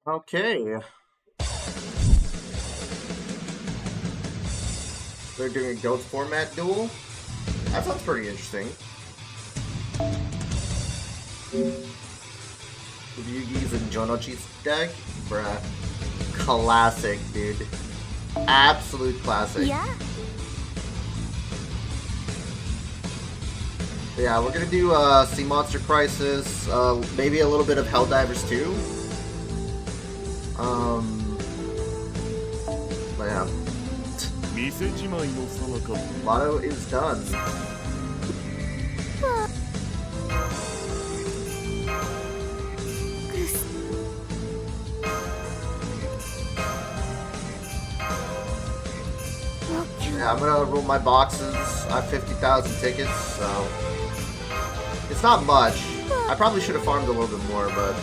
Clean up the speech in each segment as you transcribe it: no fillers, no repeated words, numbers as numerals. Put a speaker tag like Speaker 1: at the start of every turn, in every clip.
Speaker 1: Okay. They're doing a goat format duel? That sounds pretty interesting. Ryugi's and Jonochi's deck? Bruh. Classic, dude. Absolute classic.
Speaker 2: Yeah.
Speaker 1: Yeah, we're gonna do Sea Monster Crisis, maybe a little bit of Helldivers too. But yeah. Lotto is done. Yeah, I'm gonna roll my boxes. I have 50,000 tickets, so it's not much. I probably should have farmed a little bit more, but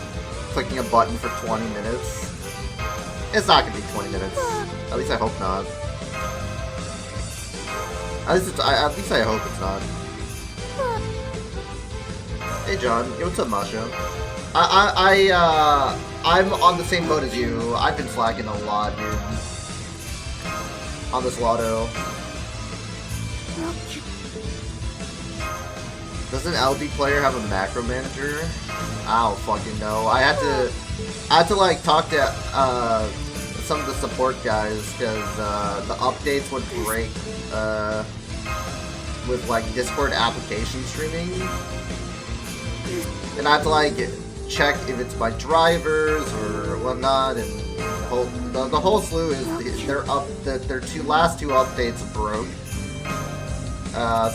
Speaker 1: clicking a button for 20 minutes, it's not gonna be 20 minutes. At least I hope not. At least I hope it's not. Hey John, yo, what's up, Masha? I'm on the same boat as you. I've been slacking a lot, dude. On this lotto. Does an LD player have a macro manager? I don't fucking know. I had to like talk to some of the support guys because the updates would break with like Discord application streaming, and I have to like check if it's by drivers or whatnot, and the whole slew is their last two updates broke.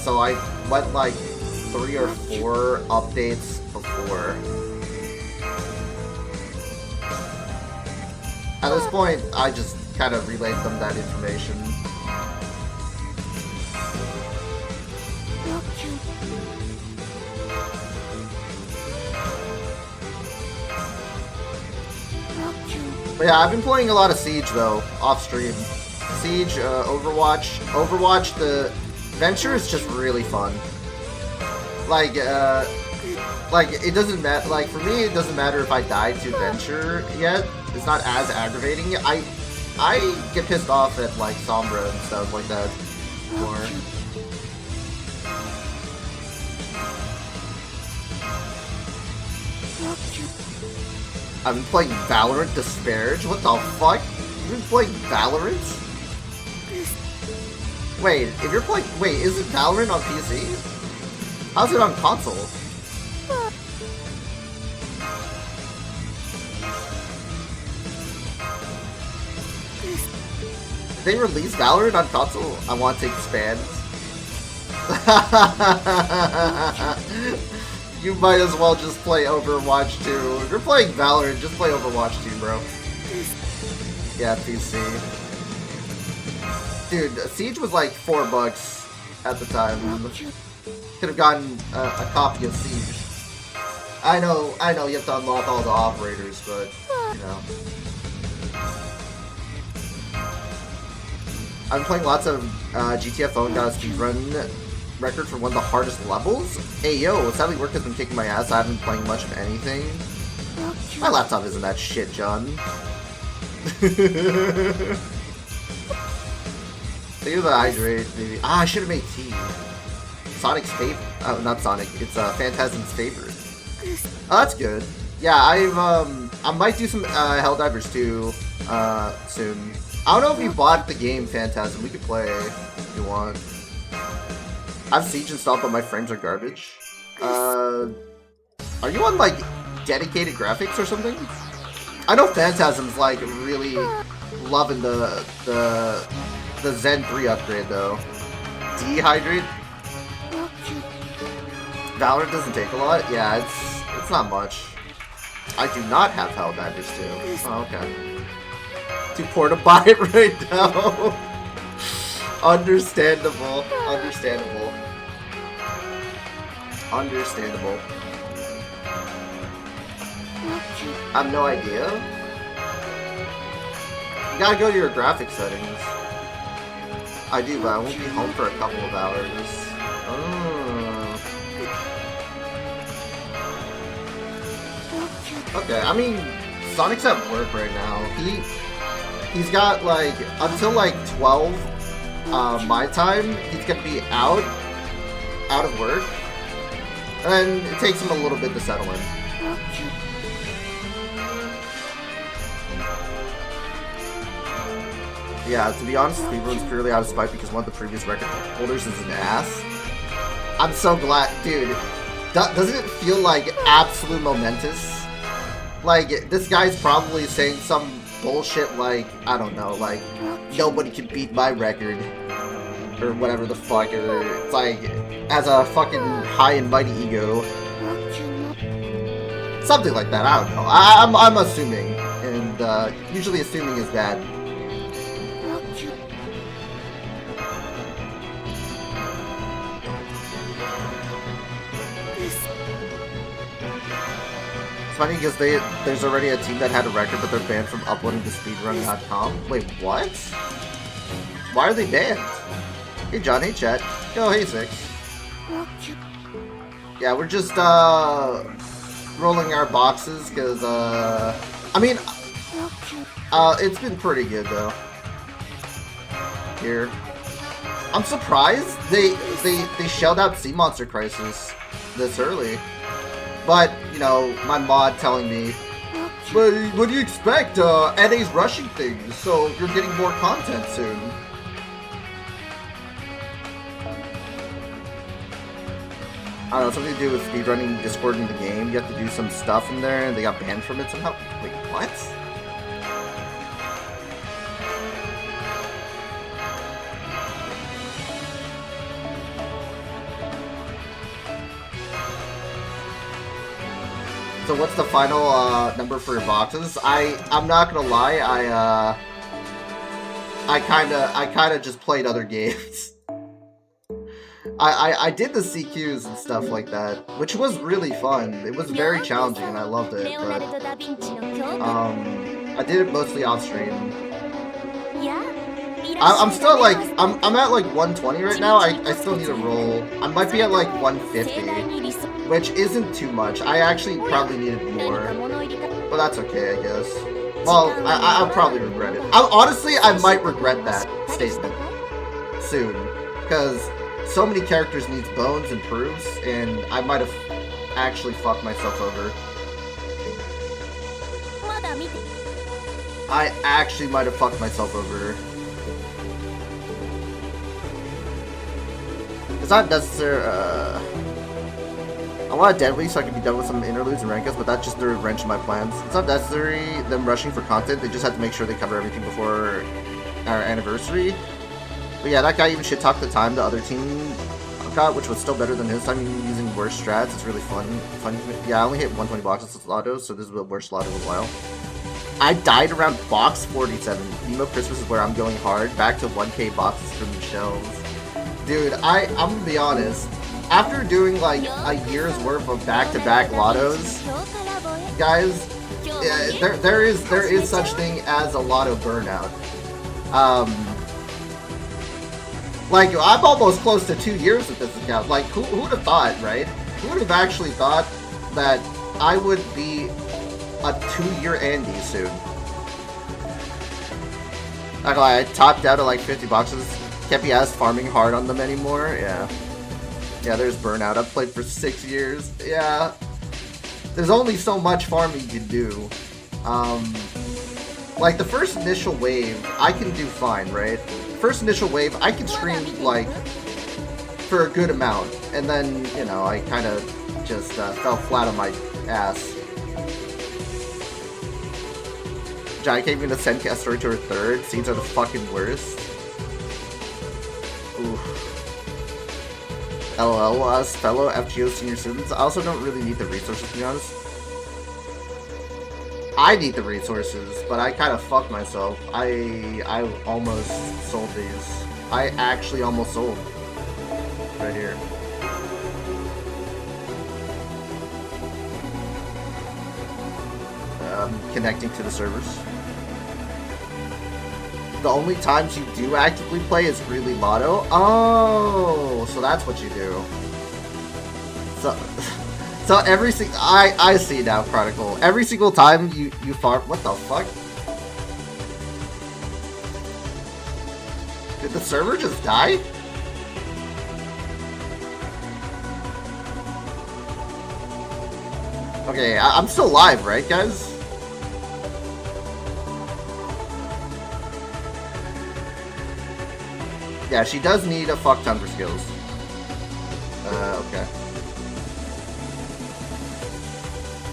Speaker 1: So I went like 3 or 4 updates before. At this point, I just kind of relayed them that information. But yeah, I've been playing a lot of Siege though, off stream. Siege, Overwatch. Overwatch, the Venture is just really fun. Like it doesn't matter. Like for me, it doesn't matter if I died to Venture yet. It's not as aggravating. I get pissed off at like Sombra and stuff like that more. I've been playing Valorant Disparage? What the fuck? You've been playing Valorant? Wait, if you're playing... Wait, is it Valorant on PC? How's it on console? Did they release Valorant on console? I want to expand. You might as well just play Overwatch 2. If you're playing Valorant, just play Overwatch 2, bro. Yeah, PC. Dude, Siege was like $4 at the time. Could have gotten a copy of Siege. I know, you have to unlock all the operators, but, you know. I've been playing lots of GTF phone, got a speedrun record for one of the hardest levels. Hey yo, sadly work has been kicking my ass. I haven't been playing much of anything. My laptop isn't that shit, John. Think of the hydrate, maybe. Ah, I should have made tea. Sonic's favorite. Oh, not Sonic. It's Phantasm's favorite. Oh, that's good. Yeah, I might do some Helldivers too soon. I don't know if you bought the game Phantasm. We could play if you want. I have Siege installed, but my frames are garbage. Are you on like dedicated graphics or something? I know Phantasm's like really loving the Zen 3 upgrade though. Dehydrate. Valorant doesn't take a lot. Yeah, it's not much. I do not have Helldivers too. Oh, okay. Too poor to buy it right now. Understandable. Understandable. Understandable. I have no idea. You gotta go to your graphics settings. I do, but I won't be home for a couple of hours. Oh. Okay, I mean, Sonic's at work right now. He's got like until like 12 my time. He's gonna be out of work, and it takes him a little bit to settle in. Yeah, to be honest, speedrun's purely out of spite because one of the previous record holders is an ass. I'm so glad, dude. Doesn't it feel like absolute momentous? Like, this guy's probably saying some bullshit like, I don't know, like, nobody can beat my record. Or whatever the fuck, or it's like, as a fucking high and mighty ego. Something like that, I don't know. I'm assuming, and usually assuming is bad. It's funny because there's already a team that had a record, but they're banned from uploading to speedrun.com. Wait, what? Why are they banned? Hey John, hey chat. Yo, hey Six. Yeah, we're just rolling our boxes because I mean, it's been pretty good though. Here, I'm surprised they shelled out Sea Monster Crisis this early. But, you know, my mod telling me, but what do you expect? NA's rushing things, so you're getting more content soon. I don't know, something to do with speedrunning Discord in the game. You have to do some stuff in there, and they got banned from it somehow. Wait, what? So what's the final number for your boxes? I'm not gonna lie, I kinda just played other games. I did the CQs and stuff like that, which was really fun. It was very challenging and I loved it, but I did it mostly off stream. I'm still like I'm at like 120 right now. I still need to roll. I might be at like 150. Which isn't too much. I actually probably needed more. But that's okay, I guess. Well, I'll probably regret it. Honestly, I might regret that statement soon. Because so many characters needs bones and proofs, and I might have actually fucked myself over. I actually might have fucked myself over. It's not necessary, I want a dead week so I can be done with some interludes and rankas, but that just threw a wrench in my plans. It's not necessary them rushing for content, they just have to make sure they cover everything before our anniversary. But yeah, that guy even shit-talked the time the other team got, which was still better than his time using worse strats. It's really fun. Yeah, I only hit 120 boxes with lottos, so this is the worst lotto in a while. I died around box 47. Emo Christmas is where I'm going hard. Back to 1k boxes from the shelves. Dude, I'm gonna be honest. After doing like a year's worth of back-to-back lottos, guys, there is such thing as a lotto burnout. Like I'm almost close to 2 years with this account. Like who would have thought, right? Who would have actually thought that I would be a 2-year Andy soon? Not gonna lie, I topped out at like 50 boxes. Can't be asked farming hard on them anymore. Yeah. Yeah, there's burnout. I've played for 6 years. Yeah. There's only so much farming you can do. Like, the first initial wave, I can do fine, right? First initial wave, I can stream, like, for a good amount. And then, you know, I kind of just fell flat on my ass. Johnny can't even send Cast Story to her third. Scenes are the fucking worst. Oof. LOL, us fellow FGO senior students. I also don't really need the resources, to be honest. I need the resources, but I kind of fucked myself. I almost sold these. I actually almost sold. Right here. Connecting to the servers. The only times you do actively play is really lotto. Oh, so that's what you do. So every single I see now, Chronicle. Every single time you farm, what the fuck? Did the server just die? Okay, I'm still live, right, guys? Yeah, she does need a fuck ton for skills. Okay.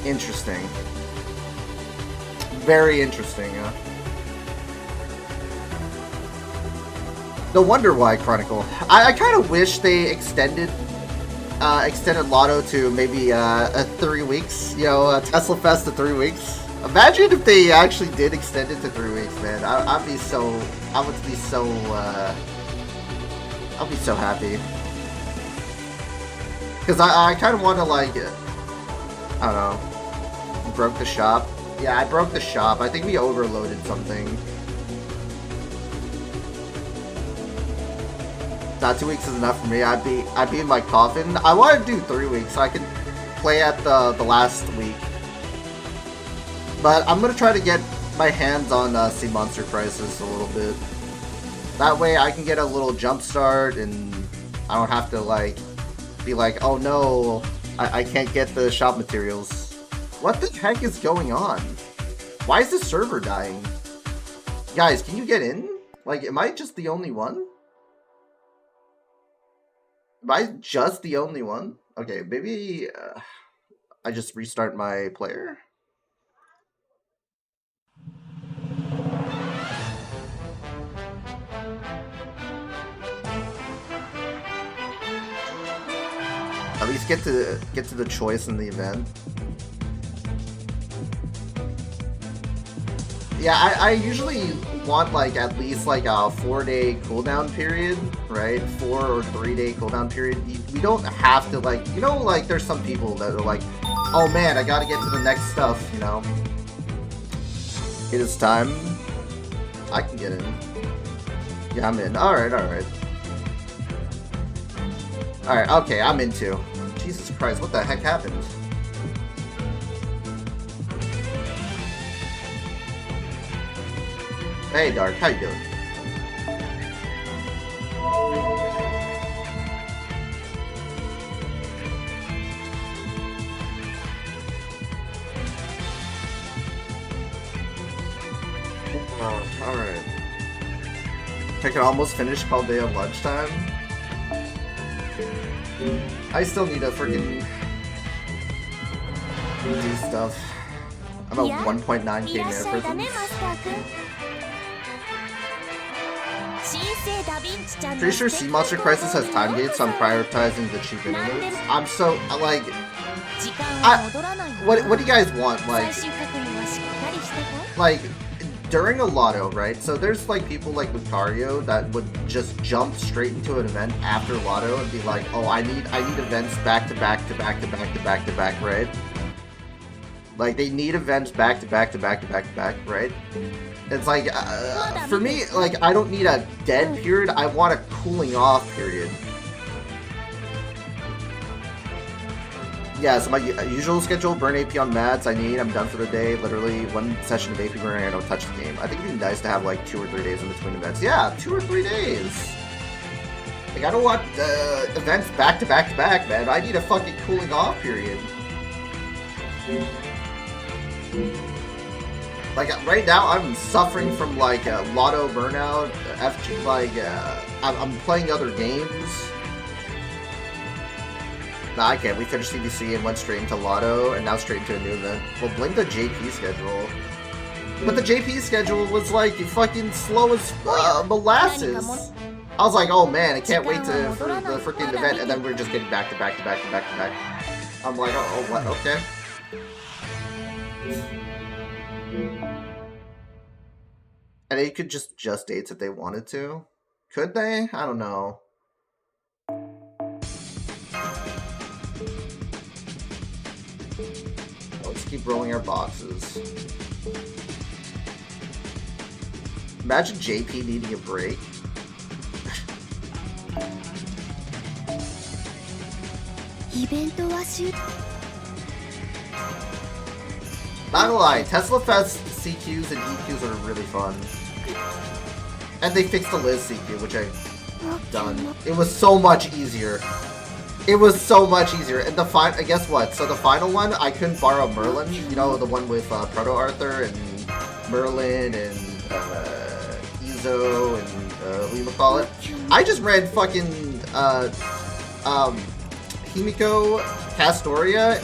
Speaker 1: Interesting. Very interesting, huh? No wonder why, Chronicle. I kind of wish they extended Lotto to maybe 3 weeks. You know, Tesla Fest to 3 weeks. Imagine if they actually did extend it to 3 weeks, man. I would be so happy. Because I kind of want to, like, I don't know. Broke the shop. Yeah, I broke the shop. I think we overloaded something. Not 2 weeks is enough for me. I'd be in my coffin. I want to do 3 weeks so I can play at the last week. But I'm gonna try to get my hands on Sea Monster Crisis a little bit. That way I can get a little jump start and I don't have to like be like, oh no, I can't get the shop materials. What the heck is going on? Why is the server dying? Guys, can you get in? Like, am I just the only one? Am I just the only one? Okay, maybe I just restart my player. At least get to the choice in the event. Yeah, I usually want like at least like a 4-day cooldown period, right? 4 or 3-day cooldown period. We don't have to like, you know, like there's some people that are like, oh man, I gotta get to the next stuff, you know. It is time. I can get in. Yeah, I'm in. Alright, alright. Alright, okay, I'm in too. Jesus Christ, what the heck happened? Hey Dark, how you doing? Alright. I can almost finish all day on lunchtime. I still need to freaking do stuff. I'm at 1.9k mayor prison. Pretty sure Sea Monster Crisis has time gates, so I'm prioritizing the cheap interludes. I'm so, like... What do you guys want? Like, during a lotto, right? So there's, like, people like Lucario that would just jump straight into an event after lotto and be like, oh, I need events back to back to back to back to back to back, right? Like, they need events back to back to back to back to back, right? It's like, for me, like, I don't need a dead period, I want a cooling off period. Yeah, so my usual schedule, burn AP on mats, I'm done for the day, literally 1 session of AP burn, I don't touch the game. I think it'd be nice to have like 2 or 3 days in between events. Yeah, 2 or 3 days! Like, I don't want events back to back to back, man. I need a fucking cooling off period. Like, right now, I'm suffering from, like, lotto burnout, FG, like, I'm playing other games. Nah, I can't. We finished CBC and went straight into lotto, and now straight into a new event. Well, blame the JP schedule. But the JP schedule was, like, fucking slow as molasses. I was like, oh man, I can't wait for the freaking event, and then we're just getting back to back to back to back to back. I'm like, oh, what? Okay. And they could just adjust dates if they wanted to. Could they? I don't know. Let's keep rolling our boxes. Imagine JP needing a break. Not gonna lie, Tesla Fest CQs and EQs are really fun. And they fixed the Liz CQ, which I've done. It was so much easier. It was so much easier. And the guess what? So the final one, I couldn't borrow Merlin. You know, the one with Proto Arthur and Merlin and Izo and whatchamacallit. I just read fucking Himiko, Castoria,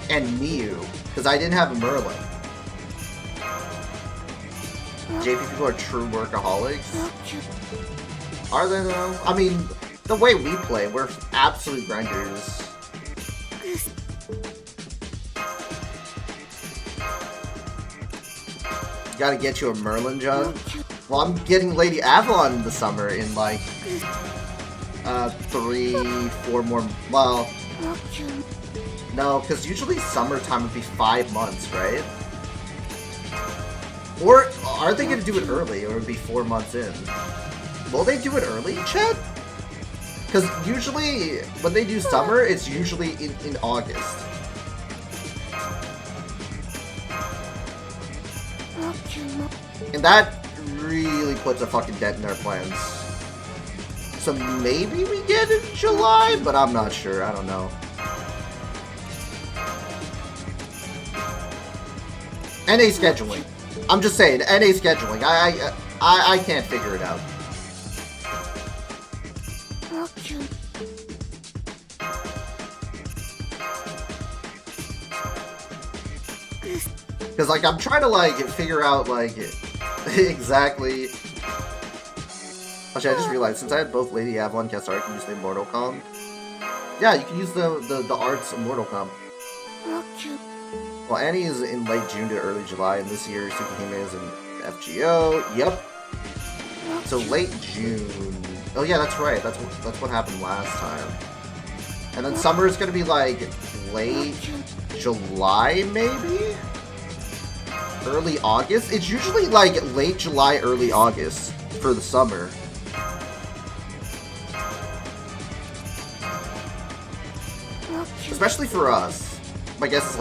Speaker 1: and Miu, because I didn't have a Merlin. JP people are true workaholics. Are they though? I mean, the way we play, we're absolute grinders. Gotta get you a Merlin, John. Well, I'm getting Lady Avalon in the summer in like 3-4 more. Well, no, because usually summertime would be 5 months, right? Or are they gonna do it early, or would it be 4 months in? Will they do it early, Chet? Because usually when they do summer, it's usually in August. And that really puts a fucking dent in our plans. So maybe we get it in July, but I'm not sure. I don't know. NA scheduling. I'm just saying, NA scheduling. I can't figure it out. Because, like, I'm trying to, like, figure out, like, exactly... Actually, I just realized, since I had both Lady Avalon and Castoria, I can use the Immortal Comp. Yeah, you can use the Arts Immortal Comp. Well, Annie is in late June to early July, and this year, Tsukihime is in FGO. Yep. So, late June... Oh, yeah, that's right. That's what happened last time. And then summer is going to be, like, late July, maybe? Early August? It's usually like late July, early August for the summer. Especially for us. My guess is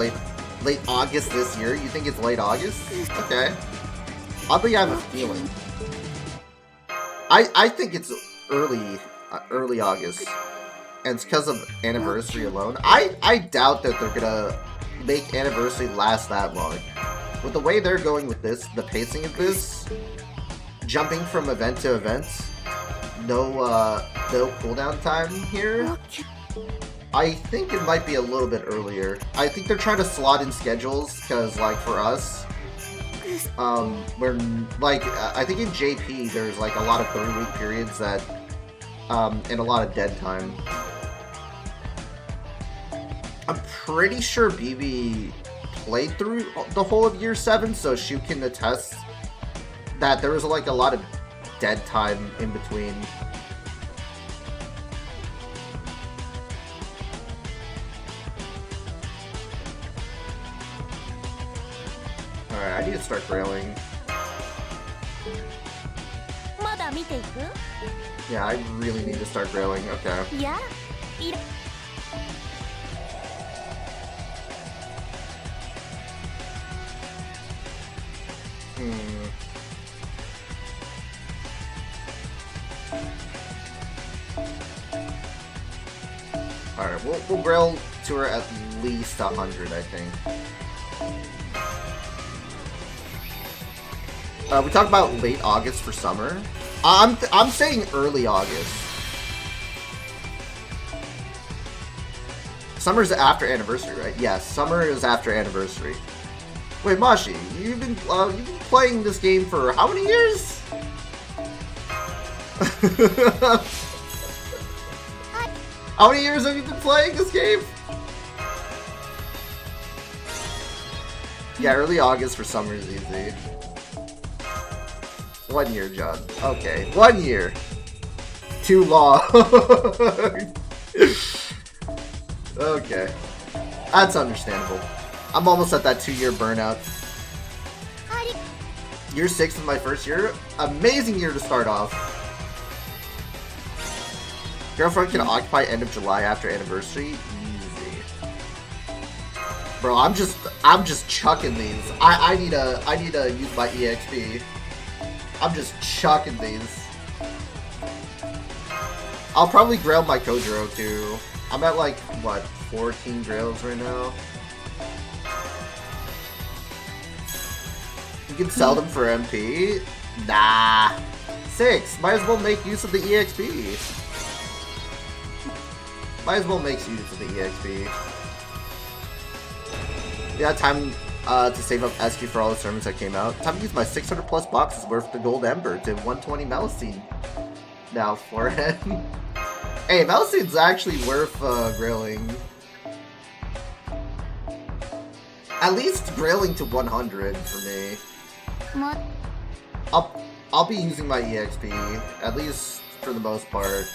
Speaker 1: late August this year. You think it's late August? Okay. Oddly, I have a feeling. I think it's early August. And it's because of Anniversary alone. I doubt that they're gonna make Anniversary last that long. With the way they're going with this, the pacing of this, jumping from event to event, no cooldown time here, I think it might be a little bit earlier. I think they're trying to slot in schedules, because, like, for us, we're, like, I think in JP, there's, like, a lot of 3-week periods that, and a lot of dead time. I'm pretty sure BB played through the whole of year 7, so she can attest that there was like a lot of dead time in between. Alright, I need to start grailing. Yeah, I really need to start grailing. Okay. Yeah. Alright, we'll grill to her at least 100, I think. We talked about late August for summer. I'm saying early August. Summer's after Anniversary, right? Yes, summer is after Anniversary. Wait, Mashi, you've been playing this game for how many years? How many years have you been playing this game? Yeah, early August for summer is easy. 1 year, John. Okay, 1 year. Too long. Okay. That's understandable. I'm almost at that 2-year burnout. Year 6 of my first year. Amazing year to start off. Girlfriend can occupy end of July after Anniversary. Easy. Bro, I'm just chucking these. I need to use my EXP. I'm just chucking these. I'll probably grail my Kojiro too. I'm at like what, 14 grails right now. You can sell them for MP? Nah. 6. Might as well make use of the EXP. Might as well make use of the EXP. Yeah, time to save up SQ for all the sermons that came out. Time to use my 600 plus boxes worth the gold ember to 120 Melusine now for him. Hey, Melusine's actually worth grailing. At least grailing to 100 for me. I'll be using my EXP, at least for the most part.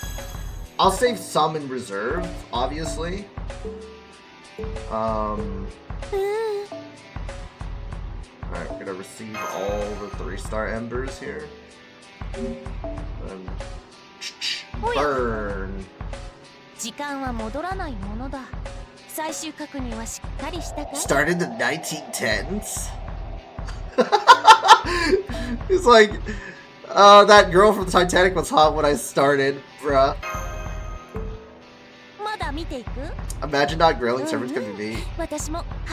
Speaker 1: I'll save some in reserve, obviously. Alright, we're gonna receive all the 3-star embers here. Burn. Started the 1910s? It's like, that girl from Titanic was hot when I started, bruh. Imagine not grailing servants could be me.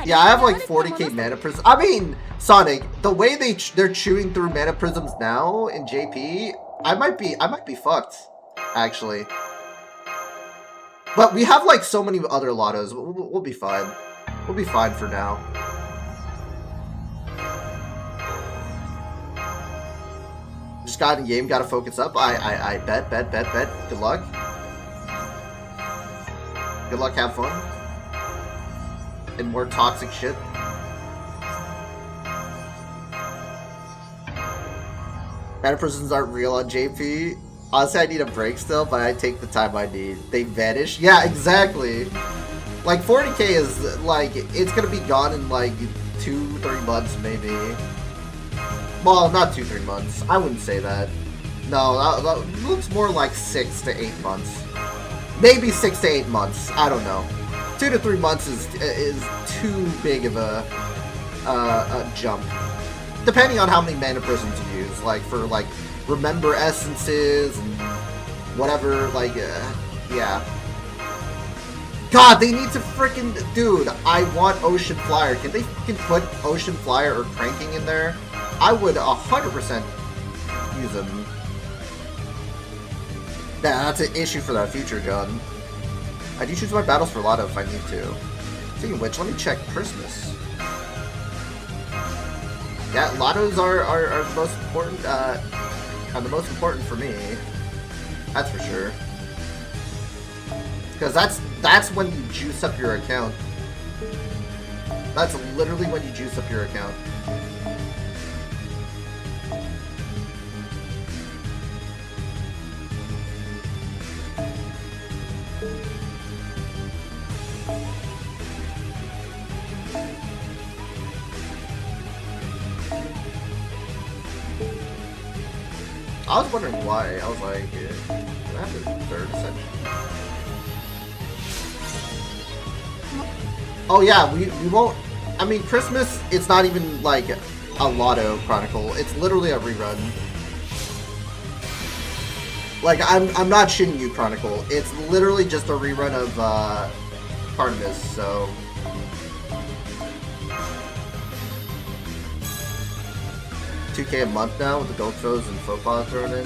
Speaker 1: Yeah, I have like 40k mana prisms. I mean, Sonic, the way they're chewing through mana prisms now in JP, I might be fucked, actually. But we have like so many other lottos. We'll be fine. We'll be fine for now. Just got in game, gotta focus up. I bet. Good luck. Good luck, have fun. And more toxic shit. Mana prisons aren't real on JP. Honestly, I need a break still, but I take the time I need. They vanish. Yeah, exactly. Like, 40k is, like, it's gonna be gone in, like, 2-3 months, maybe. Well, not 2-3 months. I wouldn't say that. No, that looks more like 6 to 8 months. Maybe 6 to 8 months. I don't know. 2 to 3 months is too big of a jump. Depending on how many mana prisms you use. Like, for, like, remember essences and whatever, like, yeah. God, they need to freaking... Dude, I want Ocean Flyer. Can they freaking put Ocean Flyer or Cranking in there? I would 100% use them. Yeah, that's an issue for that future gun. I do choose my battles for Lotto if I need to. Speaking of which, let me check Christmas. Yeah, Lottos are the most important, are the most important for me. That's for sure. Because that's when you juice up your account. That's literally when you juice up your account. I was wondering why. I was like, do I have the third ascension? Oh yeah, we won't... I mean, Christmas, it's not even like a Lotto Chronicle. It's literally a rerun. Like, I'm not shitting you, Chronicle. It's literally just a rerun of Artemis, so... $2K a month now with the gold throws and faux pas thrown in.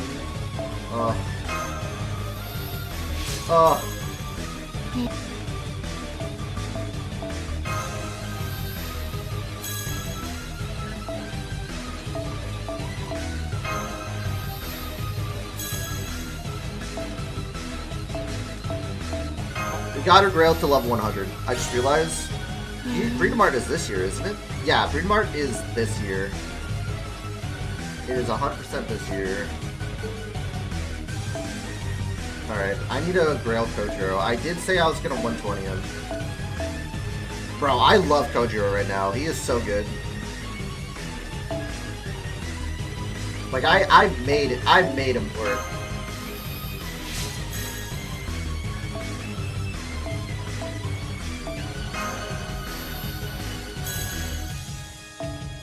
Speaker 1: We got her grail to level 100. I just realized Freedom Art is this year, isn't it? Yeah, Freedom Art is this year. It is 100% this year. Alright, I need a Grail Kojiro. I did say I was gonna 120 him. Bro, I love Kojiro right now. He is so good. Like, I've made him work.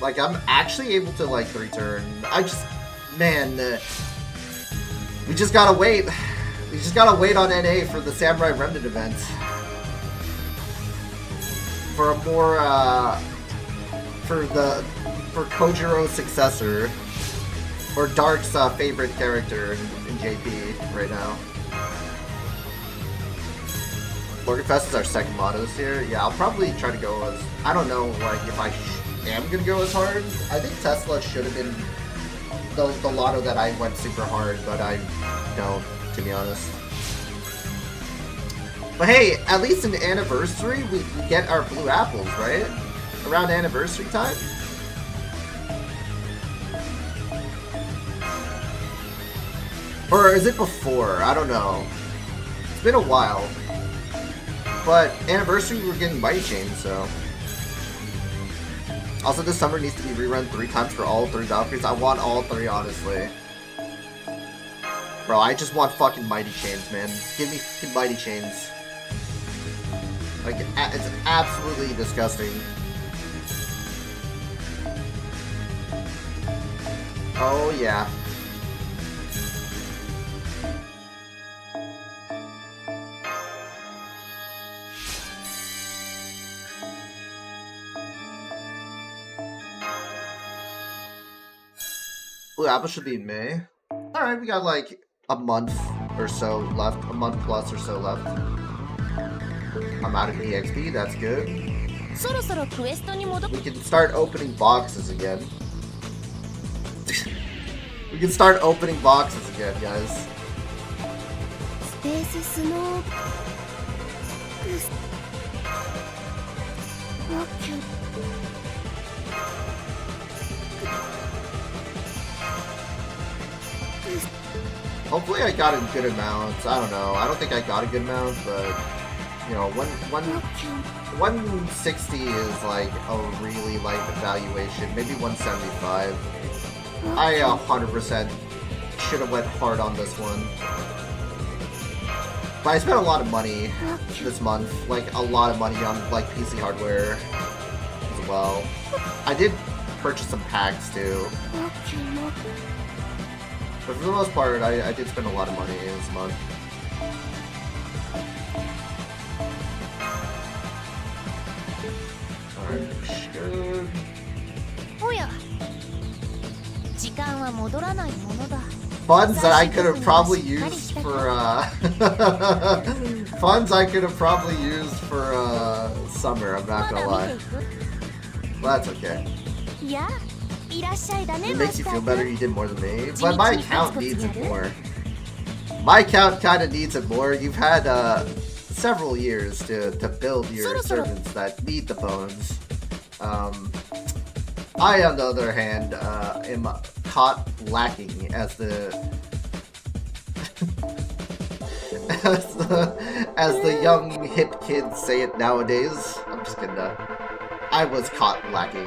Speaker 1: Like, I'm actually able to, like, 3-turn. Man, we just gotta wait. We just gotta wait on NA for the Samurai Remnant event. For a more, for Kojiro's successor. Or Dark's favorite character in JP right now. Lorgenfest is our second motto this year. Yeah, I'll probably try to go as... I don't know, like, if I am gonna go as hard. I think Tesla should have been the lotto that I went super hard, but I don't, to be honest. But hey, at least in Anniversary, we get our blue apples, right? Around Anniversary time? Or is it before? I don't know. It's been a while. But Anniversary, we're getting Mighty Chains, so... Also, this summer needs to be rerun 3 times for all 3 Valkyries. I want all 3, honestly. Bro, I just want fucking Mighty Chains, man. Give me fucking Mighty Chains. Like, it's absolutely disgusting. Oh, yeah. Blue Apple should be in May. Alright, we got like a month or so left. A month plus or so left. I'm out of EXP, that's good. We can start opening boxes again. We can start opening boxes again, guys. Hopefully I got a good amount. I don't know. I don't think I got a good amount, but you know, 160 is like a really light evaluation. Maybe 175. I 100% should have went hard on this one. But I spent a lot of money this month. Like a lot of money on like PC hardware as well. I did purchase some packs too. But for the most part, I did spend a lot of money this month. Alright, good. Funds that I could have probably used for, funds I could have probably used for, summer, I'm not gonna lie. Well, that's okay. It makes you feel better you did more than me, but my account needs it more. My account kind of needs it more. You've had several years to build your servants that need the bones. I, on the other hand, am caught lacking as the as the young hip kids say it nowadays. I'm just gonna. I was caught lacking.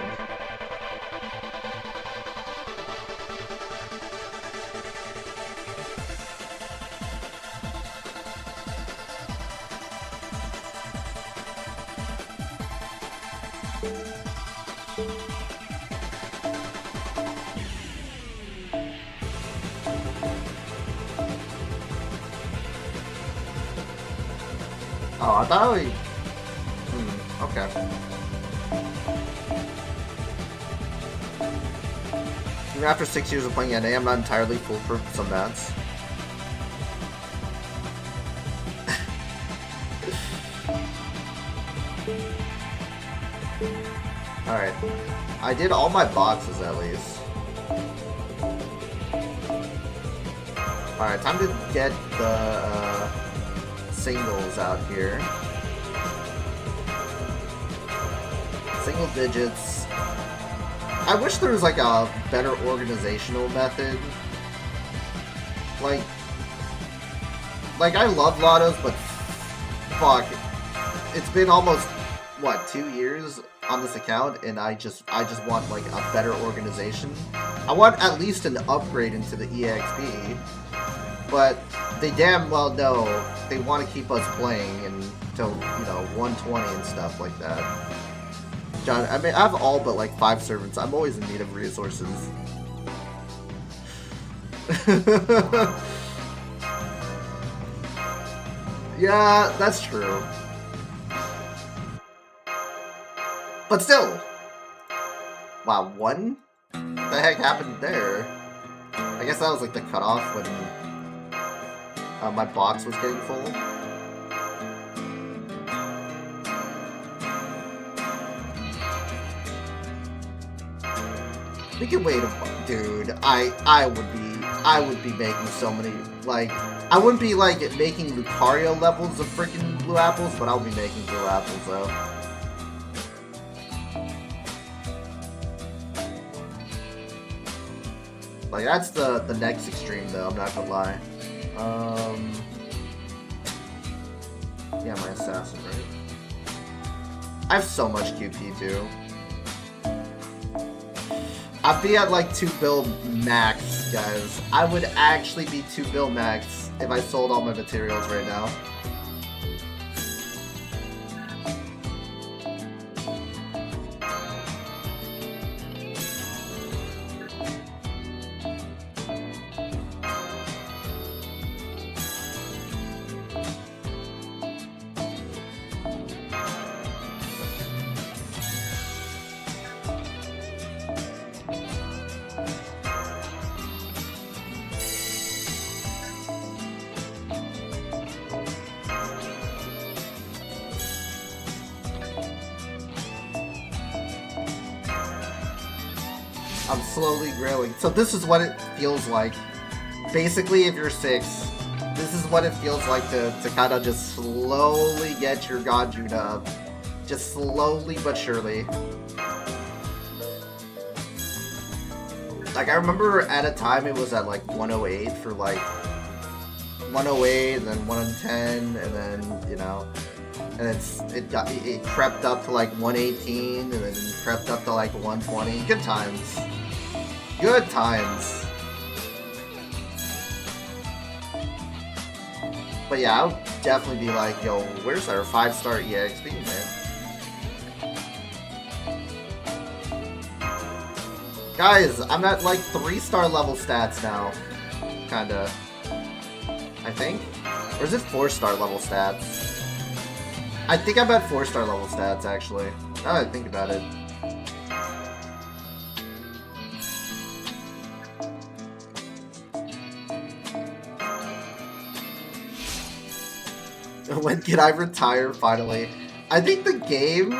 Speaker 1: Oh, I thought we... okay. Even after 6 years of playing NA, I'm not entirely full for some mats. Alright. I did all my boxes, at least. Alright, time to get the, singles out here. Single digits. I wish there was like a better organizational method. Like I love lottos, but fuck, it's been almost what 2 years on this account, and I just want like a better organization. I want at least an upgrade into the EXP, but they damn well know they want to keep us playing until, you know, 120 and stuff like that. John, I mean, I have all but like 5 servants. I'm always in need of resources. Yeah, that's true. But still. Wow, 1? What the heck happened there? I guess that was like the cutoff when my box was getting full. We can wait a month, dude. I would be making so many, like, I wouldn't be like making Lucario levels of freaking blue apples, but I'll be making blue apples though. Like, that's the next extreme though, I'm not gonna lie. Yeah, my assassin, right? I have so much QP too. I'd be at like 2 bill max, guys. I would actually be 2 bill max if I sold all my materials right now. I'm slowly grailing. So this is what it feels like. Basically, if you're 6, this is what it feels like to kind of just slowly get your God Judah up. Just slowly but surely. Like, I remember at a time it was at like 108 for like 108 and then 110 and then, you know, and it crept up to like 118 and then crept up to like 120. Good times. Good times. But yeah, I would definitely be like, yo, where's our 5-star EXP, man? Guys, I'm at like 3-star level stats now. Kinda. I think? Or is it 4-star level stats? I think I'm at 4-star level stats, actually. Now that I think about it. When can I retire, finally? I think the game,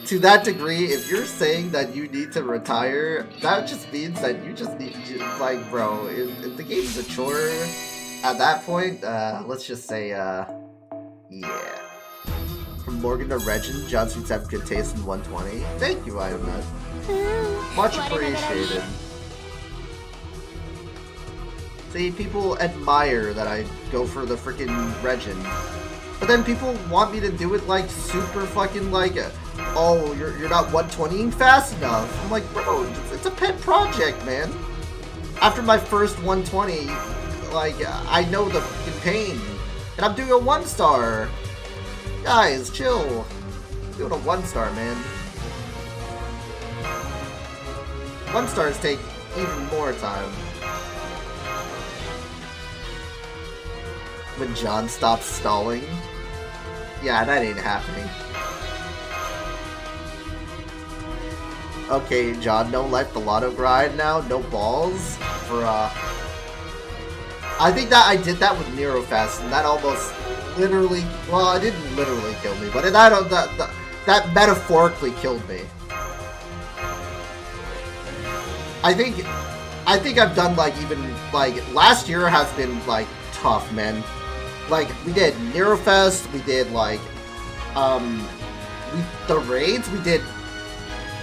Speaker 1: to that degree, if you're saying that you need to retire, that just means that you just need to, like, bro, if the game's a chore, at that point, let's just say, yeah. From Morgan to Regin, John Sweets have good taste in 120. Thank you, I am not. Much appreciated. See, people admire that I go for the freaking Regin. But then people want me to do it like super fucking like, oh, you're not 120ing fast enough. I'm like, bro, it's a pet project, man. After my first 120, like, I know the fucking pain. And I'm doing a 1-star. Guys, chill. I'm doing a 1-star, man. 1-stars take even more time. When John stops stalling? Yeah, that ain't happening. Okay, John, no life the lotto grind now, no balls for I think that I did that with Neurofest, and that almost literally, well, it didn't literally kill me, but that metaphorically killed me. I think I've done like even like last year has been like tough, man. Like, we did Neurofest, we did, like, the raids we did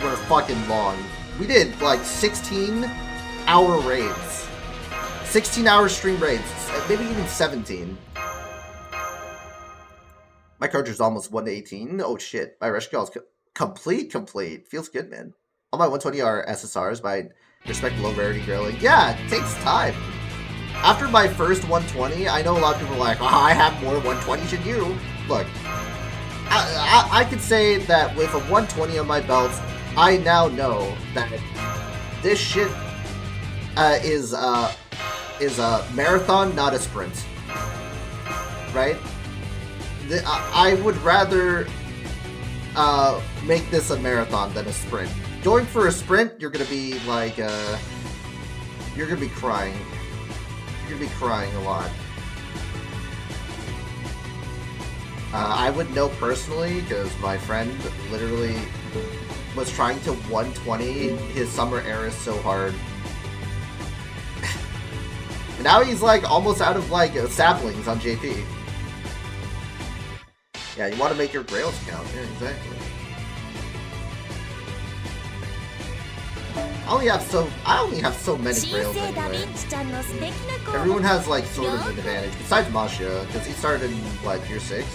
Speaker 1: were fucking long. We did, like, 16-hour raids. 16-hour stream raids. Maybe even 17. My character's almost 1 to 18. Oh, shit. My rush is complete. Feels good, man. All my 120 are SSRs, but I respect low rarity grilling. Yeah, it takes time. After my first 120, I know a lot of people are like, oh, I have more 120s than you. Look, I could say that with a 120 on my belt, I now know that this shit is a marathon, not a sprint. Right? I would rather make this a marathon than a sprint. Going for a sprint, you're gonna be like, you're gonna be crying. You're gonna be crying a lot. I would know personally, because my friend literally was trying to 120 his summer Eris so hard. And now he's like almost out of like saplings on JP. Yeah, you want to make your grails count. Yeah, exactly. I only have so many grails anyway. Everyone has like sort of an advantage, besides Masha, because he started in what, year 6?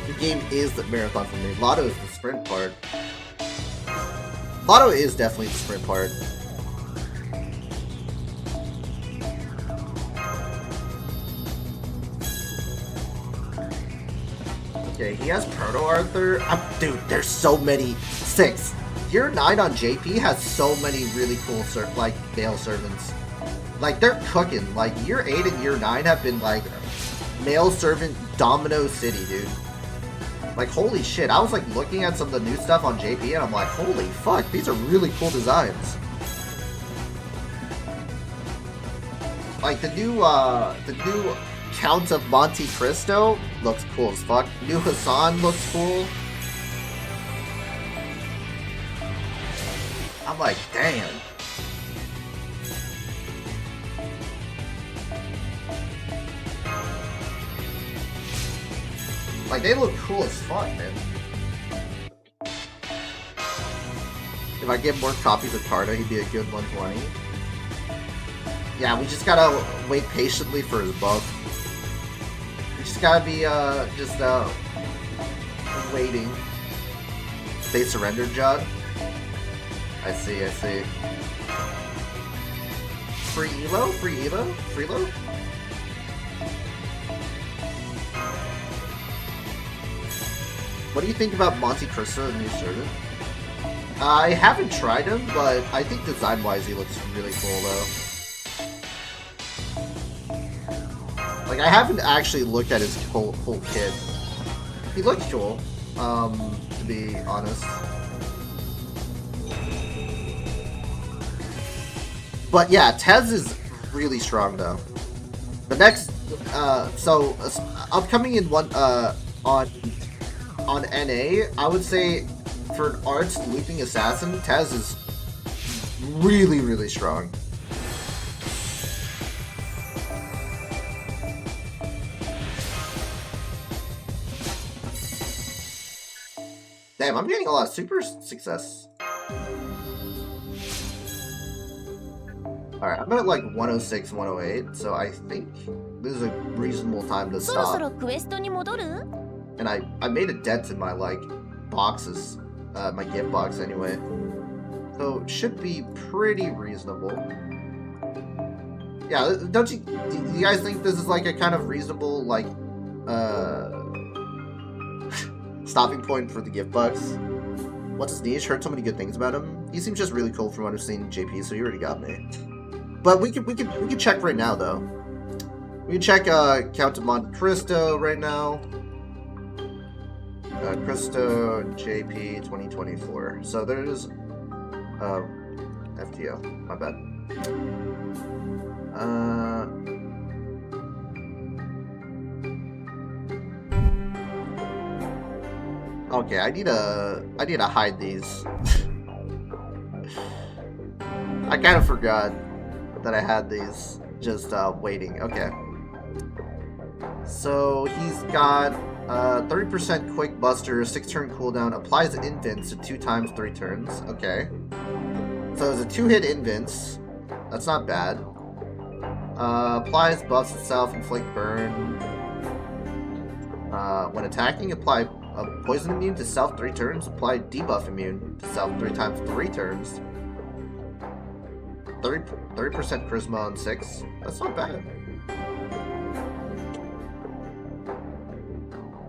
Speaker 1: The game is the marathon for me. Lotto is the sprint part. Lotto is definitely the sprint part. Okay, he has Proto Arthur. Dude, there's so many. 6. Year 9 on JP has so many really cool male servants. Like, they're cooking. Like, year 8 and year 9 have been like male servant Domino City, dude. Like, holy shit. I was like looking at some of the new stuff on JP and I'm like, holy fuck, these are really cool designs. Like, the new Count of Monte Cristo looks cool as fuck. New Hassan looks cool. I'm like, damn. Like, they look cool as fuck, man. If I get more copies of Carta, he'd be a good 120. Yeah, we just gotta wait patiently for his buff. We just gotta be, waiting. They surrendered, John? I see. Free Elo? Freelo? What do you think about Monte Cristo, the new servant? I haven't tried him, but I think design-wise he looks really cool, though. Like, I haven't actually looked at his whole kit. He looks cool, to be honest. But yeah, Tez is really strong, though. The next, upcoming in on NA, I would say for an arts looping assassin, Tez is really, really strong. Damn, I'm getting a lot of super success. Alright, I'm at like 106, 108, so I think this is a reasonable time to stop. And I made a dent in my, like, boxes, my gift box anyway. So, it should be pretty reasonable. Yeah, do you guys think this is, like, a kind of reasonable, like, stopping point for the gift box? What's his niche? Heard so many good things about him. He seems just really cool from what I've seen in JP, so you already got me. But we can check right now, though. We can check, Count of Monte Cristo right now. Cristo JP 2024. So there's FTO. My bad. Okay, I need to hide these. I kind of forgot that I had these just waiting. Okay. So he's got 30% quick buster, 6-turn cooldown, applies invince to 2 times 3 turns. Okay. So it's a 2-hit invince. That's not bad. Applies buffs itself, inflict burn. When attacking, apply a poison immune to self 3 turns. Apply debuff immune to self 3 times 3 turns. 30% charisma on 6. That's not bad.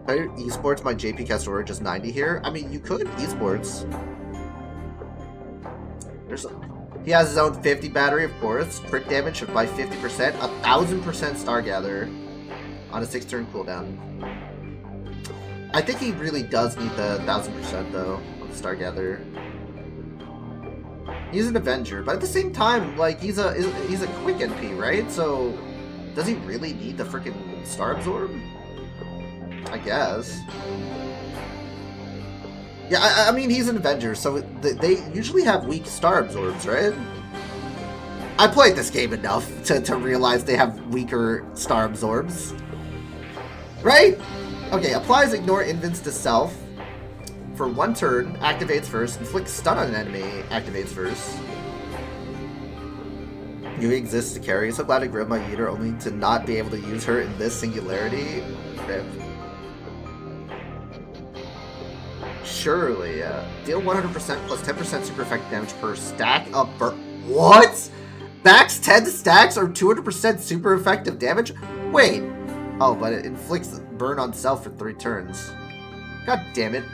Speaker 1: Esports, my JP Castor just 90 here. I mean, you could esports. He has his own 50 battery, of course. Crit damage by 50%. 1000% Star Gather on a 6-turn cooldown. I think he really does need the 1000% though on the Star Gather. He's an Avenger, but at the same time, like he's a quick NP, right? So does he really need the freaking Star Absorb? I guess. Yeah, I mean, he's an Avenger, so they usually have weak Star Absorbs, right? I played this game enough to realize they have weaker Star Absorbs. Right? Okay, applies Ignore Invents to self. For 1 turn, activates first. Inflicts stun on an enemy, activates first. You exist to carry. So glad to grab my Yeeter only to not be able to use her in this singularity. Rip. Surely, yeah. Deal 100% plus 10% super effective damage per stack of What? Max 10 stacks or 200% super effective damage? Wait. Oh, but it inflicts burn on self for 3 turns. God damn it.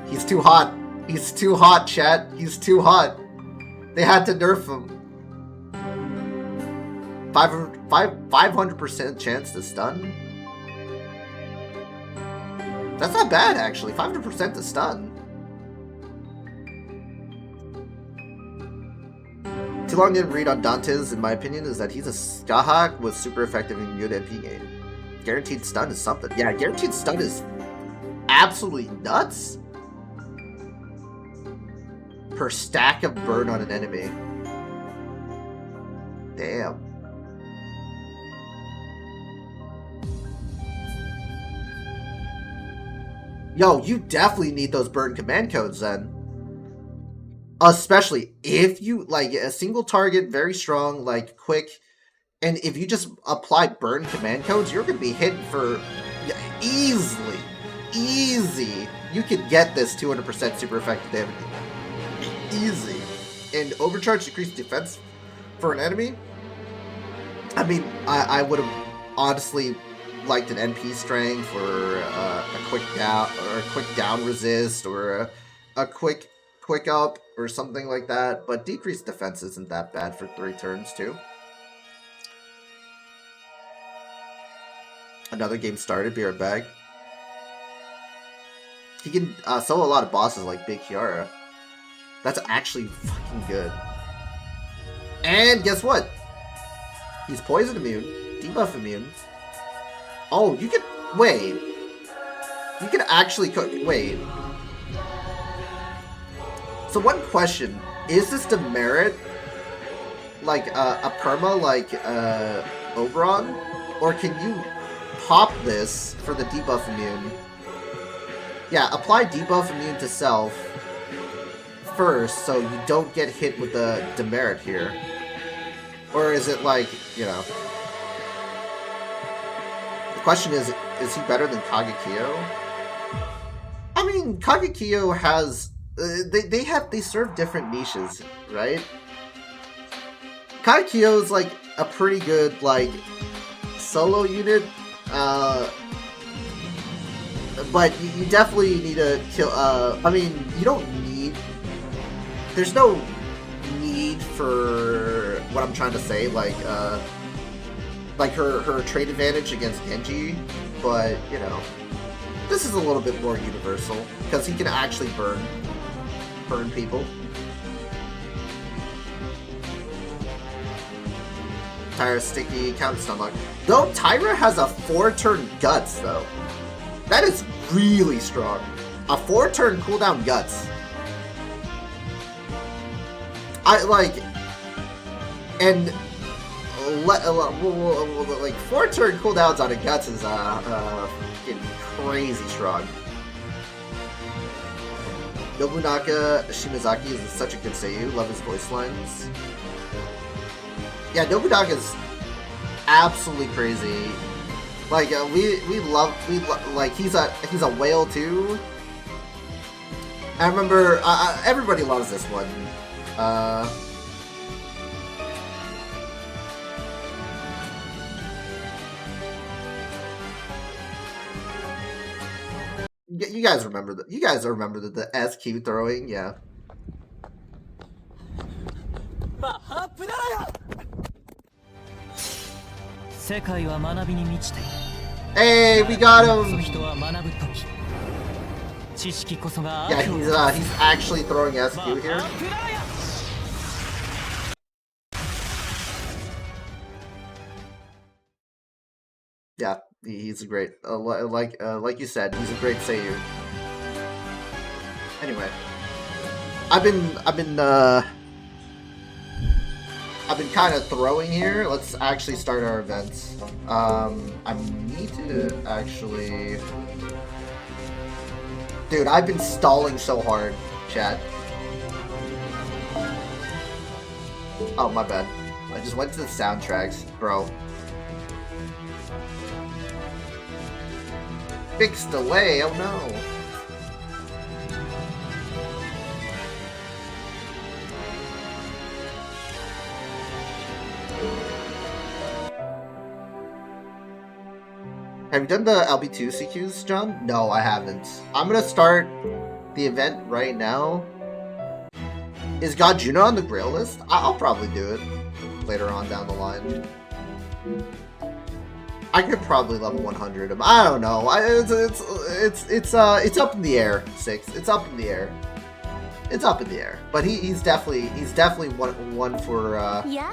Speaker 1: He's too hot. He's too hot, chat. He's too hot. They had to nerf him. 500% chance to stun? That's not bad, actually. 500% to stun. Too long didn't read on Dante's, in my opinion, is that he's a Skahawk with super effective in good MP game. Guaranteed stun is something. Yeah, guaranteed stun is absolutely nuts. Per stack of burn on an enemy. Damn. Yo, you definitely need those burn command codes then. Especially if you, like, a single target, very strong, like, quick, and if you just apply burn command codes, you're going to be hitting for easily. Easy. You could get this 200% super effective damage. Easy. And overcharge decreased defense for an enemy. I mean, I would have honestly liked an NP strength or a quick down or a quick down resist or a quick up or something like that. But decreased defense isn't that bad for 3 turns too. Another game started. Be right back. He can solo a lot of bosses like Big Kiara. That's actually fucking good. And guess what? He's poison immune, debuff immune. Oh, you can wait. You can actually cook. Wait. So one question: is this demerit like a perma like Oberon, or can you pop this for the debuff immune? Yeah, apply debuff immune to self first, so you don't get hit with the demerit here. Or is it like, you know? The question is he better than Kagekiyo? I mean, Kagekiyo has they serve different niches, right? Kagekiyo is like a pretty good like solo unit, but you definitely need to kill. I mean, you don't need. There's no need for what I'm trying to say, like her trade advantage against Genji, but you know, this is a little bit more universal because he can actually burn people. Tyra sticky, counter stun lock. Though Tyra has a 4-turn guts though. That is really strong. A 4-turn cooldown guts. I like, and like 4-turn cooldowns on a guts is fucking crazy strong. Nobunaka Shimazaki is such a good seiyuu. Love his voice lines. Yeah, Nobunaka's absolutely crazy. Like we love like he's a whale too. I remember everybody loves this one. You guys remember that? You guys remember the SQ throwing? Yeah. Hey, we got him! Yeah, he's actually throwing SQ here. Yeah, he's a great, like you said, he's a great Seiyu. Anyway, I've been kind of throwing here. Let's actually start our events. I need to actually, dude, I've been stalling so hard, chat. Oh, my bad. I just went to the soundtracks, bro. Fixed delay, oh no. Have you done the LB2 CQs, John? No, I haven't. I'm gonna start the event right now. Is God Juno on the Grail list? I'll probably do it later on down the line. I could probably level 100 him. I don't know. It's up in the air. 6. It's up in the air. It's up in the air. But he's definitely one for
Speaker 2: yeah.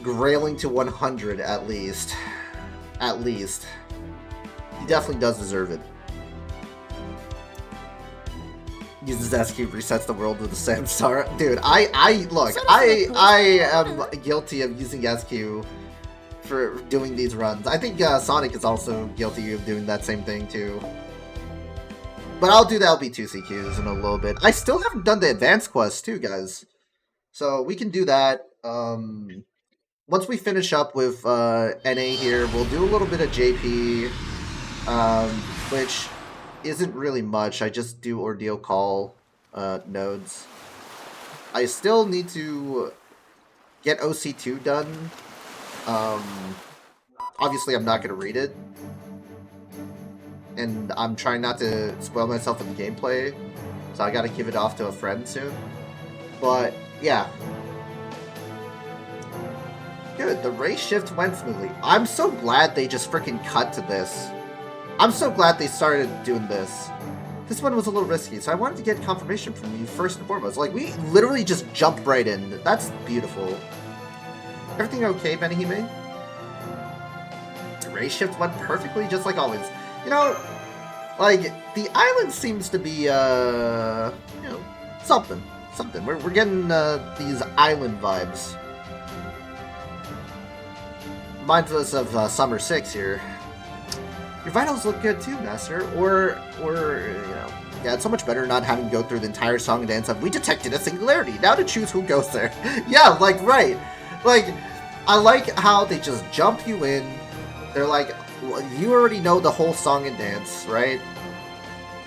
Speaker 1: grailing to 100 at least. At least. He definitely does deserve it. Uses SQ, resets the world with the Samsara. Dude, I am guilty of using SQ for doing these runs. I think Sonic is also guilty of doing that same thing too. But I'll do the LB2 CQs in a little bit. I still haven't done the advanced quest too, guys. So we can do that. Once we finish up with NA here, we'll do a little bit of JP, which isn't really much. I just do Ordeal Call nodes. I still need to get OC2 done. Obviously I'm not going to read it. And I'm trying not to spoil myself with the gameplay. So I got to give it off to a friend soon. But, yeah. Good, the race shift went smoothly. I'm so glad they just freaking cut to this. I'm so glad they started doing this. This one was a little risky, so I wanted to get confirmation from you first and foremost. Like, we literally just jumped right in. That's beautiful. Everything okay, Benihime? The race shift went perfectly, just like always. You know, like, the island seems to be, you know, something. Something. We're getting these island vibes. Reminds us of Summer 6 here. Your vitals look good too, Master. Or, you know, yeah, it's so much better not having to go through the entire song and dance of, we detected a singularity, now to choose who goes there. Yeah, like, right. Like, I like how they just jump you in. They're like, you already know the whole song and dance, right?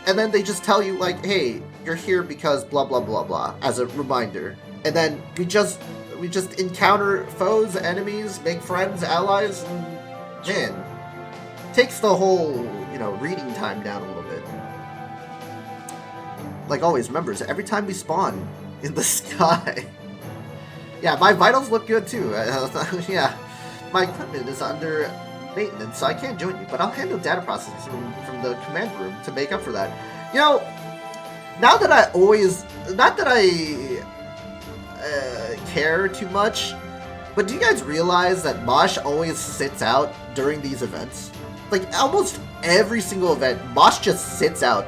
Speaker 1: And then they just tell you, like, hey, you're here because blah, blah, blah, blah, as a reminder. And then we just encounter foes, enemies, make friends, allies, and man, takes the whole, you know, reading time down a little bit. Like always, remember, every time we spawn in the sky. Yeah, my vitals look good too. Yeah, my equipment is under maintenance, so I can't join you, but I'll handle data processing from the command room to make up for that. You know, not that I care too much, but do you guys realize that Mosh always sits out during these events? Like, almost every single event, Mosh just sits out.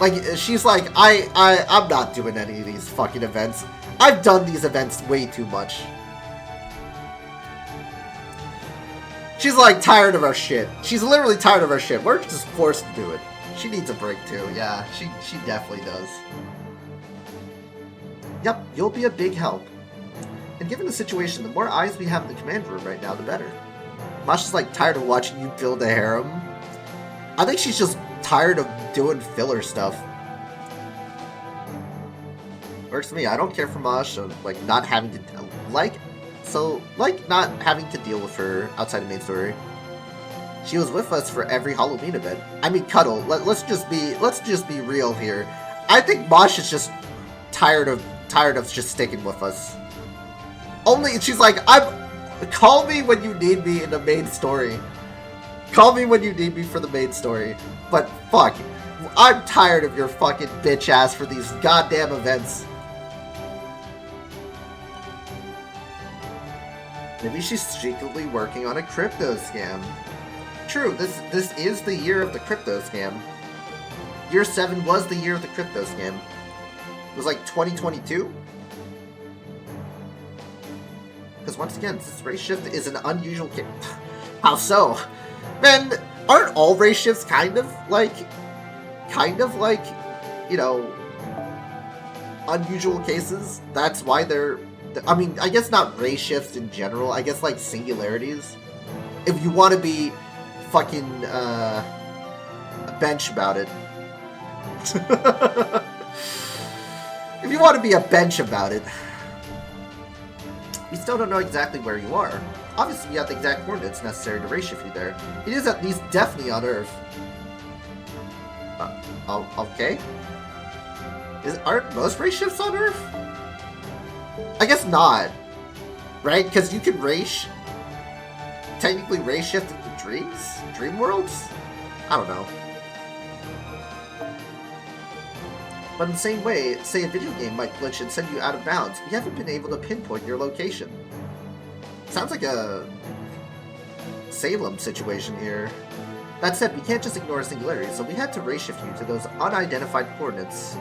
Speaker 1: Like, she's like, I'm not doing any of these fucking events. I've done these events way too much. She's like tired of our shit. She's literally tired of our shit. We're just forced to do it. She needs a break too. Yeah, she definitely does. Yep, you'll be a big help. And given the situation, the more eyes we have in the command room right now, the better. Mosh is like tired of watching you build a harem. I think she's just tired of doing filler stuff. Works for me. I don't care for Mosh, so, like, not having to, not having to deal with her outside of main story. She was with us for every Halloween event. I mean, Cuddle, let's just be real here. I think Mosh is just tired of just sticking with us. She's like, call me when you need me in the main story. Call me when you need me for the main story. But fuck, I'm tired of your fucking bitch ass for these goddamn events. Maybe she's secretly working on a crypto scam. True, this is the year of the crypto scam. Year 7 was the year of the crypto scam. It was like 2022? Because once again, this race shift is an unusual case. How so? Man, aren't all race shifts kind of like, you know, unusual cases? That's why they're, I mean, I guess not race shifts in general, I guess like singularities. If you want to be fucking, bench about it. If you want to be a bench about it. We still don't know exactly where you are. Obviously, we have the exact coordinates necessary to race shift you there. It is at least definitely on Earth. Okay. Aren't most race shifts on Earth? I guess not. Right? Because you can technically race shift into dreams? Dream worlds? I don't know. But in the same way, say a video game might glitch and send you out of bounds, we haven't been able to pinpoint your location. Sounds like a Salem situation here. That said, we can't just ignore singularities, so we had to race shift you to those unidentified coordinates.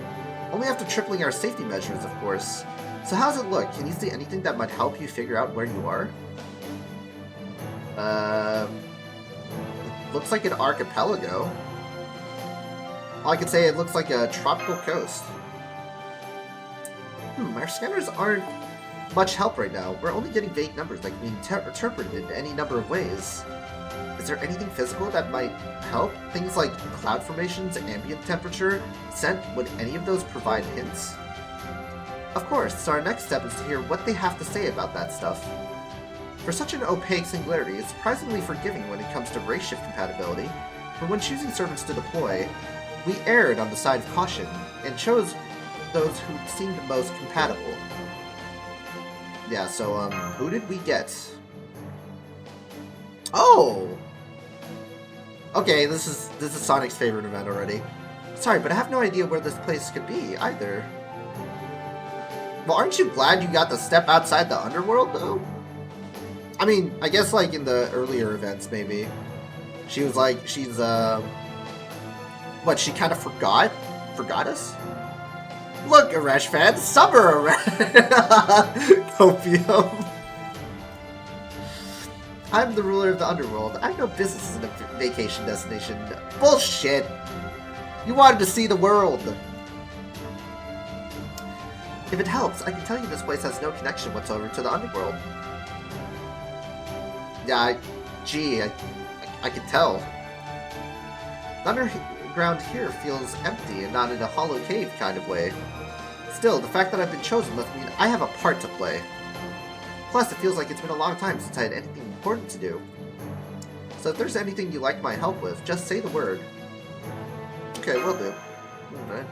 Speaker 1: Only after tripling our safety measures, of course. So how's it look? Can you see anything that might help you figure out where you are? It looks like an archipelago. All I can say, it looks like a tropical coast. Our scanners aren't much help right now. We're only getting vague numbers that can be interpreted in any number of ways. Is there anything physical that might help? Things like cloud formations, ambient temperature, scent, would any of those provide hints? Of course, so our next step is to hear what they have to say about that stuff. For such an opaque singularity, it's surprisingly forgiving when it comes to race shift compatibility, but when choosing servants to deploy, we erred on the side of caution, and chose those who seemed most compatible. Yeah, so, who did we get? Oh! Okay, this is Sonic's favorite event already. Sorry, but I have no idea where this place could be, either. Well, aren't you glad you got to step outside the underworld, though? I mean, I guess, like, in the earlier events, maybe. She was like, what, she kind of forgot? Forgot us? Look, Aresh fans, summer Copium. I'm the ruler of the underworld. I have no business in a vacation destination. Bullshit! You wanted to see the world! If it helps, I can tell you this place has no connection whatsoever to the underworld. Yeah, I can tell. The underground here feels empty and not in a hollow cave kind of way. Still, the fact that I've been chosen must mean I have a part to play. Plus, it feels like it's been a long time since I had anything important to do. So if there's anything you'd like my help with, just say the word. Okay, will do. Alright.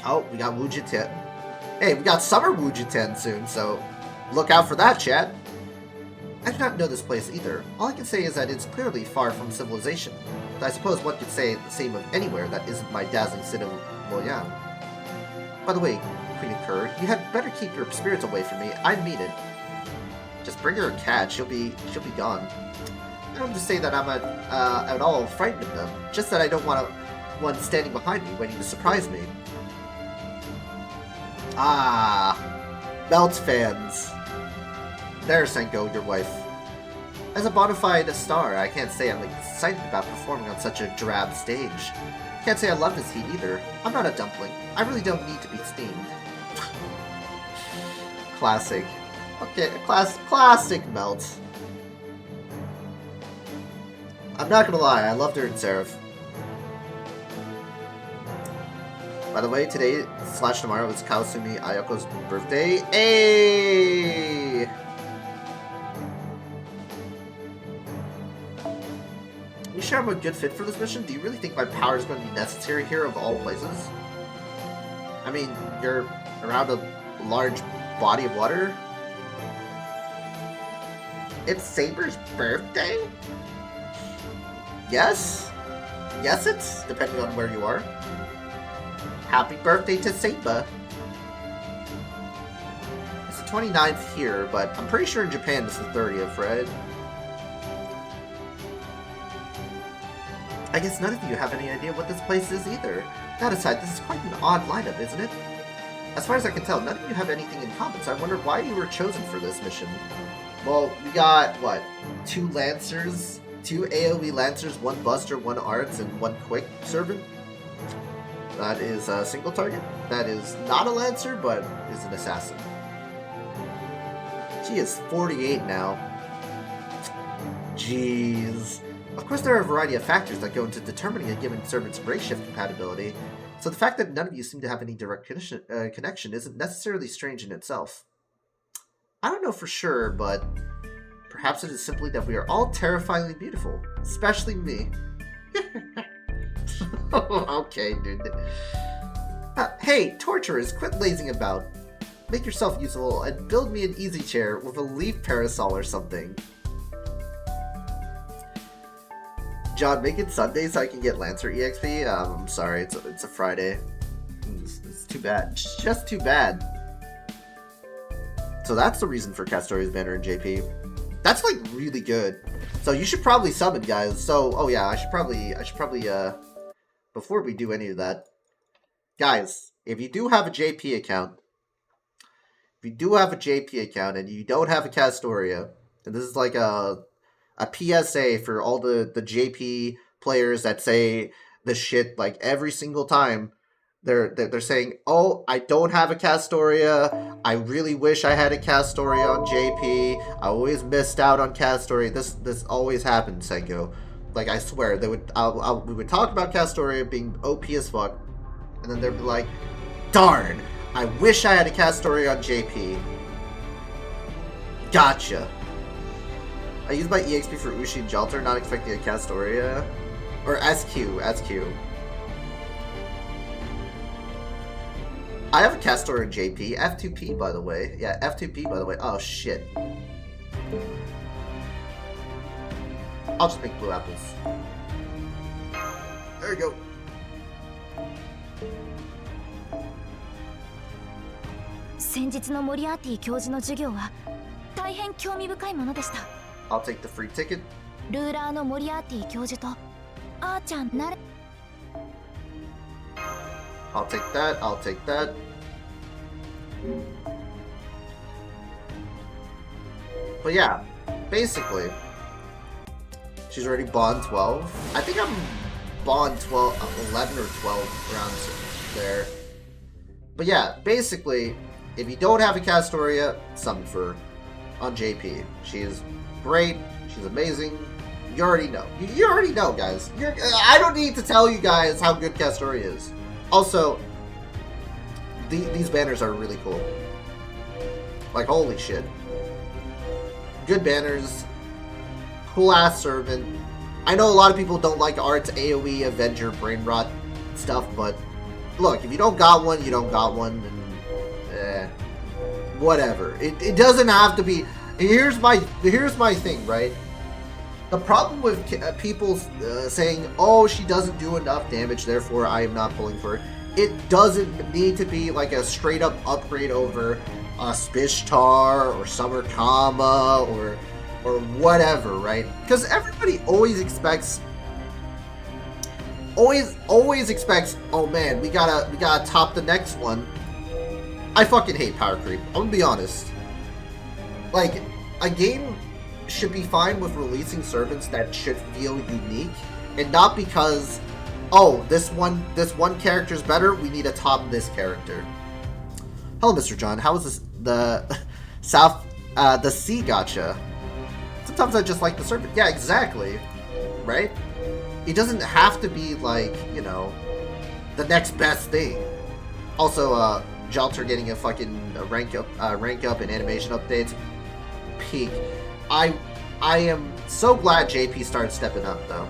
Speaker 1: Oh, we got Wujiten. Hey, we got Summer Wujiten soon, so look out for that, chat. I do not know this place either. All I can say is that it's clearly far from civilization. But I suppose one could say the same of anywhere that isn't my dazzling city of Luoyang. By the way, Queen of Kerr, you had better keep your spirits away from me. I mean it. Just bring her a cat. She'll be gone. I don't just say that I'm at all frightened of them. Just that I don't want one standing behind me waiting to surprise me. Ah, Melt fans. There's Senko, your wife. As a bona fide star, I can't say I'm excited about performing on such a drab stage. Can't say I love this heat either. I'm not a dumpling. I really don't need to be steamed. Classic. Okay, classic Melt. I'm not gonna lie, I loved her in Seraph. By the way, today / tomorrow is Kaosumi Ayoko's birthday. Hey! You sure I'm a good fit for this mission? Do you really think my power is going to be necessary here of all places? I mean, you're around a large body of water. It's Saber's birthday? Yes? Yes, it's, depending on where you are. Happy birthday to Saber. It's the 29th here, but I'm pretty sure in Japan it's the 30th, right? I guess none of you have any idea what this place is either. That aside, this is quite an odd lineup, isn't it? As far as I can tell, none of you have anything in common, so I wonder why you were chosen for this mission. Well, we got, what, 2 Lancers, 2 AoE Lancers, 1 Buster, 1 Arts, and 1 Quick Servant. That is a single target. That is not a Lancer, but is an Assassin. She is 48 now. Jeez. Of course, there are a variety of factors that go into determining a given servant's race shift compatibility, so the fact that none of you seem to have any direct connection isn't necessarily strange in itself. I don't know for sure, but perhaps it is simply that we are all terrifyingly beautiful, especially me. Okay, dude. Hey, torturers, quit lazing about. Make yourself useful and build me an easy chair with a leaf parasol or something. John, make it Sunday so I can get Lancer EXP? I'm sorry, it's a Friday. It's too bad. It's just too bad. So that's the reason for Castoria's banner in JP. That's like really good. So you should probably summon, guys. So, oh yeah, I should probably, before we do any of that, guys, if you do have a JP account, and you don't have a Castoria, and this is like a PSA for all the JP players that say the shit like every single time. They're saying, oh, I don't have a Castoria. I really wish I had a Castoria on JP. I always missed out on Castoria. This always happened, Senko. Like, I swear, we would talk about Castoria being OP as fuck, and then they'd be like, darn, I wish I had a Castoria on JP. Gotcha. I used my EXP for Ushi and Jalter, not expecting a Castoria. Or SQ. I have a Castoria in JP. F2P, by the way. Yeah, F2P, by the way. Oh, shit. I'll just make blue apples. There we go. I'll take the free ticket. I'll take that. But yeah, basically, she's already Bond 12. I think I'm Bond 12, 11 or 12 around there. But yeah, basically, if you don't have a Castoria, summon for her on JP. She is great. She's amazing. You already know. You already know, guys. I don't need to tell you guys how good Castoria is. Also, these banners are really cool. Like, holy shit. Good banners. Cool-ass servant. I know a lot of people don't like Art's AoE, Avenger, Brain Rot stuff, but look, if you don't got one, you don't got one, and whatever. It doesn't have to be... Here's my thing, right? The problem with people saying, oh, she doesn't do enough damage, therefore I am not pulling for it. It doesn't need to be like a straight up upgrade over Spishtar or Summer Kama or whatever, right? Because everybody always expects, oh man, we gotta top the next one. I fucking hate power creep. I'm gonna be honest. Like, a game should be fine with releasing servants that should feel unique, and not because, oh, this one character's better, we need to top this character. Hello, Mr. John. How is this the sea gacha? Sometimes I just like the servant. Yeah, exactly. Right? It doesn't have to be like, you know, the next best thing. Also, Jalter getting a fucking rank up and animation updates. Peak. I am so glad JP started stepping up though.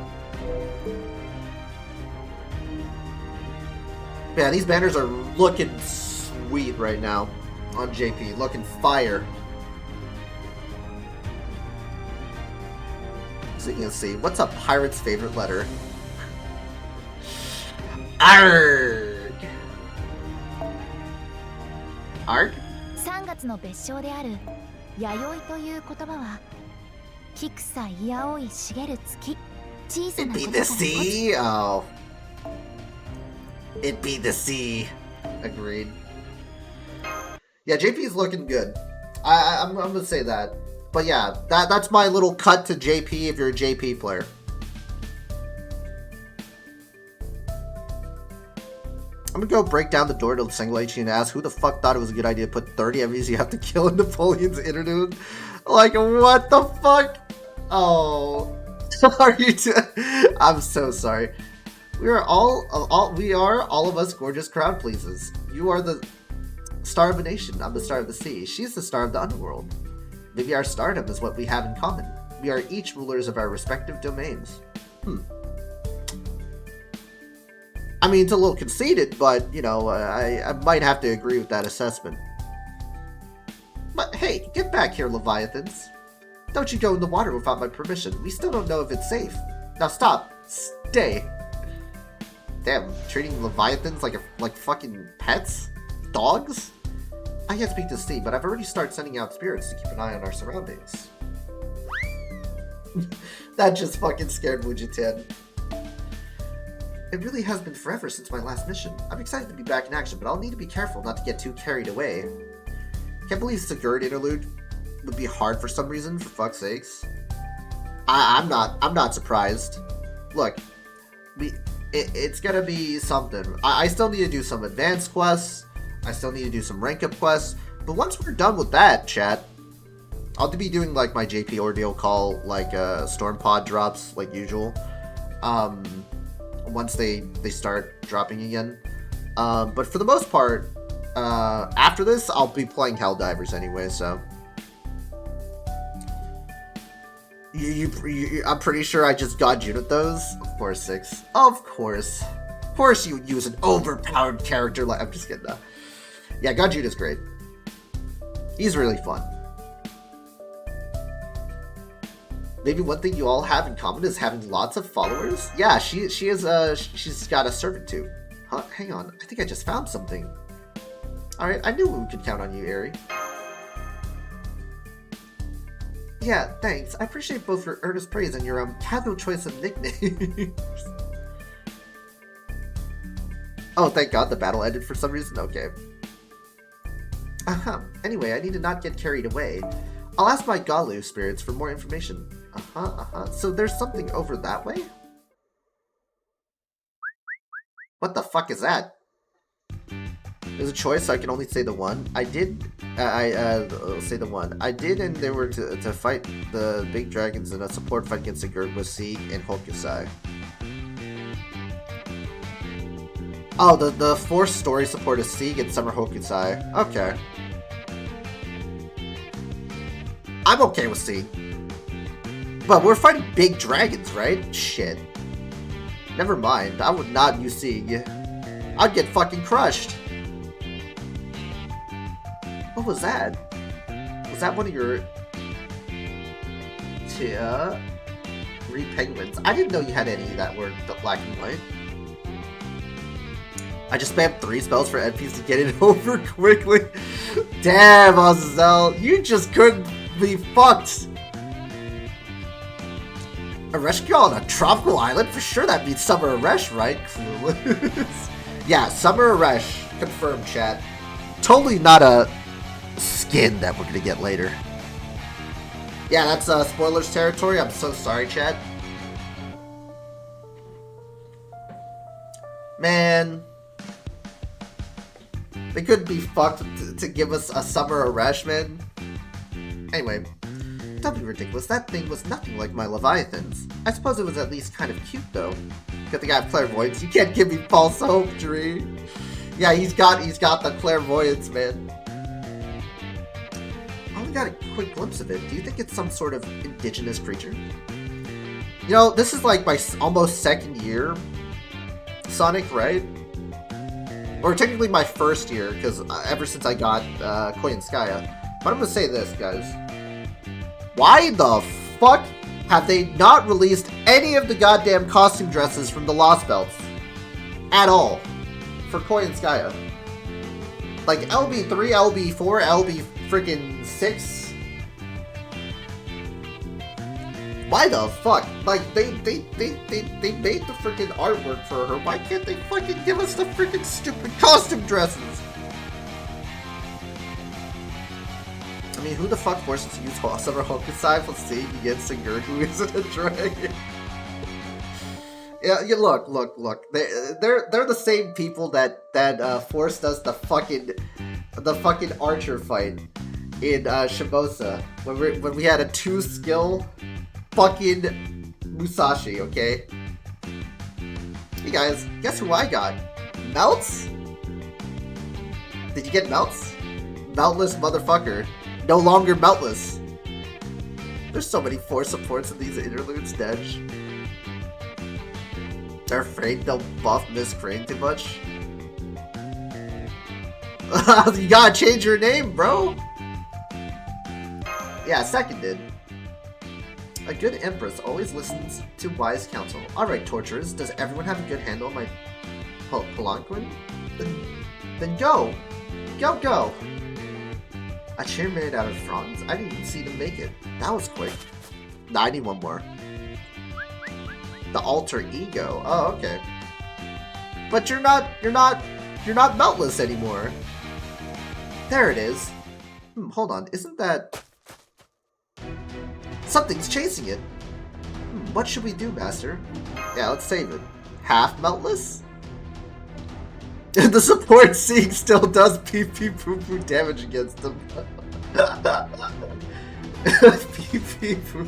Speaker 1: Man, these banners are looking sweet right now on JP, looking fire. So you can see, what's a pirate's favorite letter? Arg! Arg?
Speaker 2: 3月の別称である弥生という言葉は菊さいやおい茂る月小さな
Speaker 1: It be the sea? Oh. It be the sea. Agreed. Yeah, JP is looking good. I'm gonna say that. But yeah, that's my little cut to JP if you're a JP player. I'm gonna go break down the door to the single HE and ask who the fuck thought it was a good idea to put 30 enemies you have to kill in Napoleon's interlude. Like, what the fuck? Oh, sorry. I'm so sorry. We are all of us gorgeous crowd pleasers. You are the star of a nation. I'm the star of the sea. She's the star of the underworld. Maybe our stardom is what we have in common. We are each rulers of our respective domains. I mean, it's a little conceited, but, you know, I might have to agree with that assessment. But hey, get back here, Leviathans. Don't you go in the water without my permission. We still don't know if it's safe. Now stop. Stay. Damn, treating Leviathans like fucking pets? Dogs? I can't speak to Steve, but I've already started sending out spirits to keep an eye on our surroundings. That just fucking scared Wujitan. It really has been forever since my last mission. I'm excited to be back in action, but I'll need to be careful not to get too carried away. Can't believe Sigurd interlude would be hard for some reason, for fuck's sakes. I'm not surprised. Look, it's gonna be something. I still need to do some advanced quests. I still need to do some rank up quests. But once we're done with that, chat, I'll be doing like my JP ordeal call, like storm pod drops, like usual. Once they start dropping again. But for the most part, after this, I'll be playing Helldivers anyway, so. I'm pretty sure I just got unit those. Of course, 6. Of course. Of course you use an overpowered character like... I'm just kidding. No. Yeah, Godjut is great. He's really fun. Maybe one thing you all have in common is having lots of followers? Yeah, she's got a servant too. Huh? Hang on, I think I just found something. Alright, I knew we could count on you, Eri. Yeah, thanks. I appreciate both your earnest praise and your casual choice of nicknames. Oh, thank God the battle ended for some reason? Okay. Anyway, I need to not get carried away. I'll ask my Galu spirits for more information. So there's something over that way? What the fuck is that? There's a choice, so I can only say the one. I did, say the one. I did, and they were to fight the big dragons, and a support fight against the Sigurd was Sieg and Hokusai. Oh, the forced story support is Sieg and Summer Hokusai. Okay. I'm okay with Sieg. But we're fighting big dragons, right? Shit. Never mind, I would not use Sieg. I'd get fucking crushed. What was that? Was that one of your... Three penguins? I didn't know you had any that were black and white. I just spammed 3 spells for NPs to get it over quickly. Damn, Azazel, you just couldn't be fucked. Aresh on a tropical island? For sure that means Summer Aresh, right? Clueless. Yeah, Summer Aresh. Confirmed, chat. Totally not a skin that we're gonna get later. Yeah, that's spoilers territory. I'm so sorry, chat. Man. They couldn't be fucked to give us a Summer Aresh, man. Anyway. Don't be ridiculous, that thing was nothing like my Leviathans. I suppose it was at least kind of cute, though. Good thing I have clairvoyance, you can't give me false hope, Dree. Yeah, he's got the clairvoyance, man. I only got a quick glimpse of it. Do you think it's some sort of indigenous creature? You know, this is like my almost second year Sonic, right? Or technically my first year, because ever since I got Koei Skya. But I'm gonna say this, guys. Why the fuck have they not released any of the goddamn costume dresses from the Lost Belts? At all. For Koei Skya. Like LB3, LB4, LB freaking 6. Why the fuck? Like, they made the freaking artwork for her. Why can't they fucking give us the freaking stupid costume dresses? I mean, who the fuck forces to use Summer Hokusai for seeing against a girl who isn't a dragon? Yeah, look. They're the same people that forced us the fucking archer fight in Shimosa when we had a 2-skill fucking Musashi, okay? Hey guys, guess who I got? Melts? Did you get Melts? Meltless motherfucker. No longer Meltless. There's so many Force supports in these interludes, Dedge. They're afraid they'll buff Miss Crane too much. You gotta change your name, bro! Yeah, seconded. A good empress always listens to wise counsel. Alright, torturers, does everyone have a good handle on my Palanquin? Then go! Go! A chair made out of fronds. I didn't even see them make it. That was quick. Nah, I need one more. The alter ego. Oh, okay. But you're not Meltless anymore. There it is. Hold on, isn't that... Something's chasing it. What should we do, Master? Yeah, let's save it. Half Meltless? The support seeing still does pee-pee poo-poo damage against them. Pee-pee poo-poo.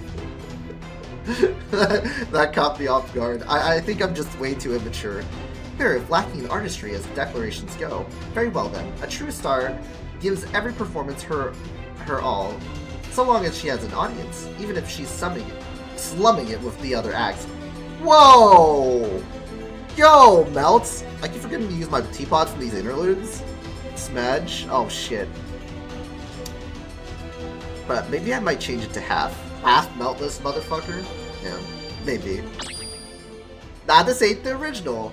Speaker 1: That caught me off guard. I think I'm just way too immature. Here, if lacking in artistry as declarations go. Very well then. A true star gives every performance her all. So long as she has an audience, even if she's slumming it with the other acts. Whoa! Yo, Melts! I keep forgetting to use my teapots in these interludes. Smedge. Oh, shit. But maybe I might change it to half. Half Meltless, motherfucker? Yeah, maybe. Nah, this ain't the original.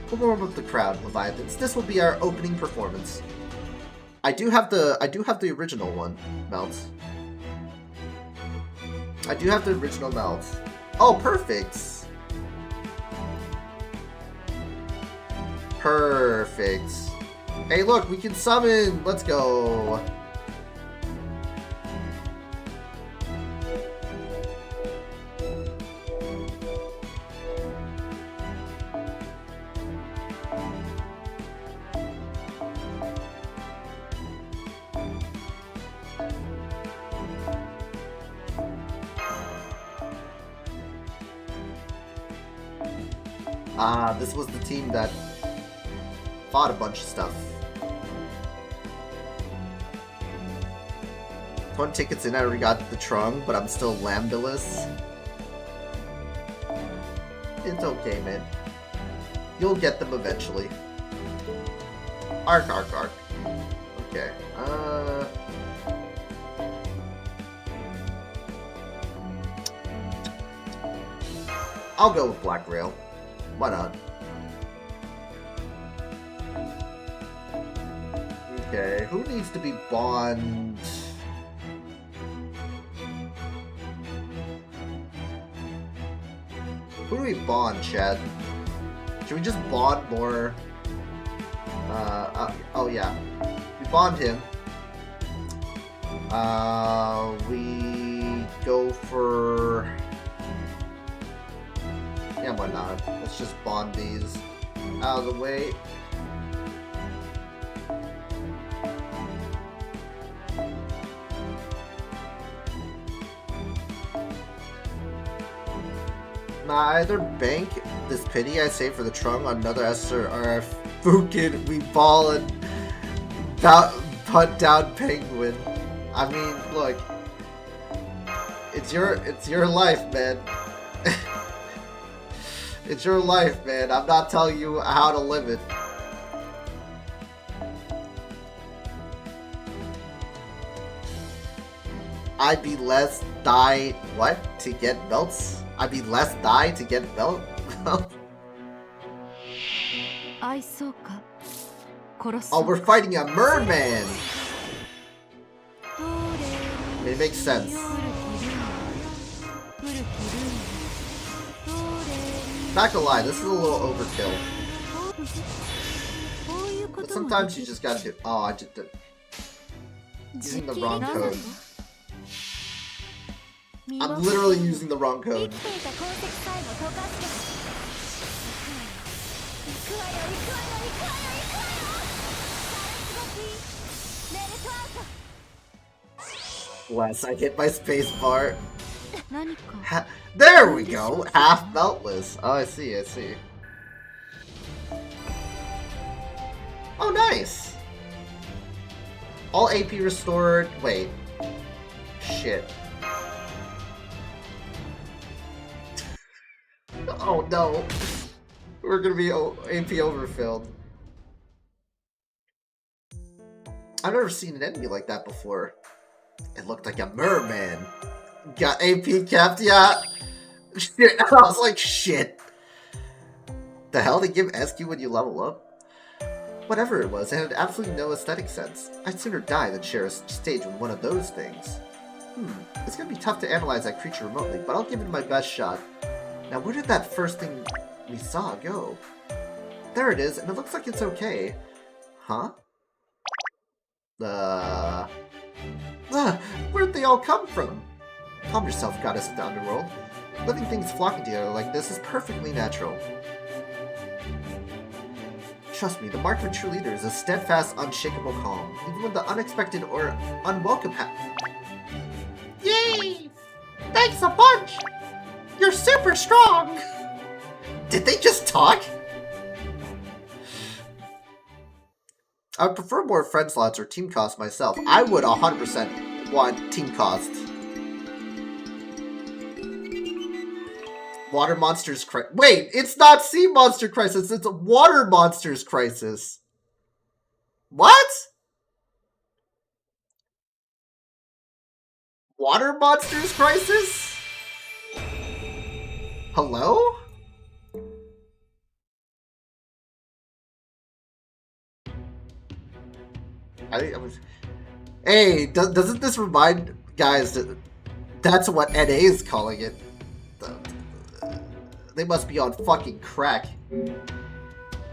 Speaker 1: We'll warm up the crowd, Leviathans. This will be our opening performance. I do have the original one, Melts. I do have the original Melts. Oh, perfect! Perfect. Hey, look, we can summon! Let's go! This was the team that fought a bunch of stuff. 20 tickets in, I already got the trunk, but I'm still lambda-less. It's okay, man. You'll get them eventually. Arc. Okay, I'll go with Black Rail. Why not? Okay, who needs to be Bond? Who do we bond, Chad? Should we just bond more? Oh yeah. We bond him. We go for... Yeah, why not? Let's just bond these out of the way. Nah, either bank this pity I save for the trunk on another SR RF Fukin, we ball and punt down penguin. I mean, look, it's your life, man. It's your life, man. I'm not telling you how to live it. I'd be less die what to get melts? I'd be less die to get melt. Oh, we're fighting a merman. It makes sense. Not gonna lie, this is a little overkill. But sometimes you just gotta do. Oh, I just did. Using the wrong code. I'm literally using the wrong code. Bless, I hit my space bar. There we go! Half meltless. Oh, I see, I see. Oh, nice! All AP restored. Wait. Shit. Oh no. We're gonna be AP overfilled. I've never seen an enemy like that before. It looked like a merman. Got AP capped, yeah. Shit. I was like, shit. The hell, they give SQ when you level up? Whatever it was, it had absolutely no aesthetic sense. I'd sooner die than share a stage with one of those things. It's gonna be tough to analyze that creature remotely, but I'll give it my best shot. Now, where did that first thing we saw go? There it is, and it looks like it's okay. Huh? Where'd they all come from? Calm yourself, goddess of the underworld. Living things flocking together like this is perfectly natural. Trust me, the mark of a true leader is a steadfast, unshakable calm, even when the unexpected or unwelcome happens. Yay! Thanks a bunch! You're super strong! Did they just talk? I would prefer more friend slots or team costs myself. I would 100% want team costs. Water Monsters Crisis. Wait, it's not Sea Monster Crisis, it's a Water Monsters Crisis. What? Water Monsters Crisis? Hello? I was... Hey, doesn't this remind... Guys, that's what NA is calling it. They must be on fucking crack.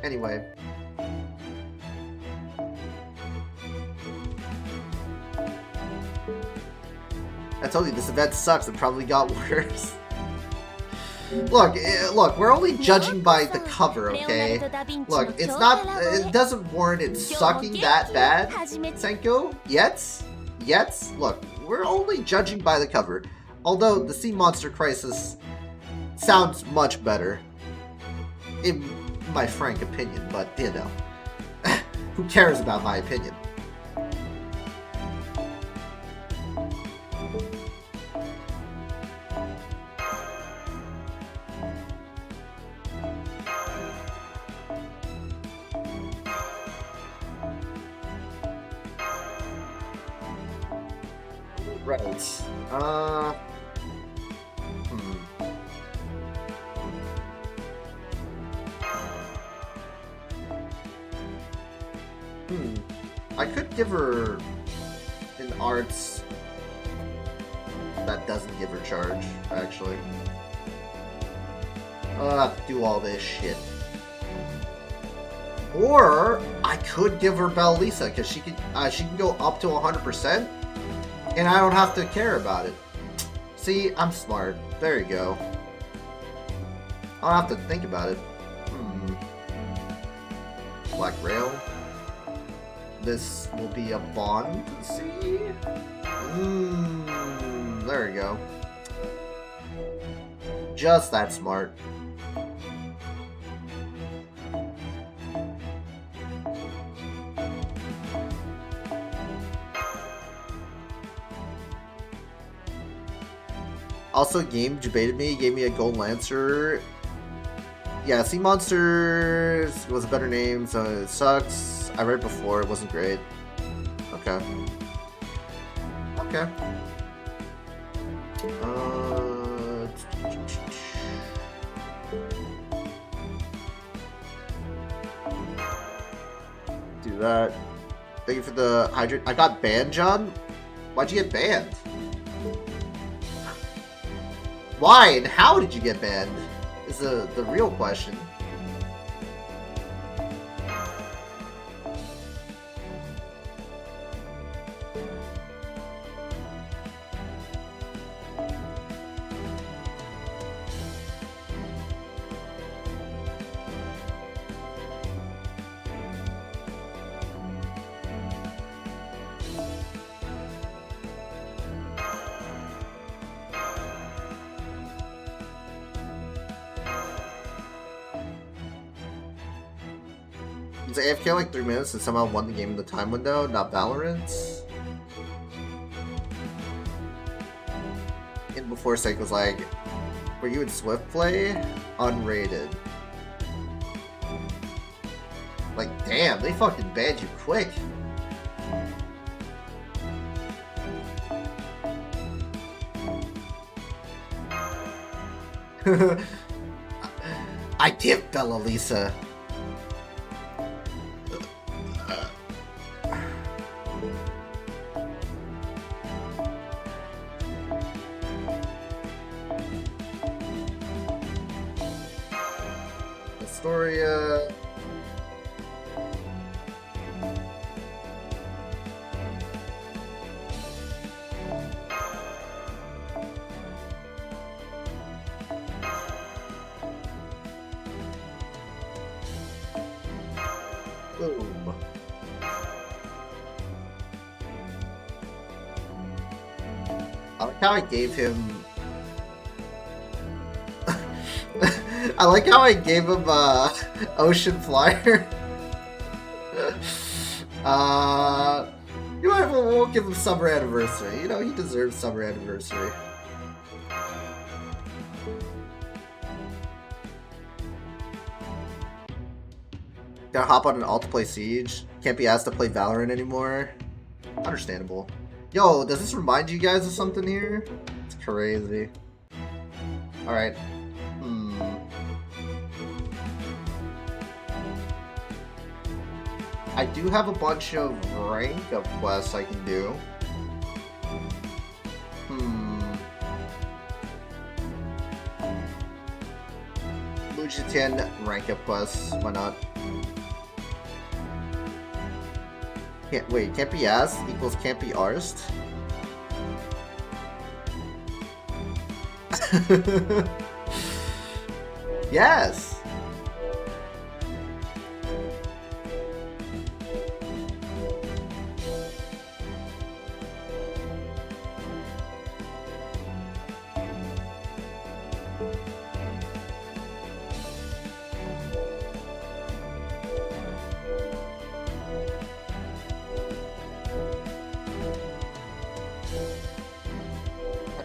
Speaker 1: Anyway. I told you, this event sucks. It probably got worse. Look, we're only judging by the cover, okay? Look, it's not... It doesn't warrant it sucking that bad, Senko. Yet. Look, we're only judging by the cover. Although, the Sea Monster Crisis sounds much better. In my frank opinion, but, you know. Who cares about my opinion? Right. I could give her an arts that doesn't give her charge, actually. I'll have to do all this shit. Or I could give her Bellisa, because she can go up to 100%, and I don't have to care about it. See, I'm smart. There you go. I don't have to think about it. Black Rail. This will be a bond. See? There you go. Just that smart. Also, game debated me, gave me a gold lancer. Yeah, Sea Monsters was a better name, so it sucks. I read it before, it wasn't great. Okay. Okay. Do that. Thank you for the hydrate. I got banned, John? Why'd you get banned? Why and how did you get banned? Is the real question. He's AFK like 3 minutes and somehow won the game in the time window, not Valorant. And before Sake was like, were you in Swift play? Unrated. Like, damn, they fucking banned you quick. I give Bella Lisa. Astoria. Boom. I like how I gave him. I like how I gave him Ocean Flyer. You know, we'll give him Summer Anniversary. You know, he deserves Summer Anniversary. Gotta hop on an alt to play Siege. Can't be asked to play Valorant anymore. Understandable. Yo, does this remind you guys of something here? It's crazy. Alright. I do have a bunch of rank up quests I can do. Lucian rank up quests, why not? Can't be asked equals can't be arsed? Yes!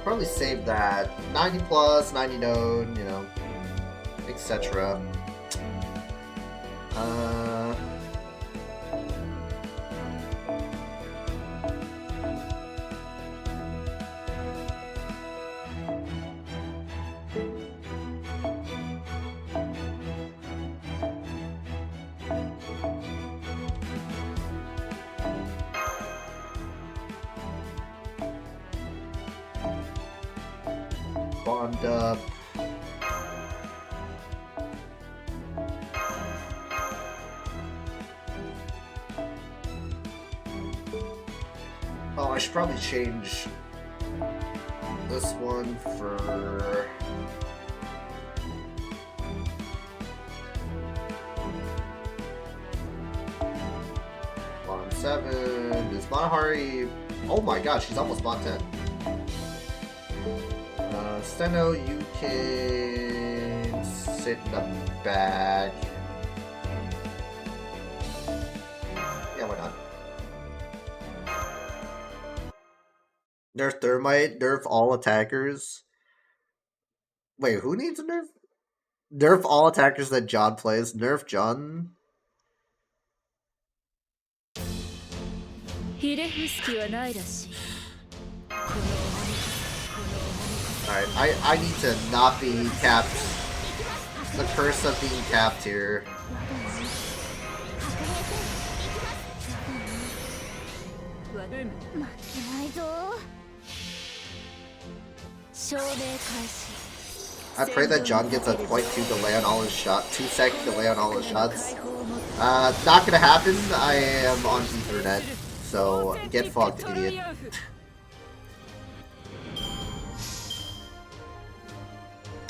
Speaker 1: Probably save that 90 plus, 90 node, you know, etc. Bond up. Oh, I should probably change this one for... Bond 7. Is Monahari... Oh my gosh, she's almost Bond 10. Steno, you can sit in the back. Yeah, why not? Nerf Thermite, nerf all attackers. Wait, who needs a nerf? Nerf all attackers that John plays. Nerf John. Alright, I need to not be capped. The curse of being capped here. I pray that John gets a 0.2 delay on all his shots, 2-second delay on all his shots. Not gonna happen. I am on Ethernet, so get fucked, idiot.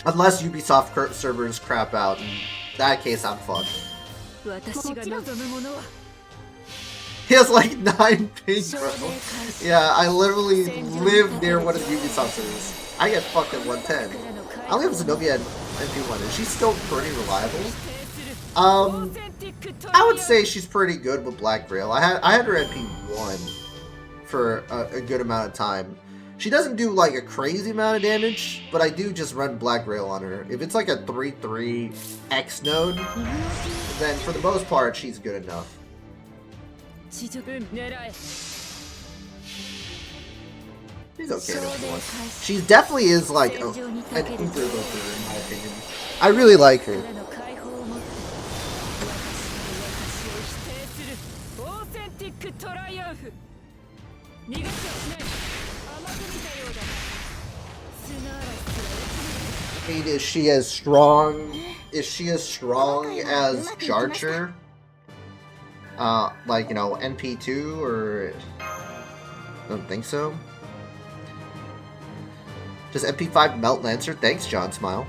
Speaker 1: Unless Ubisoft servers crap out. In that case, I'm fucked. He has like 9 ping, bro. Yeah, I literally live near one of the Ubisoft servers. I get fucked at 110. I only have Zenobia at Pt.1. Is she still pretty reliable? I would say she's pretty good with Black Grail. I had her at Pt.1 for a good amount of time. She doesn't do like a crazy amount of damage, but I do just run Black Grail on her. If it's like a 3-3 X node, then for the most part, she's good enough. She's okay at everyone. She definitely is like an uber looker in my opinion. I really like her. I mean, is she as strong? Is she as strong as Jarcher? Like, you know, NP2 or... I don't think so. Does MP5 melt Lancer? Thanks, John Smile.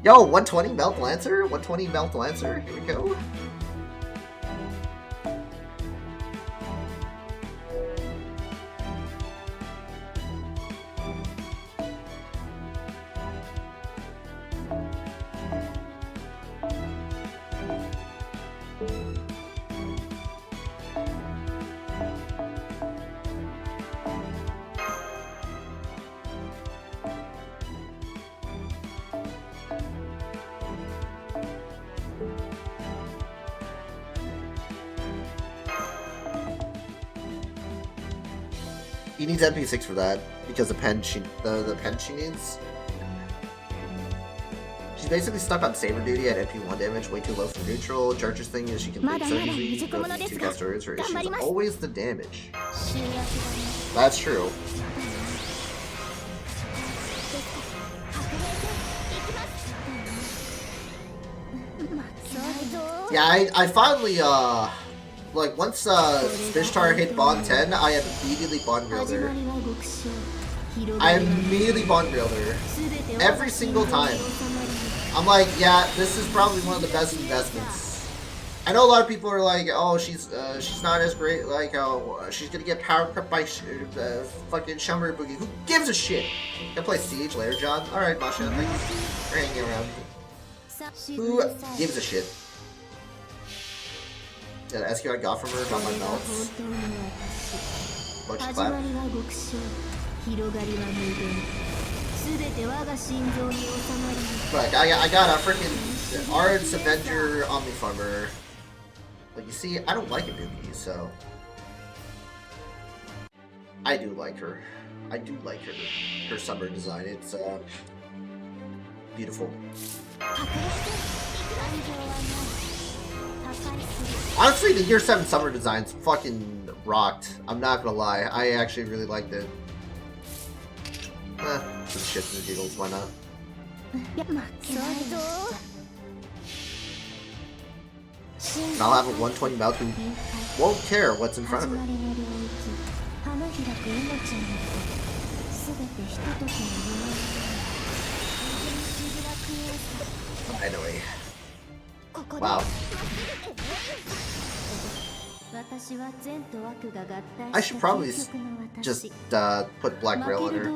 Speaker 1: Yo, 120 melt Lancer? 120 melt Lancer? Here we go. He needs MP6 for that because the pen she needs. She's basically stuck on Saber duty at MP1 damage, way too low for neutral. Jarcher's thing is she can lead so easily, goes with 2 casters. Her issue is always the damage. That's true. Yeah, I finally like once Fishtar hit Bond 10, I immediately Bond Railed her. I immediately Bond Railed her. Every single time. I'm like, yeah, this is probably one of the best investments. I know a lot of people are like, oh, she's not as great, like, oh, she's gonna get power crept by fucking Shumber Boogie. Who gives a shit? Gonna play Siege later, John? Alright, Masha, thank you for hanging around. Who gives a shit? Yeah, the SQ I got from her got my melts. Bunch of clap. Right, I got a freaking Ard's Avenger Omnifarmer. But you see, I don't like Ibuki, so... I do like her. I do like her summer design. It's, beautiful. Honestly, the Year 7 summer designs fucking rocked. I'm not gonna lie. I actually really liked it. Some shit in the giggles, why not? And I'll have a 120 mouth who won't care what's in front of her. Anyway. Wow. I should probably just put Black Rail on her.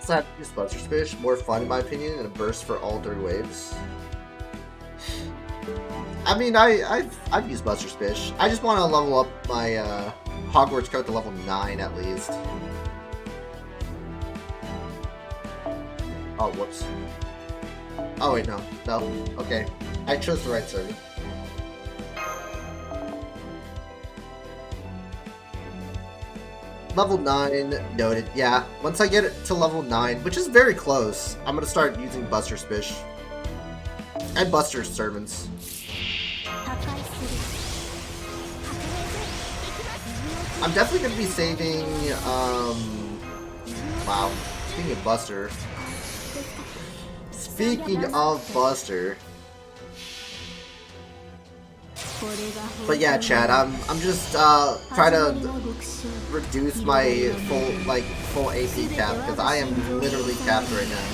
Speaker 1: Let's use Buster Spish. More fun in my opinion, and a burst for all 3 waves. I mean, I've used Buster Spish. I just want to level up my Hogwarts code to level 9 at least. Oh, whoops. Oh wait, no. Okay. I chose the right server. Level 9, noted. Yeah, once I get it to level 9, which is very close, I'm gonna start using Buster Spish. And Buster Servants. I'm definitely gonna be saving, wow. Speaking of Buster. Speaking of Buster. But yeah, chat, I'm just trying to reduce my full AP cap because I am literally capped right now.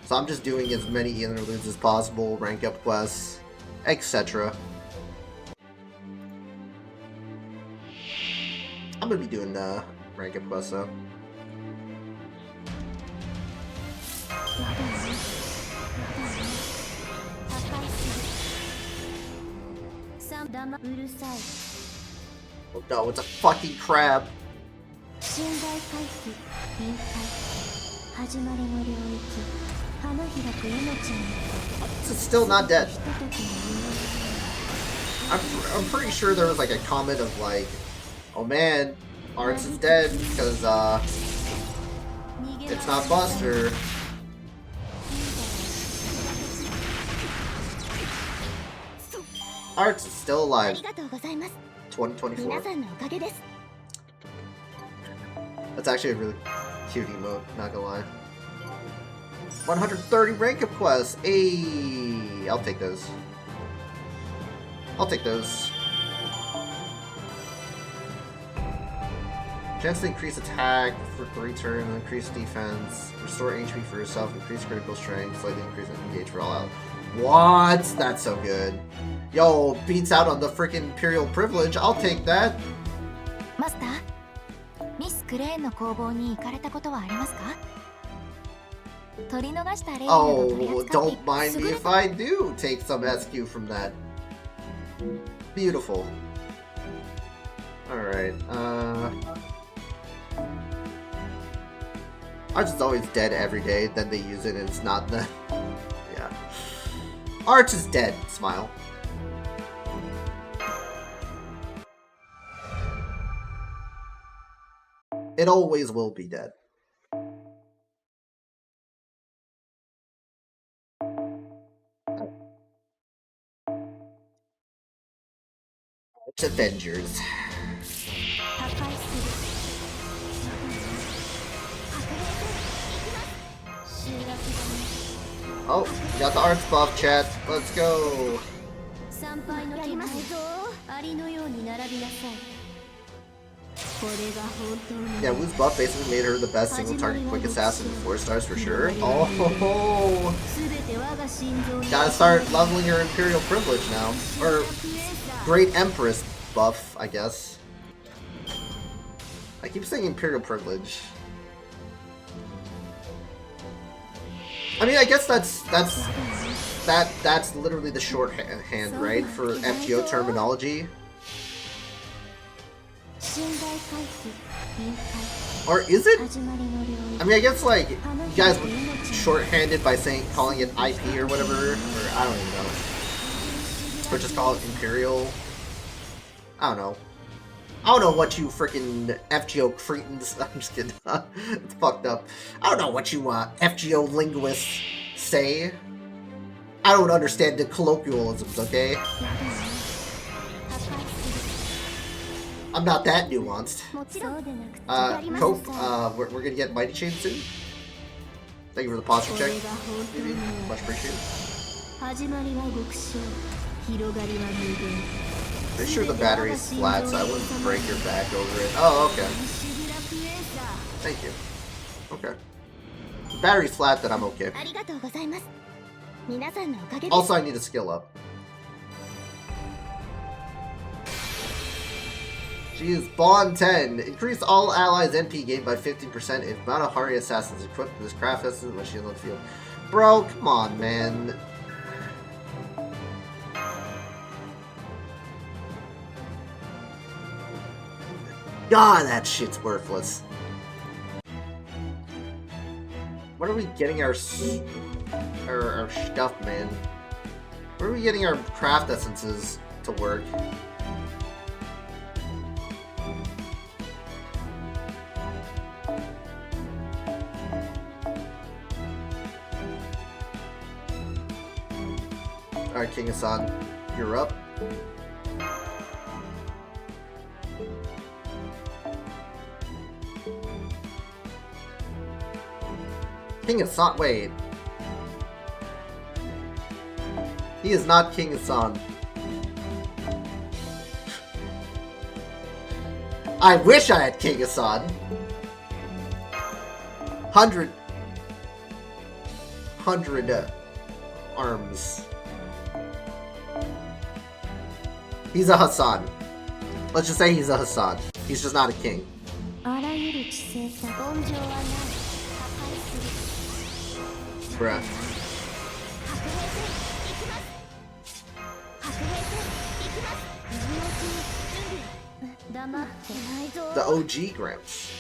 Speaker 1: So I'm just doing as many interludes as possible, rank up quests, etc. I'm gonna be doing rank up quests though. Oh no, it's a fucking crab. It's still not dead. I'm pretty sure there was like a comment of like, oh man, Arts is dead because it's not Buster. Arts is still alive. 2024. That's actually a really cute emote, not gonna lie. 130 rank up quests. Ayy, I'll take those. I'll take those. Chance to increase attack for 3 turns, increase defense, restore HP for yourself, increase critical strength, slightly increase engage for all out. What? That's so good. Yo, beats out on the freaking Imperial Privilege. I'll take that.
Speaker 2: Master, Miss Craneの工房に行かれたことはありますか?
Speaker 1: Oh, don't mind me if I do take some SQ from that. Beautiful. Alright, Arch is always dead every day, then they use it and it's not the... Yeah. Arch is dead. Smile. It always will be dead. It's Avengers. Oh, we got the arts buff, chat. Let's go. Yeah, Wu's buff basically made her the best single target quick assassin in 4 stars for sure. Oh, gotta start leveling your Imperial Privilege now. Or Great Empress buff, I guess. I keep saying Imperial Privilege. I mean, I guess that's literally the shorthand, right, for FGO terminology. Or is it? I mean, I guess like you guys were shorthanded by calling it IP or whatever, or I don't even know. Or just call it Imperial. I don't know. I don't know what you freaking FGO cretins. I'm just kidding. It's fucked up. I don't know what you FGO linguists say. I don't understand the colloquialisms, okay? I'm not that nuanced. Cope, we're gonna get Mighty Chain soon. Thank you for the posture check. Maybe. Much appreciated. Pretty sure the battery's flat, so I wouldn't break your back over it. Oh, okay. Thank you. Okay. The battery's flat, then I'm okay. Also, I need a skill up. Jeez, Bond 10. Increase all allies NP gained by 15% if Matahari assassins equipped with this craft essence when she's on the field. Bro, come on, man. God, that shit's worthless. What are we getting our stuff, man? Where are we getting our craft essences to work? Alright, King Hassan, you're up. King Hassan, wait. He is not King Hassan. I wish I had King Hassan. 100 arms. He's a Hassan. Let's just say he's a Hassan. He's just not a king. Bruh. The OG Gramps.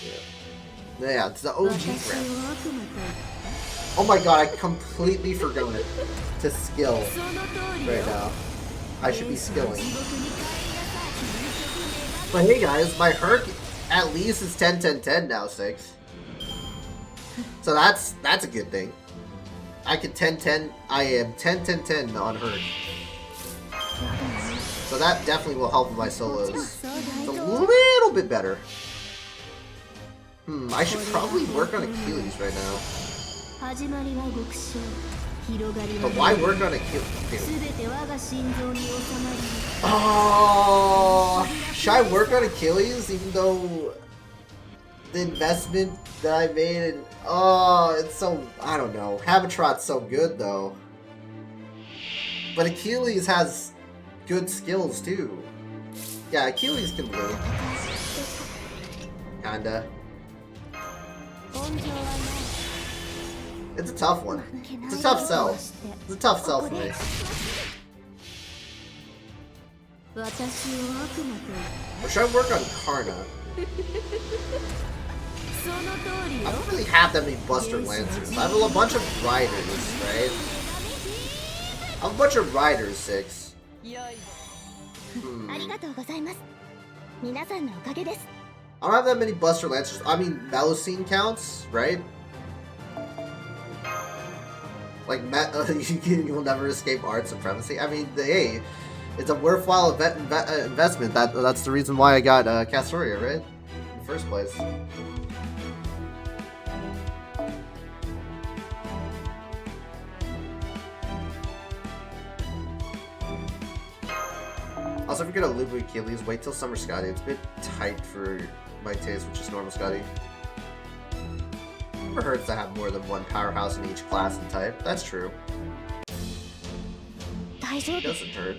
Speaker 1: Yeah, it's the OG Gramps. Oh my god, I completely forgot it to skill right now. I should be skilling. But hey guys, my Herc at least is 10-10-10 now, 6. So that's a good thing. I can 10-10, I am 10-10-10 on Herc. So that definitely will help with my solos. It's a little bit better. I should probably work on Achilles right now. But why work on Achilles? Oh, should I work on Achilles even though the investment that I made in... Oh, it's so... I don't know. Habitrot's so good though. But Achilles has good skills too. Yeah, Achilles can live. Kinda. It's a tough one. It's a tough sell. It's a tough sell for me. Or should I work on Karna? I don't really have that many Buster Lancers. I have a bunch of Riders, right? I have a bunch of Riders, 6. I don't have that many Buster Lancers. I mean, Melusine counts, right? Like, you will never escape art supremacy. I mean, hey, it's a worthwhile investment. That's the reason why I got Castoria, right? In the first place. Also, if you're gonna live with Achilles, wait till Summer Scotty. It's a bit tight for my taste, which is normal Scotty. Never hurts to have more than one powerhouse in each class and type. That's true. It doesn't hurt.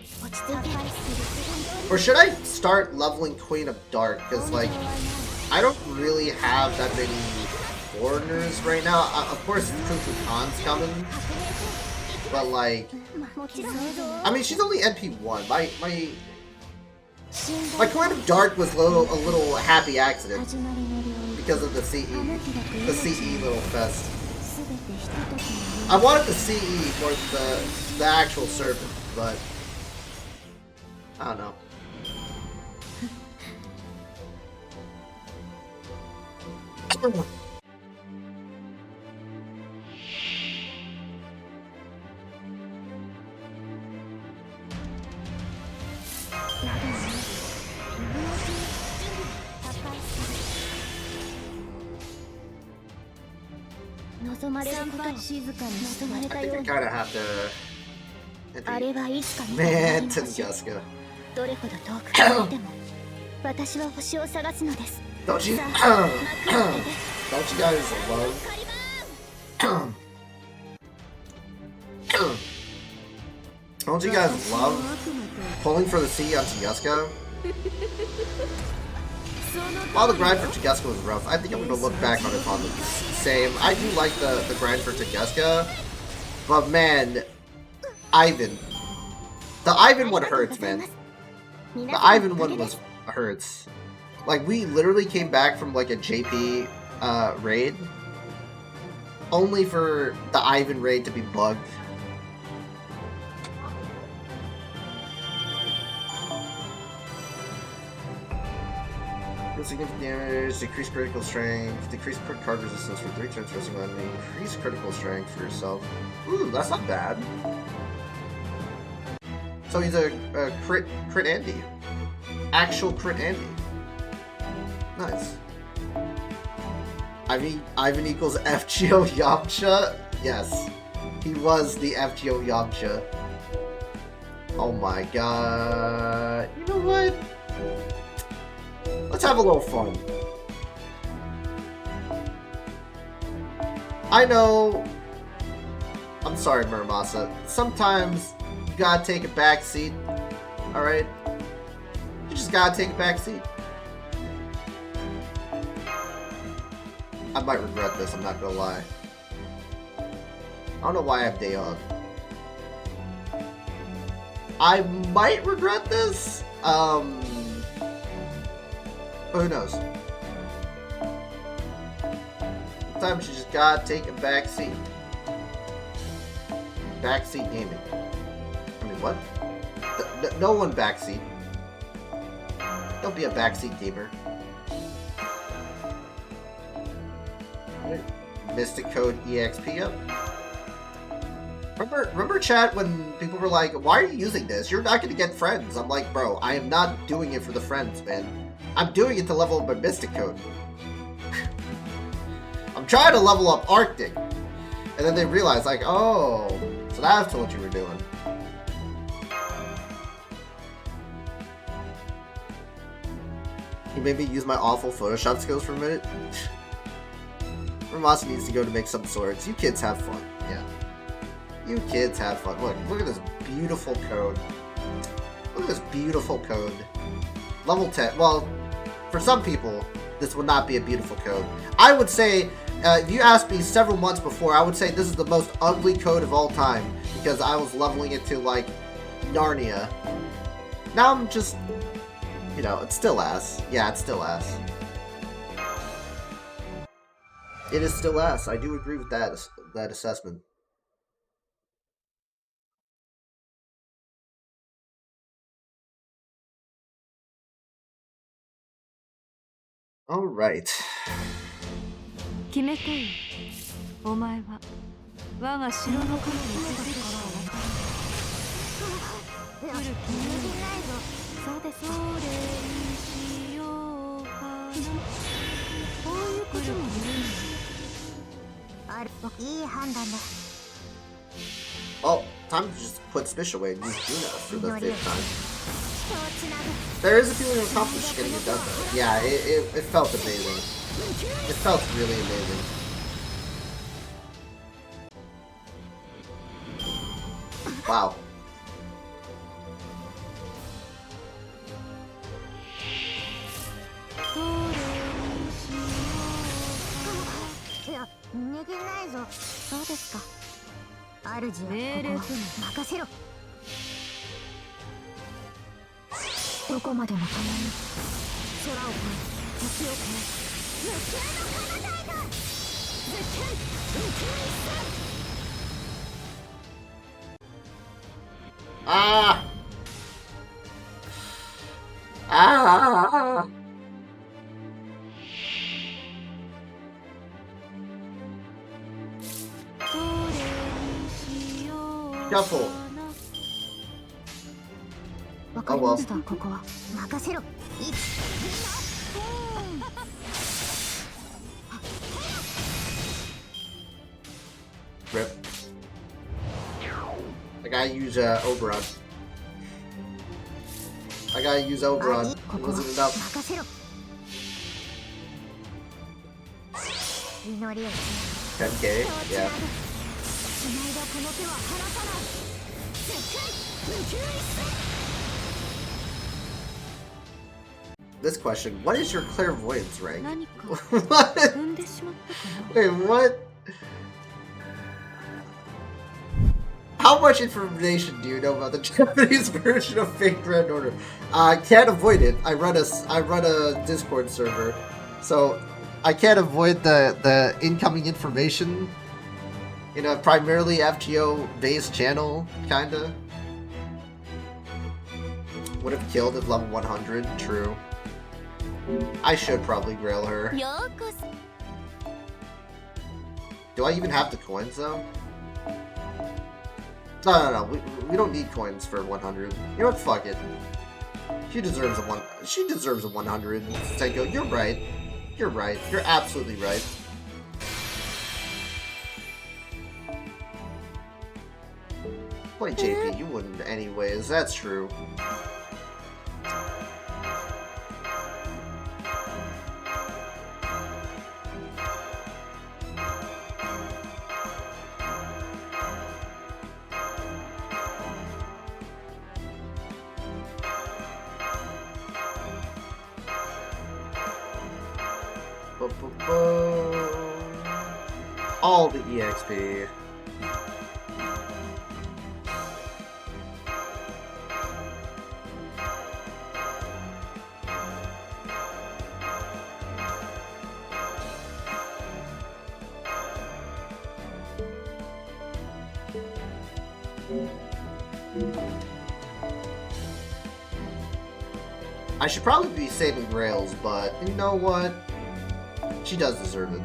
Speaker 1: Or should I start leveling Queen of Dark? Because, like, I don't really have that many foreigners right now. Of course, Kuku Khan's coming. But, like... I mean, she's only NP1. My Queen of Dark was a little happy accident because of the CE little fest. I wanted the CE more than the actual servant, but I don't know. I think I kind of have to... Man, Tunguska. Don't you... Don't you guys love... Don't you guys love pulling for the C on Tunguska? While the grind for Tugeska was rough, I think I'm gonna look back on it on the same. I do like the grind for Tugeska, but man, Ivan. The Ivan one hurts, man. The Ivan one hurts. Like, we literally came back from like a JP raid, only for the Ivan raid to be bugged. Significant damage, decrease critical strength, decrease card resistance for 3 turns for a single enemy, increase critical strength for yourself. Ooh, that's not bad. So he's a crit Andy. Actual crit Andy. Nice. Ivan equals FGO Yamcha? Yes. He was the FGO Yamcha. Oh my god. You know what? Let's have a little fun. I know... I'm sorry, Muramasa. Sometimes you gotta take a back seat. Alright? You just gotta take a back seat. I might regret this, I'm not gonna lie. I don't know why I have day on. I might regret this. But who knows? Sometimes you just gotta take a back seat. Backseat gaming. I mean, what? No one backseat. Don't be a backseat gamer. Mystic Code EXP up. Remember chat when people were like, why are you using this? You're not gonna get friends. I'm like, bro, I am not doing it for the friends, man. I'm doing it to level up my Mystic Code. I'm trying to level up Arctic. And then they realize, like, oh, so that's what you were doing. You made me use my awful Photoshop skills for a minute. Ramasa needs to go to make some swords. You kids have fun. Yeah. You kids have fun. Look at this beautiful code. Look at this beautiful code. Level 10. Well, for some people, this would not be a beautiful code. I would say, if you asked me several months before, I would say this is the most ugly code of all time because I was leveling it to, like, Narnia. Now I'm just, you know, it's still ass. Yeah, it's still ass. It is still ass. I do agree with that assessment. All right.
Speaker 3: 決めていい。お前は我が城の神に続くから来る気にないぞ。そうです。それにしようかな。こういうことも言うの。あるいい判断だ。
Speaker 1: Oh, time to just put Smish away and use Juno for the 5th time. There is a feeling of accomplishment getting it done though. Yeah, it felt amazing. It felt really amazing. Wow. Ah! Ah! Shuffle. Oh well. Rip. I gotta use Oberon. I gotta use Oberon. It wasn't enough. 10k? Yeah. this question. What is your clairvoyance rank?
Speaker 3: 何か
Speaker 1: What?
Speaker 3: 踏んでしまったかな
Speaker 1: Wait, what? How much information do you know about the Japanese version of Fate Grand Order? I can't avoid it. I run a Discord server, so I can't avoid the incoming information in a primarily FGO based channel, kinda. Would have killed at level 100. True. I should probably grail her.
Speaker 2: ようこそ
Speaker 1: Do I even have the coins though? No. We don't need coins for 100. You know what? Fuck it. She deserves a 100. Senko, you're right. You're right. You're absolutely right. Play JP, you wouldn't anyways. That's true. All the EXP. I should probably be saving Grails, but you know what? She does deserve it.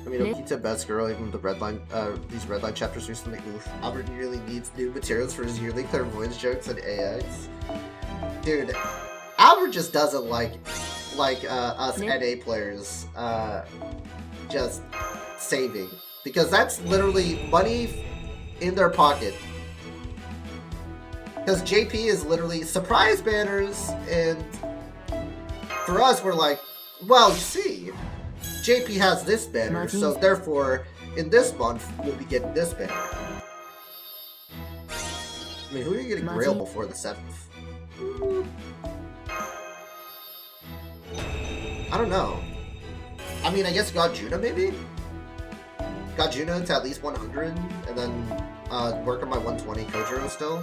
Speaker 1: I mean, Okita best girl, even with the redline, these redline chapters recently. Oof, Albert really needs new materials for his yearly clairvoyance jokes and AX. Dude, Albert just doesn't like us NA players, just saving, because that's literally money in their pocket. Because JP is literally surprise banners, and for us, we're like, well, you see, JP has this banner, so therefore, in this month, we'll be getting this banner. I mean, who are you getting Grail before the 7th? I don't know. I mean, I guess God Juna, maybe? God Juna to at least 100, and then work on my 120 Kojiro still.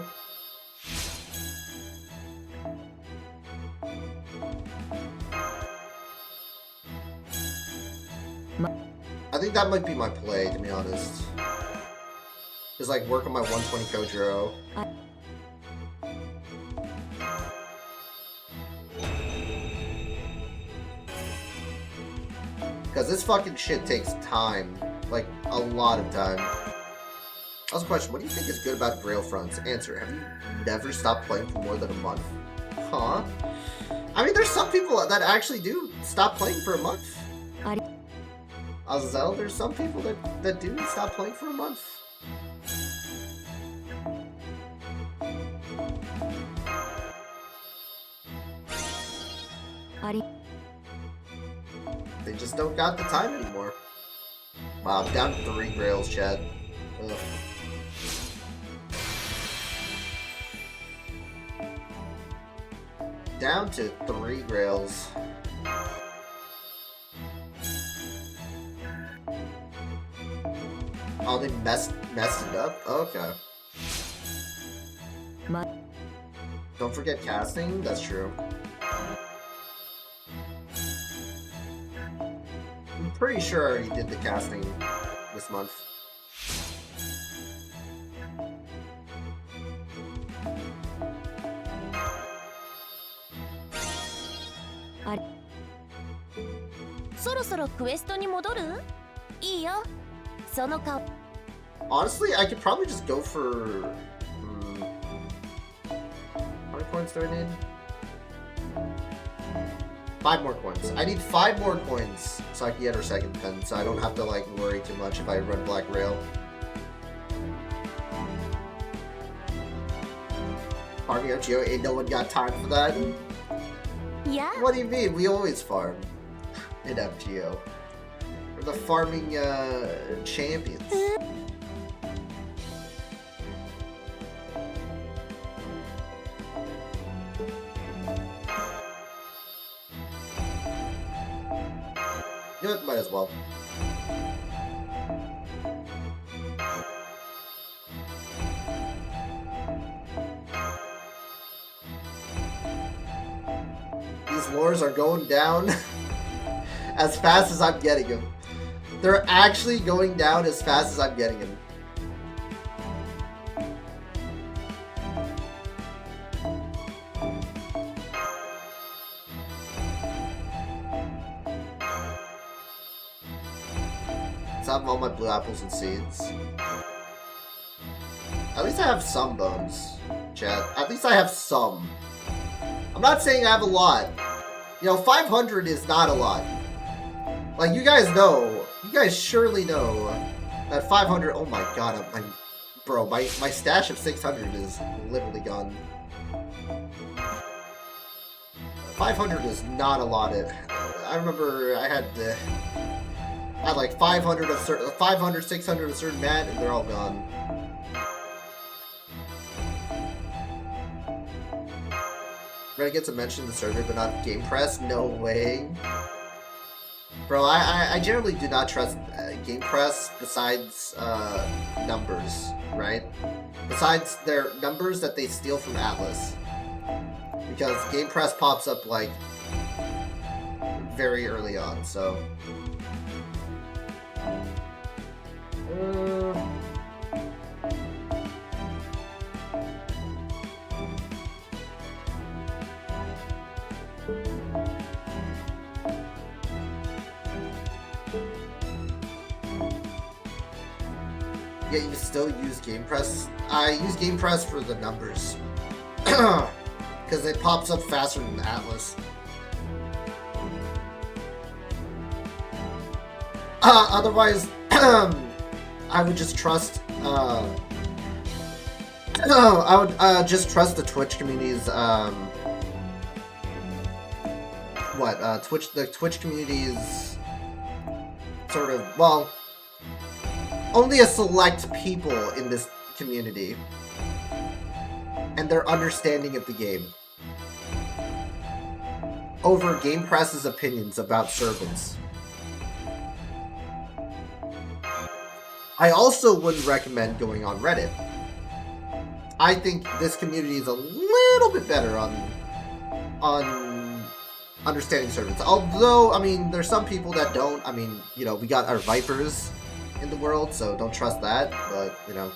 Speaker 1: I think that might be my play, to be honest. Is like work on my 120 Kojiro. Because this fucking shit takes time. Like, a lot of time. Also, question, what do you think is good about Grail fronts? Answer, have you never stopped playing for more than a month? Huh? I mean, there's some people that actually do stop playing for a month. Azazel, there's some people that do stop playing for a month. They just don't got the time anymore. Wow, I'm down to 3 Grails, Chad. Ugh. Down to 3 Grails. Oh, they messed it up? Okay. Don't forget casting? That's true. I'm pretty sure I already did the casting this month. Honestly, I could probably just go for... how many coins do I need? 5 more coins. I need 5 more coins so I can get her second pen, so I don't have to like worry too much if I run Black Rail. Farming FGO, ain't no one got time for that.
Speaker 2: Yeah.
Speaker 1: What do you mean? We always farm in FGO. We're the farming champions. Good, might as well. These lures are going down as fast as I'm getting them. They're actually going down as fast as I'm getting them. Let's have all my blue apples and seeds. At least I have some bones, chat. At least I have some. I'm not saying I have a lot. You know, 500 is not a lot. Like, you guys know, you guys surely know that 500, oh my god, bro, my stash of 600 is literally gone. 500 is not a lot. I remember I had like 500 of certain, 500, 600 of certain mat, and they're all gone. Reddit gets a mention in the survey, but not Game Press? No way. Bro, I generally do not trust Game Press besides numbers, right? Besides their numbers that they steal from Atlas. Because Game Press pops up, like, very early on, so... Yeah, you still use Game Press? I use Game Press for the numbers. Because it pops up faster than Atlas. Otherwise, I would just trust, I would just trust the Twitch community's, the Twitch community's sort of, well, only a select people in this community and their understanding of the game over Game Press's opinions about servants. I also wouldn't recommend going on Reddit. I think this community is a little bit better on understanding servants. Although, I mean, there's some people that don't. I mean, you know, we got our Vipers in the world, so don't trust that, but, you know.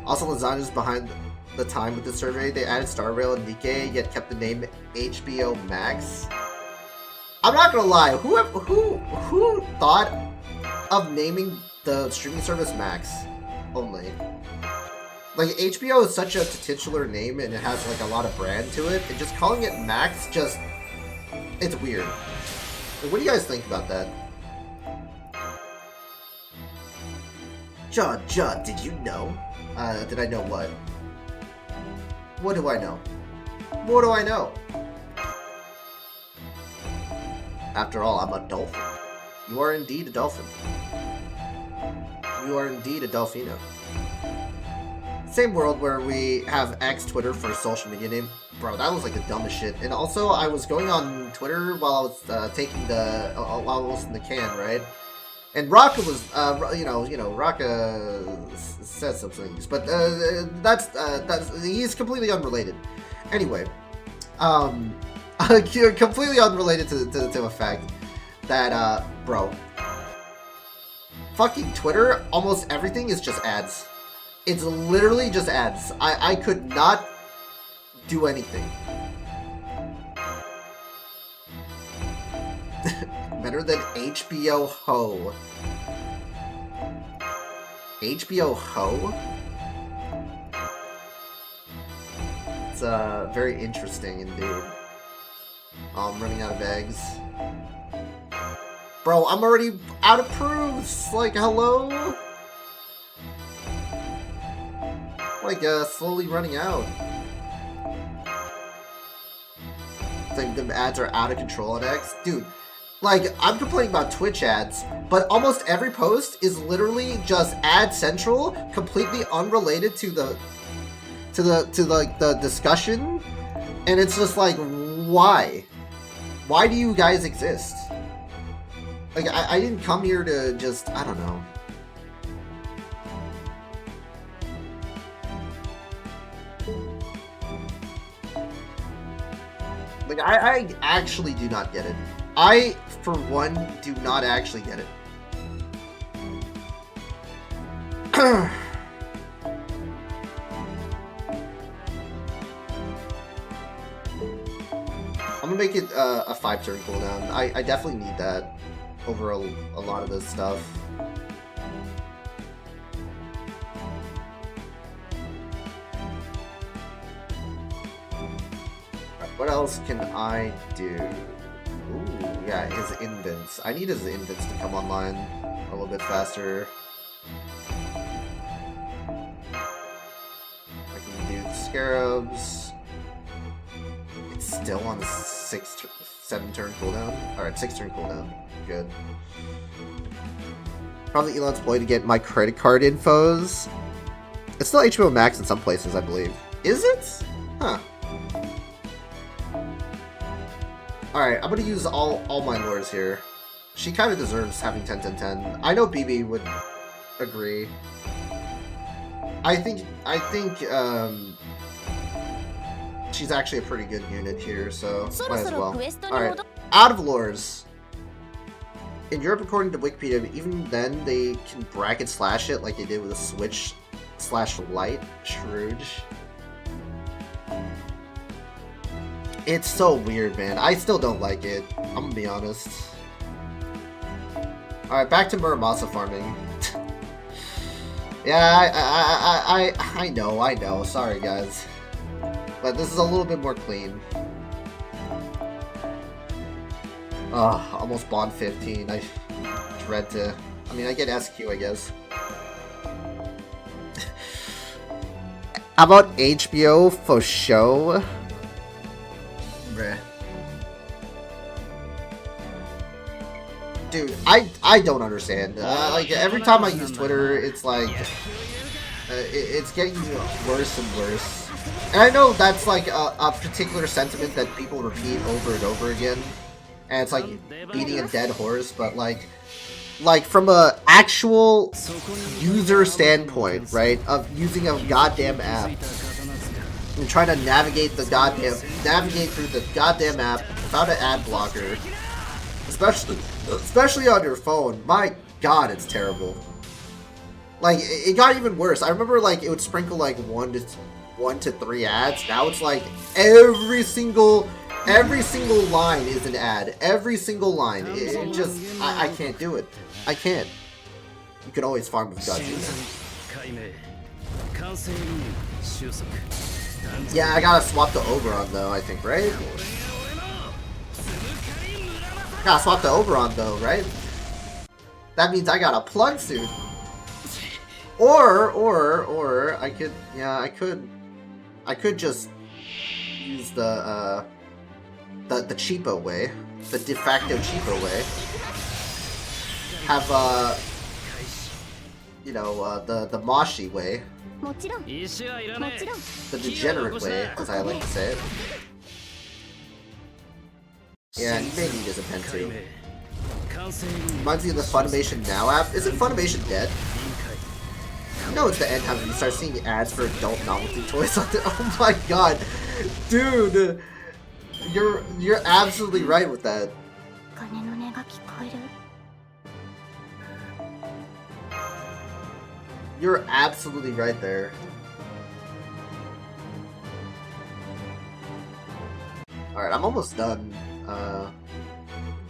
Speaker 1: Also, Lasagna's behind the time with the survey. They added Star Rail and Nikkei, yet kept the name HBO Max. I'm not gonna lie, who thought of naming the streaming service Max only? Like, HBO is such a titular name, and it has, like, a lot of brand to it, and just calling it Max just... it's weird. Like, what do you guys think about that? John, did you know? Did I know what? What do I know? What do I know? After all, I'm a dolphin. You are indeed a dolphin. You are indeed a Delfino. Same world where we have X Twitter for social media name. Bro, that was like the dumbest shit. And also, I was going on Twitter while I was taking the while I was in the can, right? And Raka was, you know, Raka said some things, but that's he's completely unrelated. Anyway, completely unrelated to the fact that, bro, fucking Twitter, almost everything is just ads. It's literally just ads. I could not do anything. Better than HBO Ho. HBO Ho? It's very interesting indeed. Oh, I'm running out of eggs. Bro, I'm already out of proofs! Like, hello? Like, slowly running out. It's like the ads are out of control on X. Dude, like, I'm complaining about Twitch ads, but almost every post is literally just ad central, completely unrelated to the discussion, and it's just like, why? Why do you guys exist? Like, I didn't come here to just, I don't know. Like, I actually do not get it. I, for one, do not actually get it. I'm gonna make it a 5-turn cooldown. I definitely need that over a lot of this stuff. Right, what else can I do? Ooh, yeah, his invents. I need his invents to come online a little bit faster. I can do the scarabs. It's still on the 7-turn cooldown. Alright, 6-turn cooldown. Good. Probably Elon's ploy to get my credit card infos. It's still HBO Max in some places, I believe. Is it? Huh. Alright, I'm gonna use all my lures here. She kind of deserves having 10-10-10. I know BB would agree. I think she's actually a pretty good unit here, so might as well. Alright, out of lures. In Europe, according to Wikipedia, even then they can bracket slash it like they did with a Switch / Lite Scrooge. It's so weird, man. I still don't like it. I'm gonna be honest. Alright, back to Muramasa farming. Yeah, I know. Sorry, guys. But this is a little bit more clean. Almost bond 15. I dread to... I mean, I get SQ, I guess. How about HBO for show? Bruh. Dude, I don't understand. Like, every time I use Twitter, it's like... it's getting worse and worse. And I know that's like a particular sentiment that people repeat over and over again. And it's like beating a dead horse, but like from a actual user standpoint, right? Of using a goddamn app and trying to navigate through the goddamn app without an ad blocker, especially on your phone. My God, it's terrible. Like, it got even worse. I remember like it would sprinkle like 1 to 3 ads. Now it's like every single line is an ad. Every single line. It just, I can't do it. I can't. You can always farm with Gudges. Yeah, I gotta swap the Oberon though, I think, right? Gotta swap the Oberon though, right? That means I got a plug suit. Or I could, yeah, I could just use the cheapo way, the de facto cheapo way. Have you know, the Moshi way, the degenerate way, as I like to say it. Yeah, you may need as a pen too. Reminds me of the Funimation Now app. Isn't Funimation dead? No, it's the end time when you start seeing ads for adult novelty toys on the— oh my god, dude, you're absolutely right with that. You're absolutely right there. All right, I'm almost done.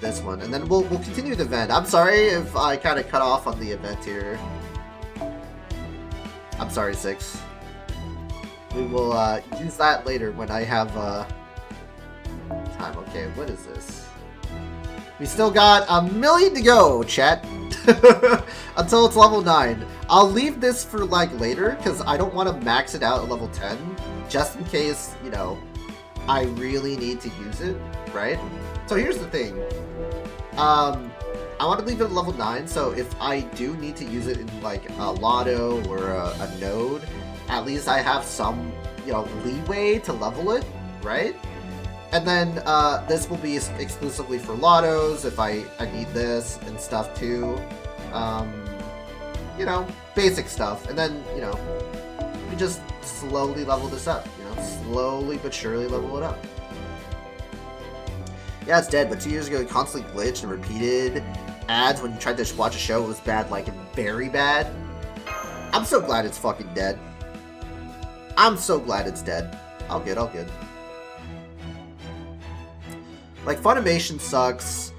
Speaker 1: This one, and then we'll continue the event. I'm sorry if I kind of cut off on the event here. I'm sorry, 6. We will use that later when I have time. Okay, what is this? We still got 1,000,000 to go, chat. Until it's level 9. I'll leave this for like later because I don't want to max it out at level 10, just in case, you know, I really need to use it, right? So here's the thing. I want to leave it at level 9, so if I do need to use it in like a Lotto or a Node, at least I have some, you know, leeway to level it, right? And then this will be exclusively for lottos if I need this and stuff too. You know, basic stuff. And then, you know, we just slowly level this up. You know, slowly but surely level it up. Yeah, it's dead, but 2 years ago it constantly glitched and repeated ads when you tried to watch a show. It was bad, like very bad. I'm so glad it's fucking dead. I'm so glad it's dead. All good, all good. Like, Funimation sucks.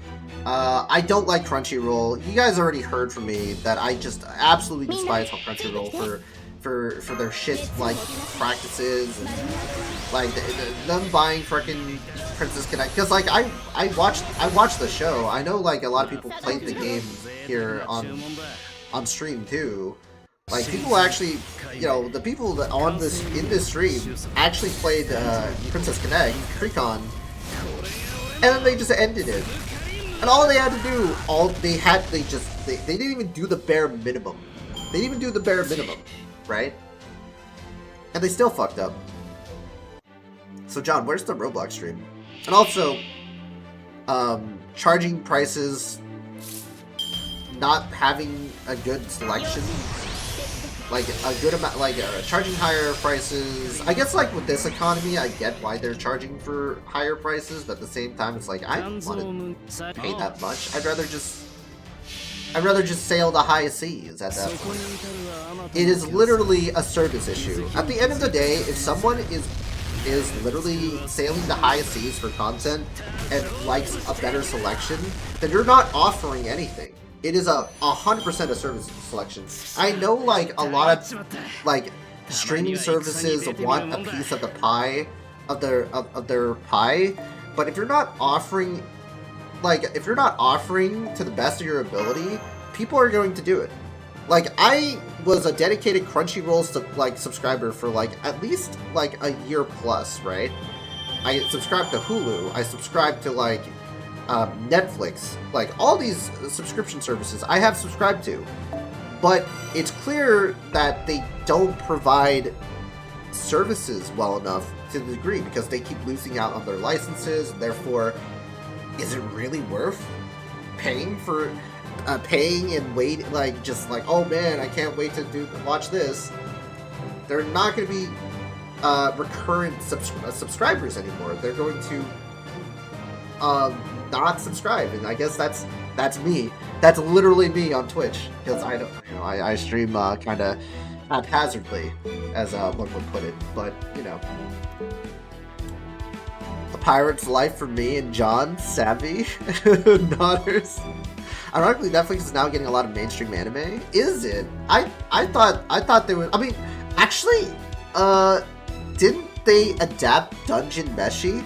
Speaker 1: I don't like Crunchyroll. You guys already heard from me that I just absolutely despise Crunchyroll for their shit, like, practices and, like, them buying frickin' Princess Connect. Because, like, I watched the show. I know, like, a lot of people played the game here on stream, too. Like, people actually, you know, the people that in this stream actually played Princess Connect, Precon, and then they just ended it. And all they had to do, they didn't even do the bare minimum. They didn't even do the bare minimum, right? And they still fucked up. So John, where's the Roblox stream? And also, charging prices, not having a good selection, like a good amount, like charging higher prices. I guess like with this economy, I get why they're charging for higher prices, but at the same time, it's like I don't want to pay that much. I'd rather just sail the high seas at that point. It is literally a service issue. At the end of the day, if someone is literally sailing the high seas for content and likes a better selection, then you're not offering anything. It is 100% a service selection. I know, like, a lot of, like, streaming services want a piece of the pie, of their pie, but if you're not offering, like, if you're not offering to the best of your ability, people are going to do it. Like, I was a dedicated Crunchyroll subscriber for, like, at least, like, a year plus, right? I subscribed to Hulu, I subscribed to, like, Netflix, like all these subscription services I have subscribed to, but it's clear that they don't provide services well enough to the degree because they keep losing out on their licenses, and therefore, is it really worth paying for paying and waiting, like just like, oh man, I can't wait to watch this. They're not going to be recurrent subscribers anymore. They're going to not subscribe, and I guess that's me. That's literally me on Twitch, because I don't, you know, I stream kind of haphazardly, as one would put it. But you know, A Pirate's Life for me and John Savvy Nodders. Ironically, Netflix is now getting a lot of mainstream anime. Is it? I thought they would. I mean, actually, didn't they adapt Dungeon Meshi?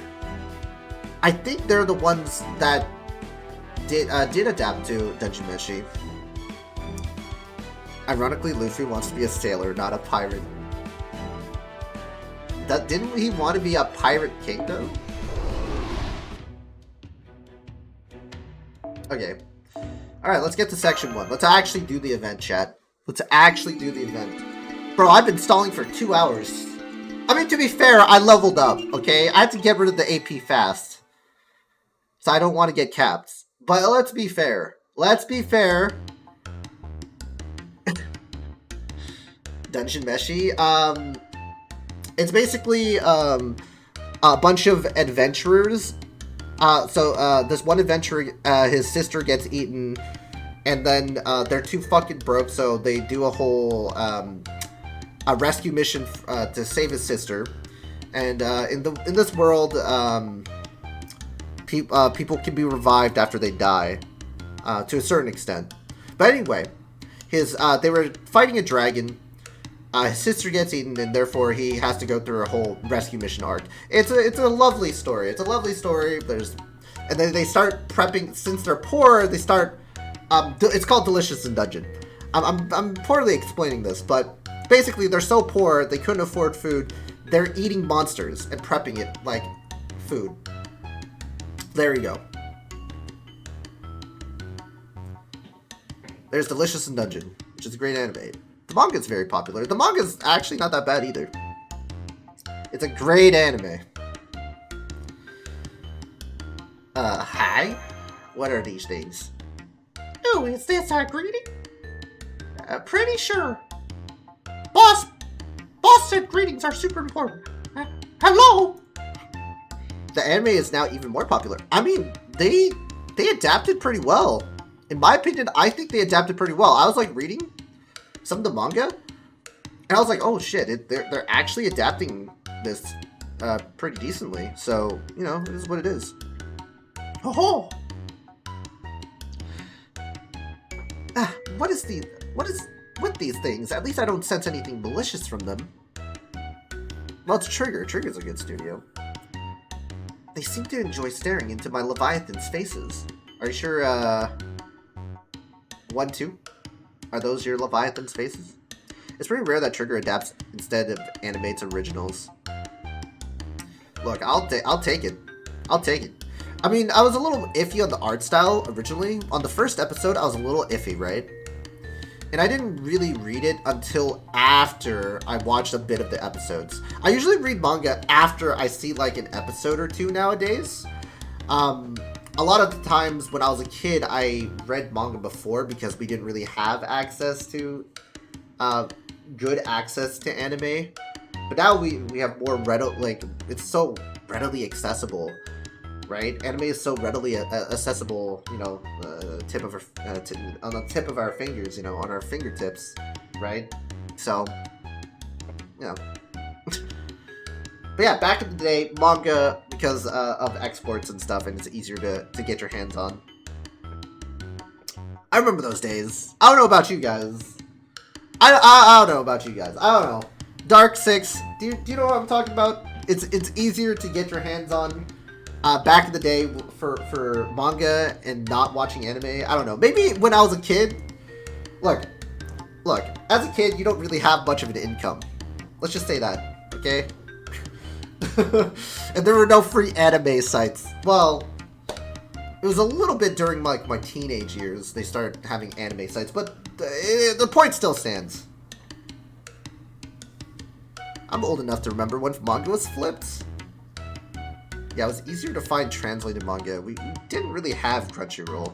Speaker 1: I think they're the ones that did adapt to Dungeon Meshi. Ironically, Luffy wants to be a sailor, not a pirate. Didn't he want to be a pirate king, though? Okay. Alright, let's get to section 1. Let's actually do the event, chat. Let's actually do the event. Bro, I've been stalling for 2 hours. I mean, to be fair, I leveled up, okay? I had to get rid of the AP fast. So I don't want to get capped. But let's be fair. Let's be fair. Dungeon Meshi. It's basically a bunch of adventurers. This one adventurer, his sister gets eaten, and then they're too fucking broke, so they do a whole a rescue mission to save his sister. And in this world, people can be revived after they die, to a certain extent. But anyway, they were fighting a dragon. His sister gets eaten, and therefore he has to go through a whole rescue mission arc. It's a lovely story. It's a lovely story. And then they start prepping. Since they're poor, they start. It's called Delicious in Dungeon. I'm poorly explaining this, but basically they're so poor they couldn't afford food. They're eating monsters and prepping it like food. There you go. There's Delicious in Dungeon, which is a great anime. The manga's very popular. The manga's actually not that bad either. It's a great anime. Hi? What are these things? Oh, is this our greeting? Pretty sure. Boss said greetings are super important. Hello? The anime is now even more popular. I mean, they adapted pretty well. In my opinion, I think they adapted pretty well. I was like reading some of the manga, and I was like, oh shit, they're actually adapting this pretty decently. So, you know, it is what it is. Oh, what is with these things? At least I don't sense anything malicious from them. Well, it's Trigger. Trigger's a good studio. They seem to enjoy staring into my Leviathan's faces. Are you sure, 1, 2? Are those your Leviathan's faces? It's pretty rare that Trigger adapts instead of animates originals. Look, I'll take it. I'll take it. I mean, I was a little iffy on the art style originally. On the first episode, I was a little iffy, right? And I didn't really read it until after I watched a bit of the episodes. I usually read manga after I see like an episode or two nowadays. A lot of the times when I was a kid, I read manga before because we didn't really have access to good access to anime. But now we have more it's so readily accessible, right? Anime is so readily accessible, you know, on the tip of our fingers, you know, on our fingertips, right? So, you know. But yeah, back in the day, manga, because of exports and stuff, and it's easier to get your hands on. I remember those days. I don't know about you guys. I don't know about you guys. I don't know. Dark 6, do you know what I'm talking about? It's easier to get your hands on back in the day for manga and not watching anime. I don't know. Maybe when I was a kid. Look. As a kid, you don't really have much of an income. Let's just say that, okay? And there were no free anime sites. Well, it was a little bit during like my teenage years they started having anime sites, but the point still stands. I'm old enough to remember when manga was flipped. Yeah, it was easier to find translated manga. We didn't really have Crunchyroll.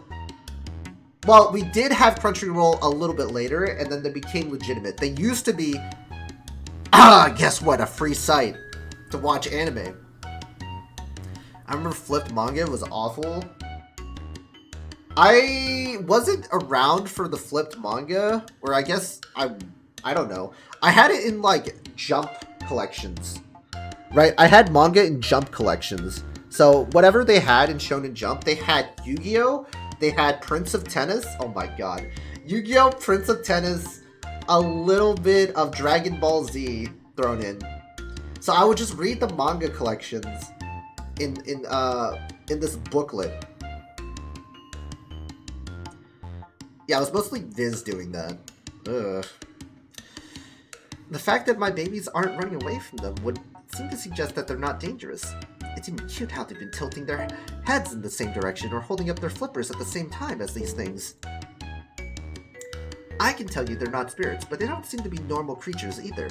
Speaker 1: Well, we did have Crunchyroll a little bit later, and then they became legitimate. They used to be, guess what, a free site to watch anime. I remember flipped manga was awful. I wasn't around for the flipped manga, or I guess I don't know. I had it in like Jump collections, right? I had manga in Jump collections. So whatever they had in Shonen Jump, they had Yu-Gi-Oh, they had Prince of Tennis. Oh my god, Yu-Gi-Oh, Prince of Tennis, a little bit of Dragon Ball Z thrown in. So I would just read the manga collections in this booklet. Yeah, it was mostly Viz doing that. Ugh. The fact that my babies aren't running away from them would seem to suggest that they're not dangerous. It's even cute how they've been tilting their heads in the same direction or holding up their flippers at the same time as these things. I can tell you they're not spirits, but they don't seem to be normal creatures either.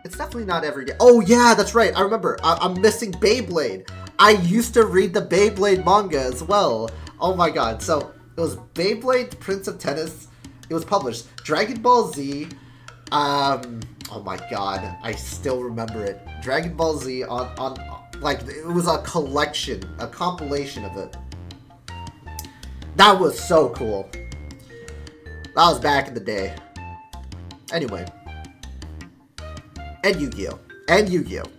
Speaker 1: It's definitely not every day. Oh yeah, that's right. I remember. I'm missing Beyblade. I used to read the Beyblade manga as well. Oh my god. So it was Beyblade Prince of Tennis. It was published. Dragon Ball Z. Oh my god. I still remember it. Dragon Ball Z on like, it was a collection, a compilation of it. That was so cool. That was back in the day. Anyway. And Yu-Gi-Oh! And Yu-Gi-Oh!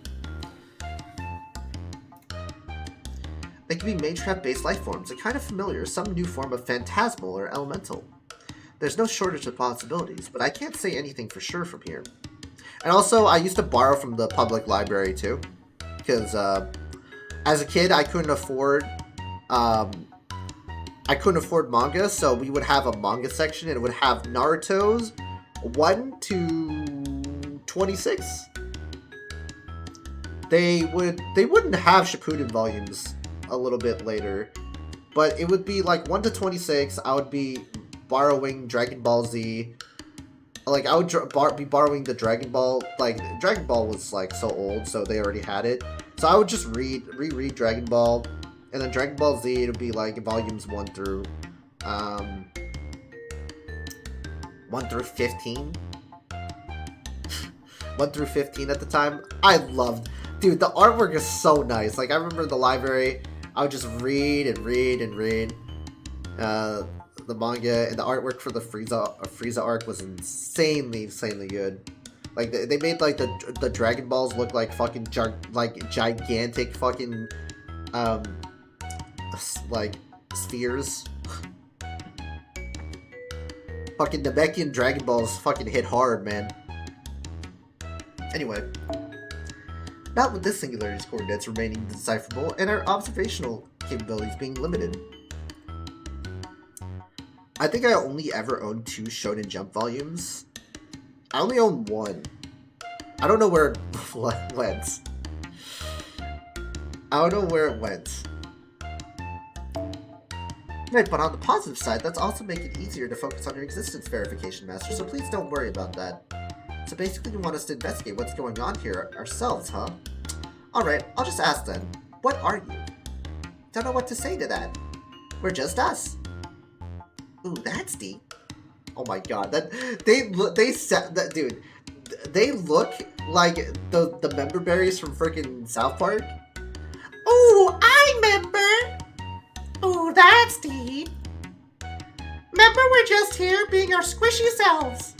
Speaker 1: They can be main-trap-based life forms, a kind of familiar, some new form of phantasmal or elemental. There's no shortage of possibilities, but I can't say anything for sure from here. And also, I used to borrow from the public library too, because as a kid, I couldn't afford manga, so we would have a manga section, and it would have Naruto's 1 to 26. They wouldn't have Shippuden volumes a little bit later, but it would be like 1 to 26. I would be borrowing Dragon Ball Z. Like, I would be borrowing the Dragon Ball. Like, Dragon Ball was like so old, so they already had it. So I would just reread Dragon Ball, And then Dragon Ball Z, it'll be like volumes 1 through 1 through 15. 1 through 15 at the time. I loved, dude, the artwork is so nice. Like, I remember in the library, I would just read and read and read the manga, and the artwork for the Frieza arc was insanely good. Like, they made like the Dragon Balls look like fucking gigantic fucking like spheres. Fucking Namekian Dragon Balls fucking hit hard, man. Anyway, not with this singularity's coordinates remaining decipherable and our observational capabilities being limited. I think I only ever owned 2 Shonen Jump volumes. I only own 1. I don't know where it went. I don't know where it went. Right, but on the positive side, that's also make it easier to focus on your existence verification, Master, so please don't worry about that. So basically you want us to investigate what's going on here ourselves, huh? Alright, I'll just ask then. What are you? Don't know what to say to that. We're just us. Ooh, that's deep. Oh my god, that they said that, dude. They look like the member berries from freaking South Park. Ooh, I remember. Ooh, that's deep. Remember, we're just here being our squishy selves.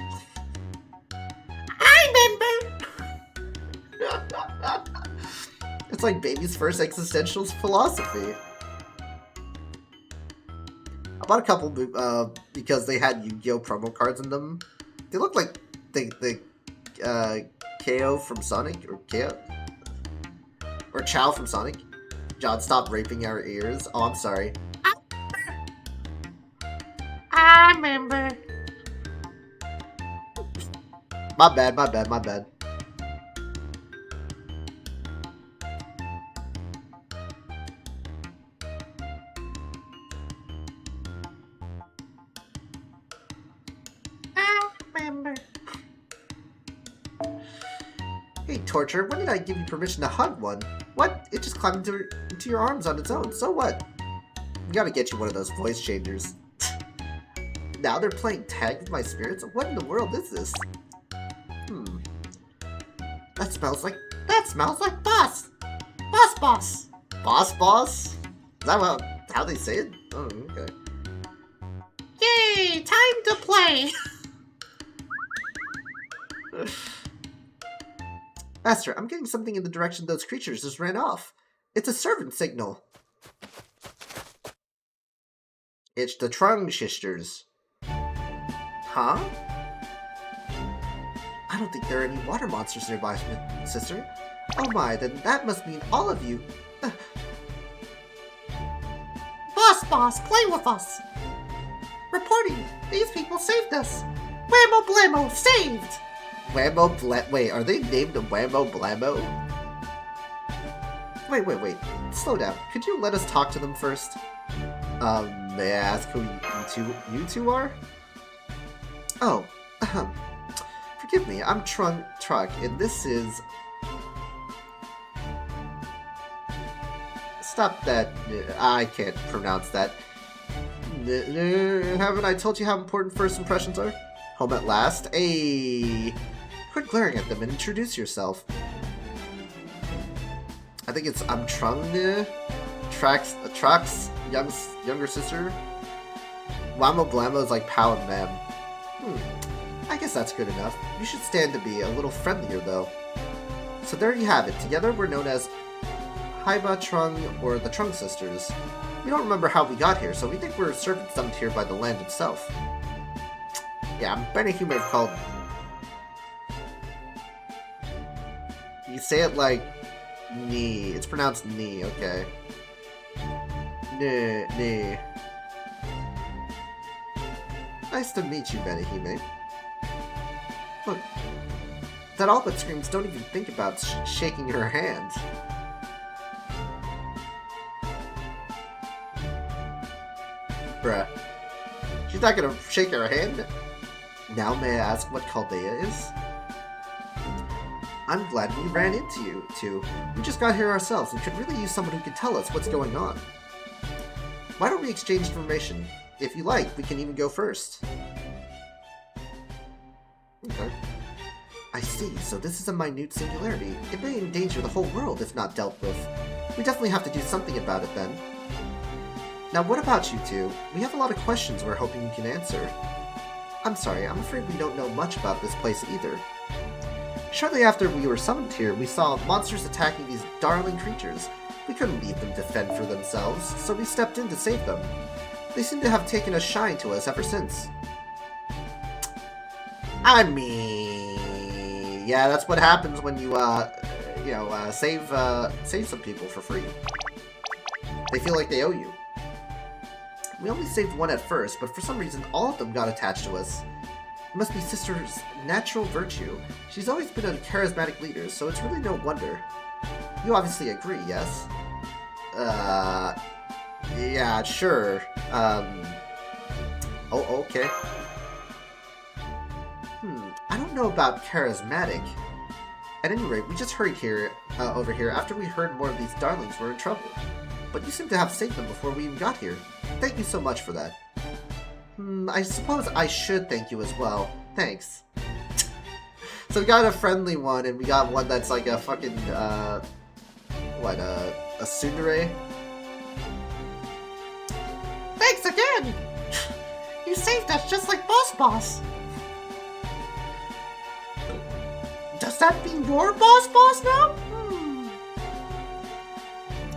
Speaker 1: I remember. It's like baby's first existential philosophy. I bought a couple because they had Yu-Gi-Oh promo cards in them. They look like the KO from Sonic, or KO, or Chow from Sonic. John, stop raping our ears. Oh, I'm sorry. I remember. My bad. I remember. Hey, Torture, when did I give you permission to hug one? What? It just climbed into your arms on its own. So what? We gotta get you one of those voice changers. Now they're playing tag with my spirits? What in the world is this? That smells like boss! Boss! Boss? Is that how they say it? Oh, okay. Yay! Time to play! Master, I'm getting something in the direction those creatures just ran off. It's a servant signal. It's the Trung sisters. Huh? I don't think there are any water monsters nearby, sister. Oh my, then that must mean all of you. Boss, play with us! Reporting, these people saved us. Whammo Blammo, saved! Wait, are they named Whammo Blammo? Wait, slow down. Could you let us talk to them first? May I ask who you two are? Oh, forgive me, I'm Truck, and this is... Stop that, I can't pronounce that. Haven't I told you how important first impressions are? Home at last? Hey, quit glaring at them and introduce yourself. I think it's I'm Trung, Trax, younger sister. Whammo Blammo is like Pow and Mam. I guess that's good enough. You should stand to be a little friendlier, though. So there you have it. Together we're known as Haiba Trung, or the Trung Sisters. We don't remember how we got here, so we think we're servants dumped here by the land itself. Yeah, I'm betting you may have called... You say it like... Ni. It's pronounced Ni, okay. Ni. Nice to meet you, Benihime. Look, that all but screams don't even think about shaking her hand. Bruh. She's not gonna shake her hand? Now may I ask what Chaldea is? I'm glad we ran into you two. We just got here ourselves and could really use someone who can tell us what's going on. Why don't we exchange information? If you like, we can even go first. Okay. I see, so this is a minute singularity. It may endanger the whole world if not dealt with. We definitely have to do something about it then. Now what about you two? We have a lot of questions we're hoping you can answer. I'm sorry, I'm afraid we don't know much about this place either. Shortly after we were summoned here, we saw monsters attacking these darling creatures. We couldn't leave them to fend for themselves, so we stepped in to save them. They seem to have taken a shine to us ever since. I mean, yeah, that's what happens when you, save some people for free. They feel like they owe you. We only saved one at first, but for some reason all of them got attached to us. It must be Sister's natural virtue. She's always been a charismatic leader, so it's really no wonder. You obviously agree, yes? Yeah, sure. Oh, okay. I don't know about charismatic. At any rate, we just hurried over here after we heard more of these darlings were in trouble. But you seem to have saved them before we even got here. Thank you so much for that. I suppose I should thank you as well. Thanks. So we got a friendly one, and we got one that's like a fucking, a tsundere? Thanks again! You saved us just like Boss. Does that mean you're Boss now?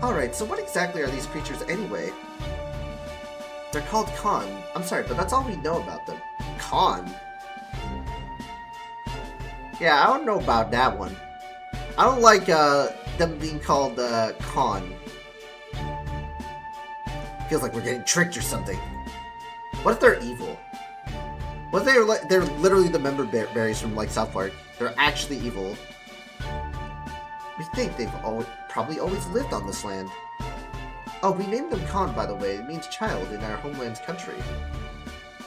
Speaker 1: Alright, so what exactly are these creatures anyway? They're called Khan. I'm sorry, but that's all we know about them. Khan? Yeah, I don't know about that one. I don't like them being called Khan. Feels like we're getting tricked or something. What if they're evil? What if they're literally the member berries from like South Park? They're actually evil. We think they've probably always lived on this land. Oh, we named them Khan, by the way. It means child in our homeland's country.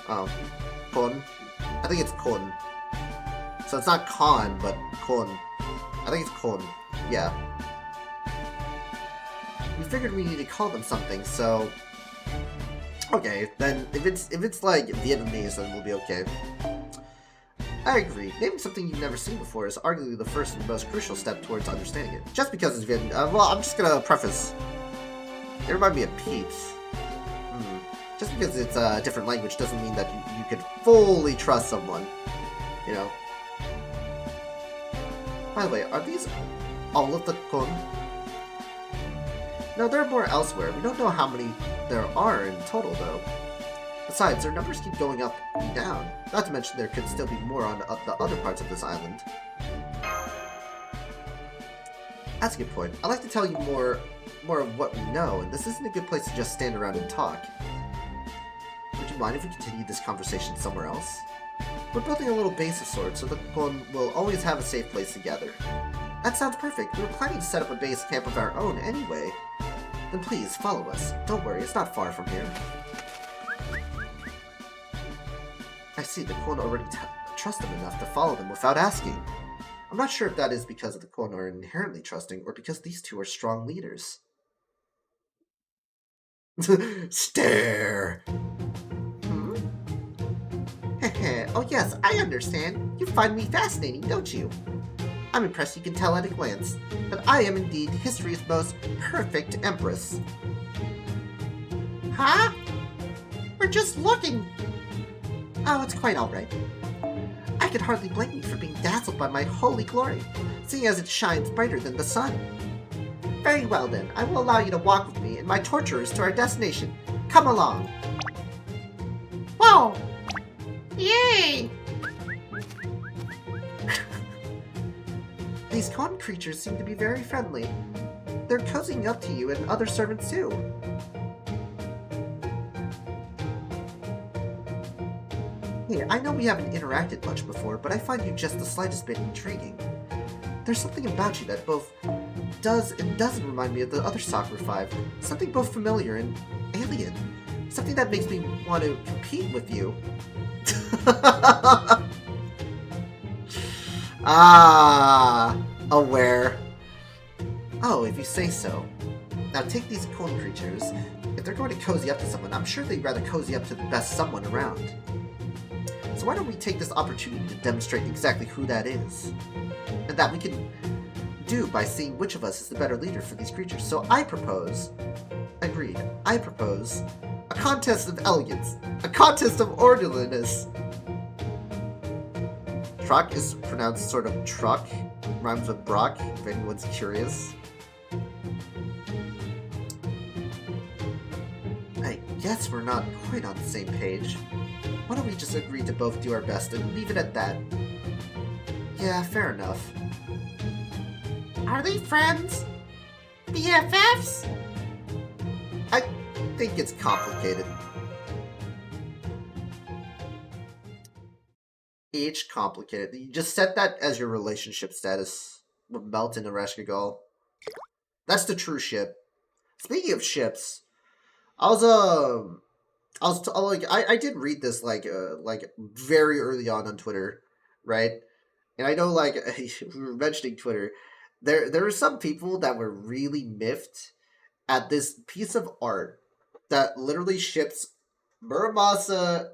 Speaker 1: Oh. Kon? I think it's Kon. So it's not Khan, but Kon. I think it's Kon. Yeah. We figured we needed to call them something, so... Okay, then if it's like Vietnamese, then we'll be okay. I agree. Naming something you've never seen before is arguably the first and most crucial step towards understanding it. Just because it's Vietnamese... well, I'm just gonna preface... They remind me of Peeps. Just because it's a different language doesn't mean that you could fully trust someone. You know? By the way, are these all of the Kon? No, there are more elsewhere. We don't know how many there are in total, though. Besides, their numbers keep going up and down. Not to mention there could still be more on the other parts of this island. That's a good point. I'd like to tell you more of what we know, and this isn't a good place to just stand around and talk. Would you mind if we continue this conversation somewhere else? We're building a little base of sorts, so the Kon will always have a safe place to gather. That sounds perfect. We were planning to set up a base camp of our own anyway. Then please, follow us. Don't worry, it's not far from here. I see, the Kon already trust them enough to follow them without asking. I'm not sure if that is because the Kon are inherently trusting, or because these two are strong leaders. Stare! Oh yes, I understand. You find me fascinating, don't you? I'm impressed you can tell at a glance that I am indeed history's most perfect empress. Huh? We're just looking. Oh, it's quite alright. I could hardly blame you for being dazzled by my holy glory, seeing as it shines brighter than the sun. Very well then, I will allow you to walk with me and my torturers to our destination. Come along. Whoa! Yay! These Kon creatures seem to be very friendly. They're cozying up to you and other servants too. Hey, I know we haven't interacted much before, but I find you just the slightest bit intriguing. There's something about you that both does and doesn't remind me of the other Sakura 5. Something both familiar and alien. Something that makes me want to compete with you. Aware. Oh, if you say so. Now take these cold creatures. If they're going to cozy up to someone, I'm sure they'd rather cozy up to the best someone around. So why don't we take this opportunity to demonstrate exactly who that is? And that we can do by seeing which of us is the better leader for these creatures. So I propose... Agreed. I propose a contest of elegance. A contest of orderliness. Truck is pronounced sort of truck. Rhymes with Brock, if anyone's curious. I guess we're not quite on the same page. Why don't we just agree to both do our best and leave it at that? Yeah, fair enough. Are they friends? BFFs? I think it's complicated. H complicated. You just set that as your relationship status with Melton and Reshkigal. That's the true ship. Speaking of ships, I did read this like very early on Twitter, right? And I know like we were mentioning Twitter, there were some people that were really miffed at this piece of art that literally ships Muramasa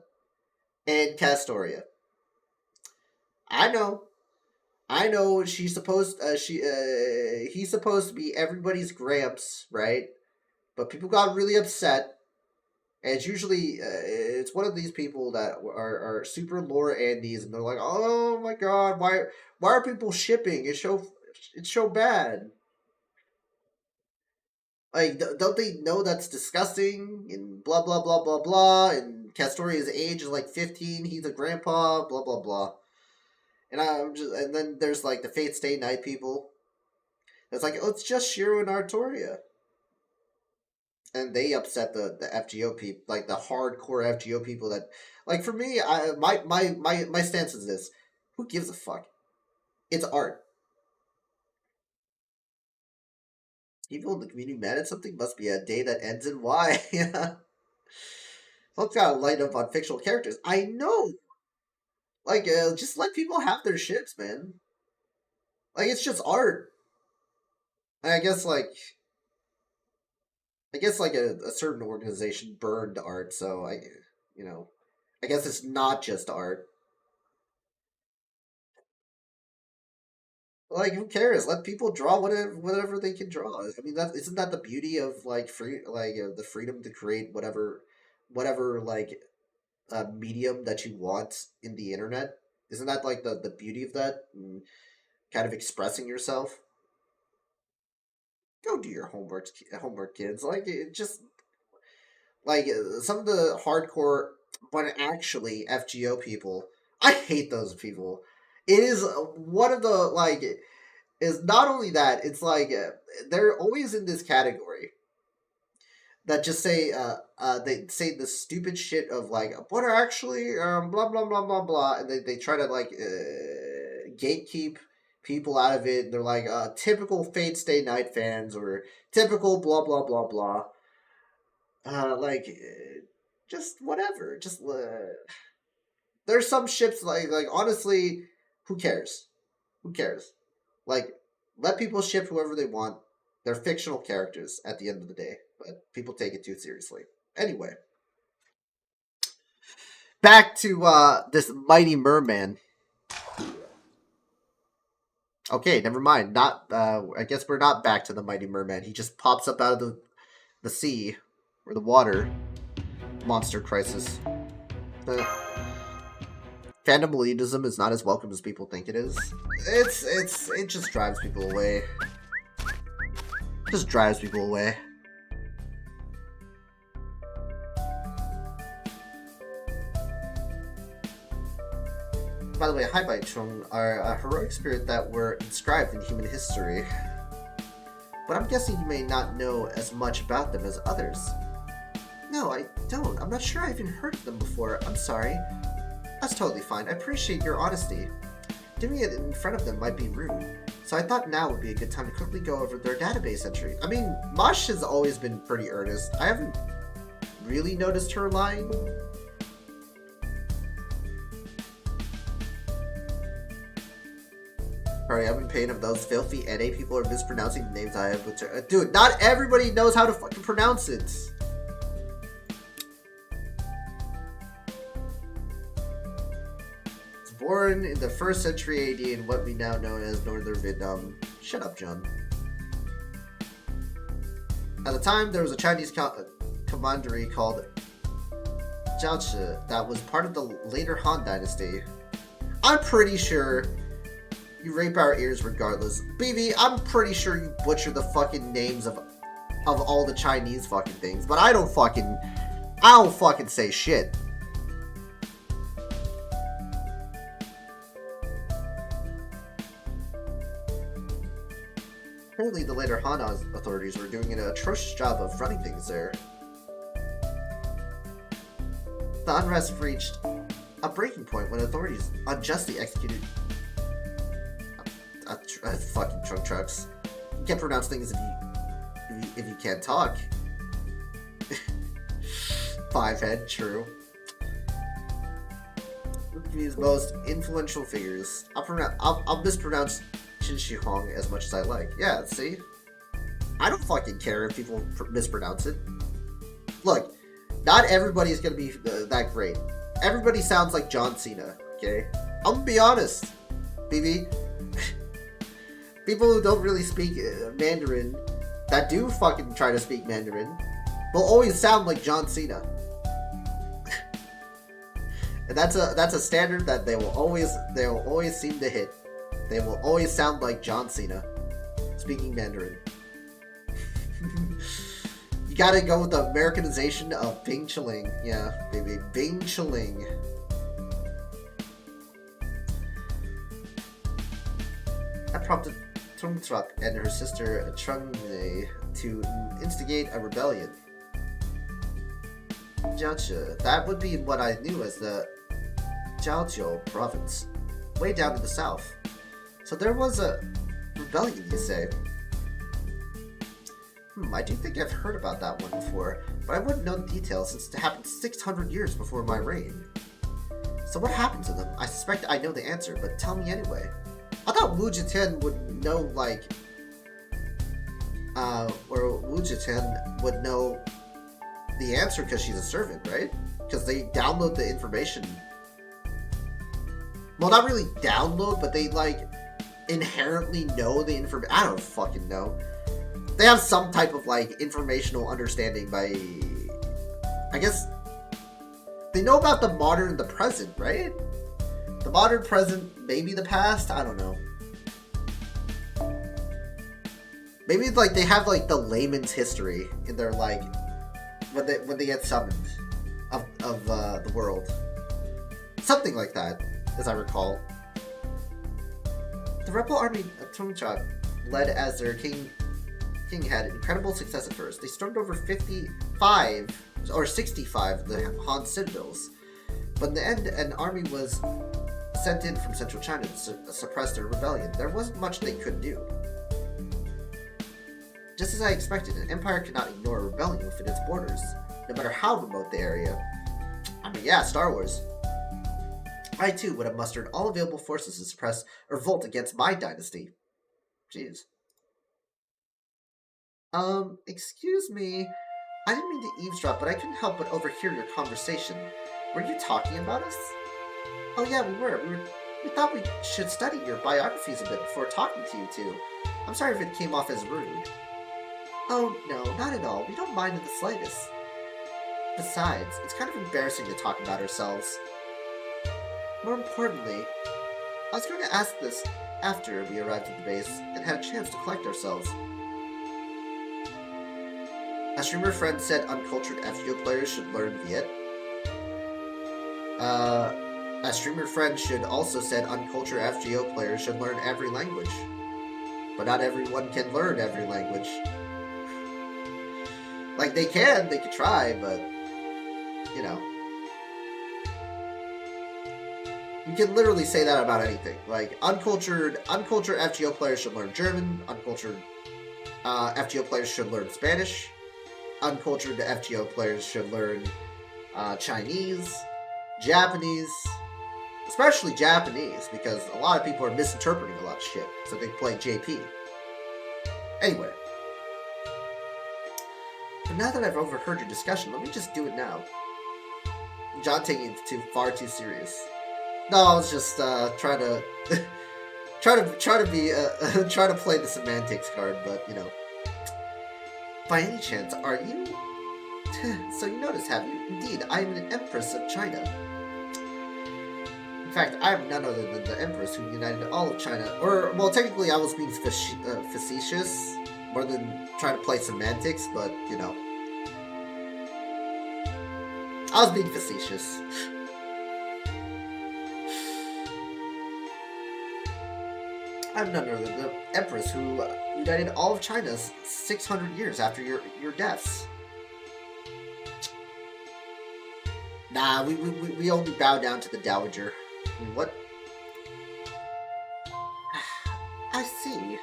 Speaker 1: and Castoria. I know she's supposed he's supposed to be everybody's Gramps, right? But people got really upset. And it's usually it's one of these people that are super lore Andes, and they're like, "Oh my god, why are people shipping? It's so bad." Like, don't they know that's disgusting? And blah blah blah blah blah. And Castoria's age is like 15. He's a grandpa. Blah blah blah. And then there's like the Fate Stay Night people. It's like, oh, it's just Shiro and Artoria. And they upset the FGO people, like the hardcore FGO people that, like for me, my stance is this: who gives a fuck? It's art. People in the community mad at something must be a day that ends in Y. Yeah, folks gotta light up on fictional characters. I know, like just let people have their ships, man. Like it's just art. And I guess like a certain organization burned art, so you know, I guess it's not just art. Like who cares? Let people draw whatever they can draw. I mean, that isn't that the beauty of like the freedom to create whatever like medium that you want in the internet. Isn't that like the beauty of that? And kind of expressing yourself. Go do your homework, kids. Like it just like some of the hardcore, but actually FGO people. I hate those people. It is one of the like is not only that, it's like they're always in this category that just say they say the stupid shit of like what are actually blah blah blah blah blah, and they try to like gatekeep people out of it. They're like typical Fate Stay Night fans or typical blah blah blah blah. Like just whatever. Just there's some ships like honestly, who cares? Who cares? Like, let people ship whoever they want. They're fictional characters at the end of the day, but people take it too seriously. Anyway, back to this mighty merman. Okay, never mind. Not. I guess we're not back to the mighty merman. He just pops up out of the sea or the water. Monster crisis. Fandom elitism is not as welcome as people think it is. It just drives people away. Just drives people away. By the way, Hai Bai Chung are a heroic spirit that were inscribed in human history. But I'm guessing you may not know as much about them as others. No, I don't. I'm not sure I've even heard of them before. I'm sorry. That's totally fine. I appreciate your honesty. Doing it in front of them might be rude. So I thought now would be a good time to quickly go over their database entry. I mean, Mosh has always been pretty earnest. I haven't really noticed her lying. Party, I'm in pain of those filthy NA people are mispronouncing the names I have butchered. Dude, not everybody knows how to fucking pronounce it. It's born in the 1st century AD in what we now know as Northern Vietnam. Shut up, John. At the time, there was a Chinese commandery called Jiaochi that was part of the later Han Dynasty. I'm pretty sure you rape our ears regardless. BB, I'm pretty sure you butcher the fucking names of all the Chinese fucking things, but I don't fucking say shit. Apparently the later Han authorities were doing an atrocious job of running things there. The unrest reached a breaking point when authorities unjustly executed fucking trunk trucks. You can't pronounce things if you can't talk. Fivehead, true. These most influential figures. I'll mispronounce Qin Shi Huang as much as I like. Yeah, see? I don't fucking care if people mispronounce it. Look, not everybody is gonna be that great. Everybody sounds like John Cena, okay? I'm gonna be honest, BB. People who don't really speak Mandarin, that do fucking try to speak Mandarin, will always sound like John Cena. And that's a standard that they will always seem to hit. They will always sound like John Cena, speaking Mandarin. You gotta go with the Americanization of Bing Chiling. Yeah, baby. Bing Chiling. That prompted Tung Trup and her sister Chung Mei to instigate a rebellion. Jiaochi, that would be what I knew as the Jiaozhou province, way down in the south. So there was a rebellion, you say? I do think I've heard about that one before, but I wouldn't know the details since it happened 600 years before my reign. So what happened to them? I suspect I know the answer, but tell me anyway. I thought Wu Jitian would know, like, or Wu Jitian would know the answer because she's a servant, right? Because they download the information. Well, not really download, but they, like, inherently know the information. I don't fucking know. They have some type of, like, informational understanding by... I guess... They know about the modern and the present, right? The modern, present, maybe the past? I don't know. Maybe, like, they have, like, the layman's history in their, like... When they get summoned of the world. Something like that, as I recall. The rebel army of Tongchak, led as their king had incredible success at first. They stormed over 55 or 65 of the Han citadels, but in the end, an army was sent in from central China to suppress their rebellion. There wasn't much they could do. Just as I expected, an empire could not ignore a rebellion within its borders, no matter how remote the area. I mean, yeah, Star Wars. I too would have mustered all available forces to suppress a revolt against my dynasty. Jeez. Excuse me. I didn't mean to eavesdrop, but I couldn't help but overhear your conversation. Were you talking about us? Oh yeah, we were. We thought we should study your biographies a bit before talking to you two. I'm sorry if it came off as rude. Oh, no, not at all. We don't mind in the slightest. Besides, it's kind of embarrassing to talk about ourselves. More importantly, I was going to ask this after we arrived at the base and had a chance to collect ourselves. A streamer friend said uncultured FGO players should learn Viet. A streamer friend should also said uncultured FGO players should learn every language. But not everyone can learn every language. Like, they could try, but, you know. You can literally say that about anything. Like, uncultured FGO players should learn German, uncultured FGO players should learn Spanish, uncultured FGO players should learn Chinese, Japanese, Especially Japanese, because a lot of people are misinterpreting a lot of shit, so they play JP. Anyway. But now that I've overheard your discussion, let me just do it now. John taking it far too serious. No, I was just trying to try to play the semantics card, but you know. By any chance, are you? So you notice, have you? Indeed, I am an empress of China. In fact, I am none other than the empress who united all of China. Or, well, technically, I was being facetious more than trying to play semantics, but you know, I was being facetious. I'm none other than the empress who united all of China 600 years after your deaths. Nah, we only bow down to the dowager. I mean, what? I see.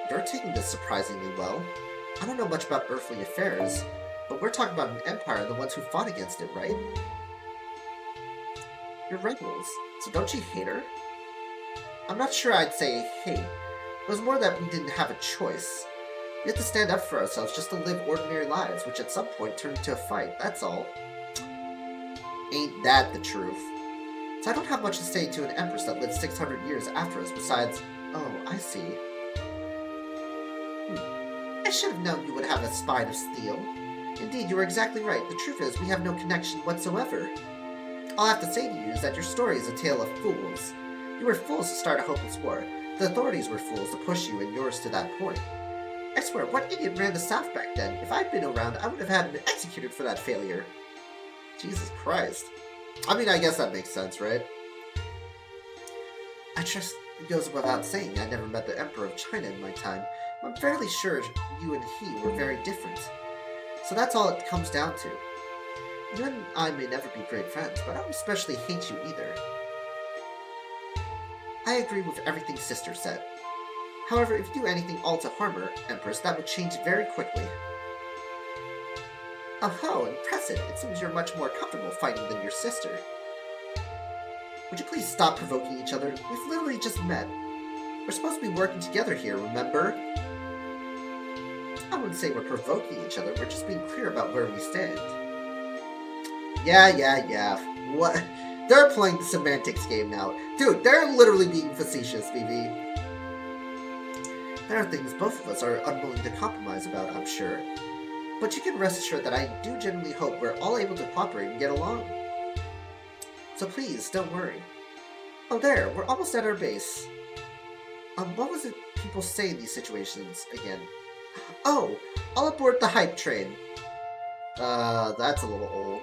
Speaker 1: You're taking this surprisingly well. I don't know much about earthly affairs, but we're talking about an empire and the ones who fought against it, right? You're rebels, so don't you hate her? I'm not sure I'd say hate. It was more that we didn't have a choice. We had to stand up for ourselves just to live ordinary lives, which at some point turned into a fight, that's all. Ain't that the truth? So I don't have much to say to an empress that lived 600 years after us besides... Oh, I see. I should have known you would have a spine of steel. Indeed, you were exactly right. The truth is, we have no connection whatsoever. All I have to say to you is that your story is a tale of fools. You were fools to start a hopeless war. The authorities were fools to push you and yours to that point. I swear, what idiot ran the South back then? If I'd been around, I would have had him executed for that failure. Jesus Christ. I mean, I guess that makes sense, right? I trust it goes without saying I never met the Emperor of China in my time. I'm fairly sure you and he were very different. So that's all it comes down to. You and I may never be great friends, but I don't especially hate you either. I agree with everything Sister said. However, if you do anything all to harm her, Empress, that would change very quickly. Oh, impressive. It seems you're much more comfortable fighting than your sister. Would you please stop provoking each other? We've literally just met. We're supposed to be working together here, remember? I wouldn't say we're provoking each other, we're just being clear about where we stand. Yeah. What? They're playing the semantics game now. Dude, they're literally being facetious, BB. There are things both of us are unwilling to compromise about, I'm sure. But you can rest assured that I do genuinely hope we're all able to cooperate and get along. So please, don't worry. Oh there, we're almost at our base. What was it people say in these situations again? Oh, all aboard the hype train. That's a little old.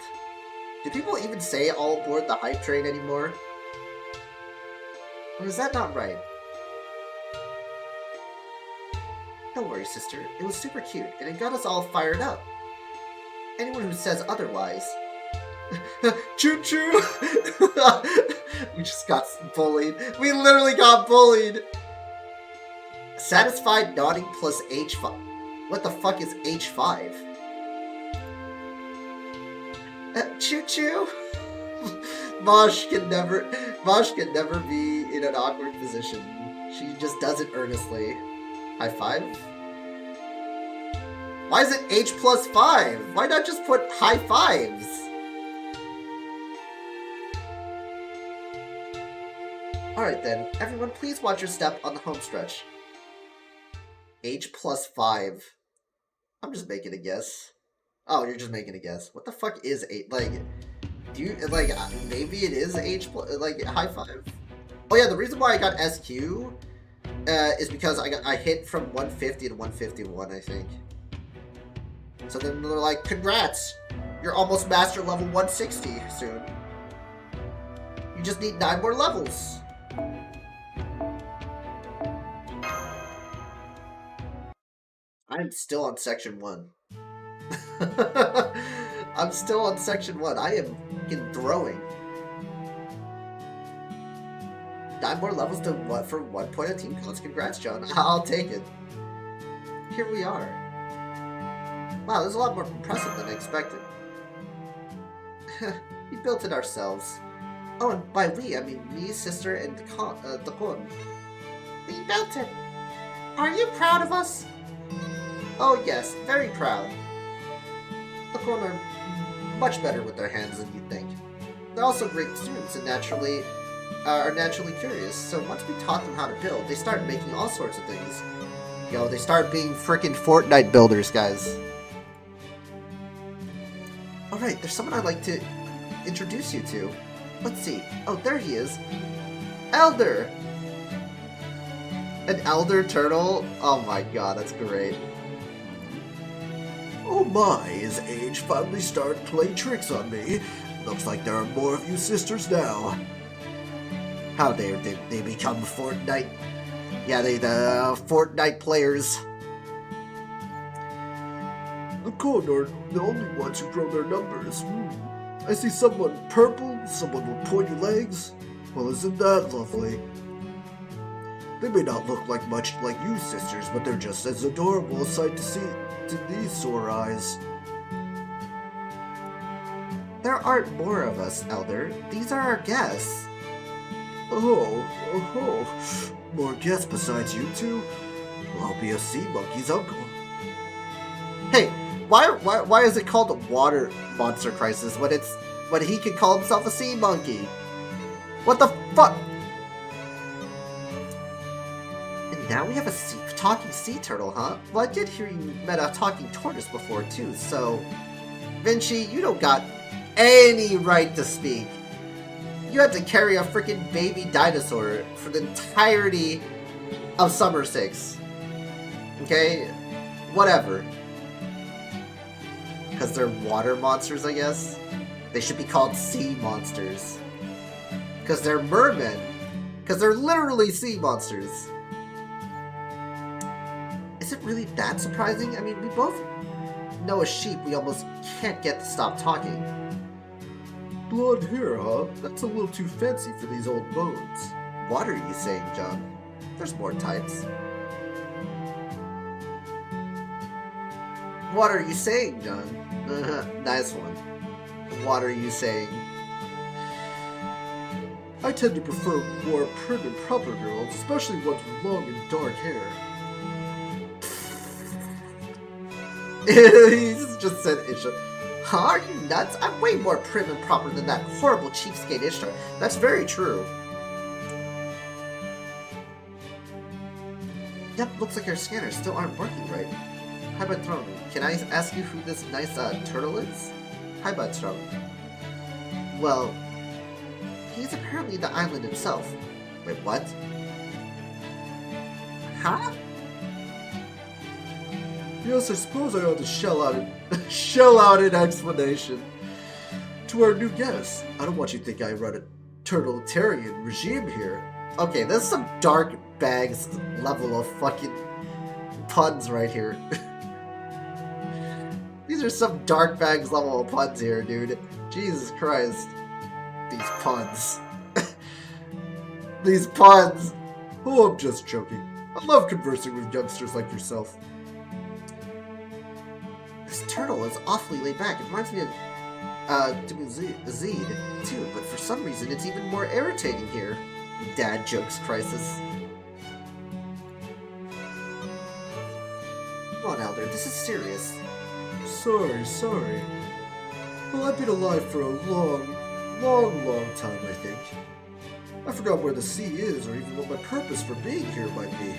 Speaker 1: Do people even say all aboard the hype train anymore? Or is that not right? Don't worry, sister. It was super cute, and it got us all fired up. Anyone who says otherwise... Choo-choo! We just got bullied. We literally got bullied! Satisfied nodding plus H5. What the fuck is H5? Choo-choo! Mosh can never be in an awkward position. She just does it earnestly. High five? Why is it H plus 5? Why not just put high fives? Alright then, everyone please watch your step on the home stretch. H plus 5. I'm just making a guess. Oh, you're just making a guess. What the fuck is 8? Like, do you, like, maybe it is H plus, like, high five? Oh yeah, the reason why I got SQ is because I hit from 150 to 151, I think. So then they're like, congrats! You're almost master level 160 soon. You just need 9 more levels. I'm still on section 1. I'm still on section 1. I am fucking throwing. 9 more levels to what for 1 point of team cost. Congrats, John. I'll take it. Here we are. Wow, this is a lot more impressive than I expected. We built it ourselves. Oh, and by we, I mean me, sister, and Dakon. We built it. Are you proud of us? Oh yes, very proud. Dakon are much better with their hands than you'd think. They're also great students and are naturally curious, so once we taught them how to build, they started making all sorts of things. Yo, they start being freaking Fortnite builders, guys. Alright, there's someone I'd like to introduce you to. Let's see. Oh, there he is. Elder! An elder turtle? Oh my god, that's great.
Speaker 4: Oh my, his age finally started playing tricks on me. Looks like there are more of you sisters now.
Speaker 1: How dare they become Fortnite? Yeah, the Fortnite players.
Speaker 4: The Kona are the only ones who grow their numbers. I see someone purple, someone with pointy legs. Well, isn't that lovely? They may not look like much like you sisters, but they're just as adorable a sight to see to these sore eyes.
Speaker 1: There aren't more of us, Elder. These are our guests.
Speaker 4: Oh. More guests besides you two? Well, I'll be a sea monkey's uncle.
Speaker 1: Hey, why is it called a water monster crisis when he could call himself a sea monkey? What the fuck? And now we have a talking sea turtle, huh? Well, I did hear you met a talking tortoise before too, so Vinci, you don't got any right to speak. You had to carry a freaking baby dinosaur for the entirety of Summer 6. Okay? Whatever. Because they're water monsters, I guess? They should be called sea monsters. Because they're mermen. Because they're literally sea monsters. Is it really that surprising? I mean, we both know a sheep we almost can't get to stop talking.
Speaker 4: Blonde hair, huh? That's a little too fancy for these old bones.
Speaker 1: What are you saying, John? There's more types. What are you saying, John? Nice one. What are you saying?
Speaker 4: I tend to prefer more prim and proper girls, especially ones with long and dark hair.
Speaker 1: He's just said Ishtar. Huh, are you nuts? I'm way more prim and proper than that horrible cheapskate Ishtar. That's very true. Yep, looks like our scanners still aren't working right. Hi, Batron. Can I ask you who this nice turtle is? Hi, Batron. Well, he's apparently the island himself. Wait, what? Huh?
Speaker 4: Yes, I suppose I ought to shell out an explanation to our new guests. I don't want you to think I run a turtletarian regime here.
Speaker 1: Okay, this is some dark bags level of fucking puns right here. These are some dark bags level of puns here, dude. Jesus Christ. These puns. These puns.
Speaker 4: Oh, I'm just joking. I love conversing with youngsters like yourself.
Speaker 1: This turtle is awfully laid back. It reminds me of Zed, too, but for some reason it's even more irritating here. Dad jokes crisis. Come on, Elder, this is serious.
Speaker 4: Sorry. Well, I've been alive for a long time, I think. I forgot where the sea is, or even what my purpose for being here might be.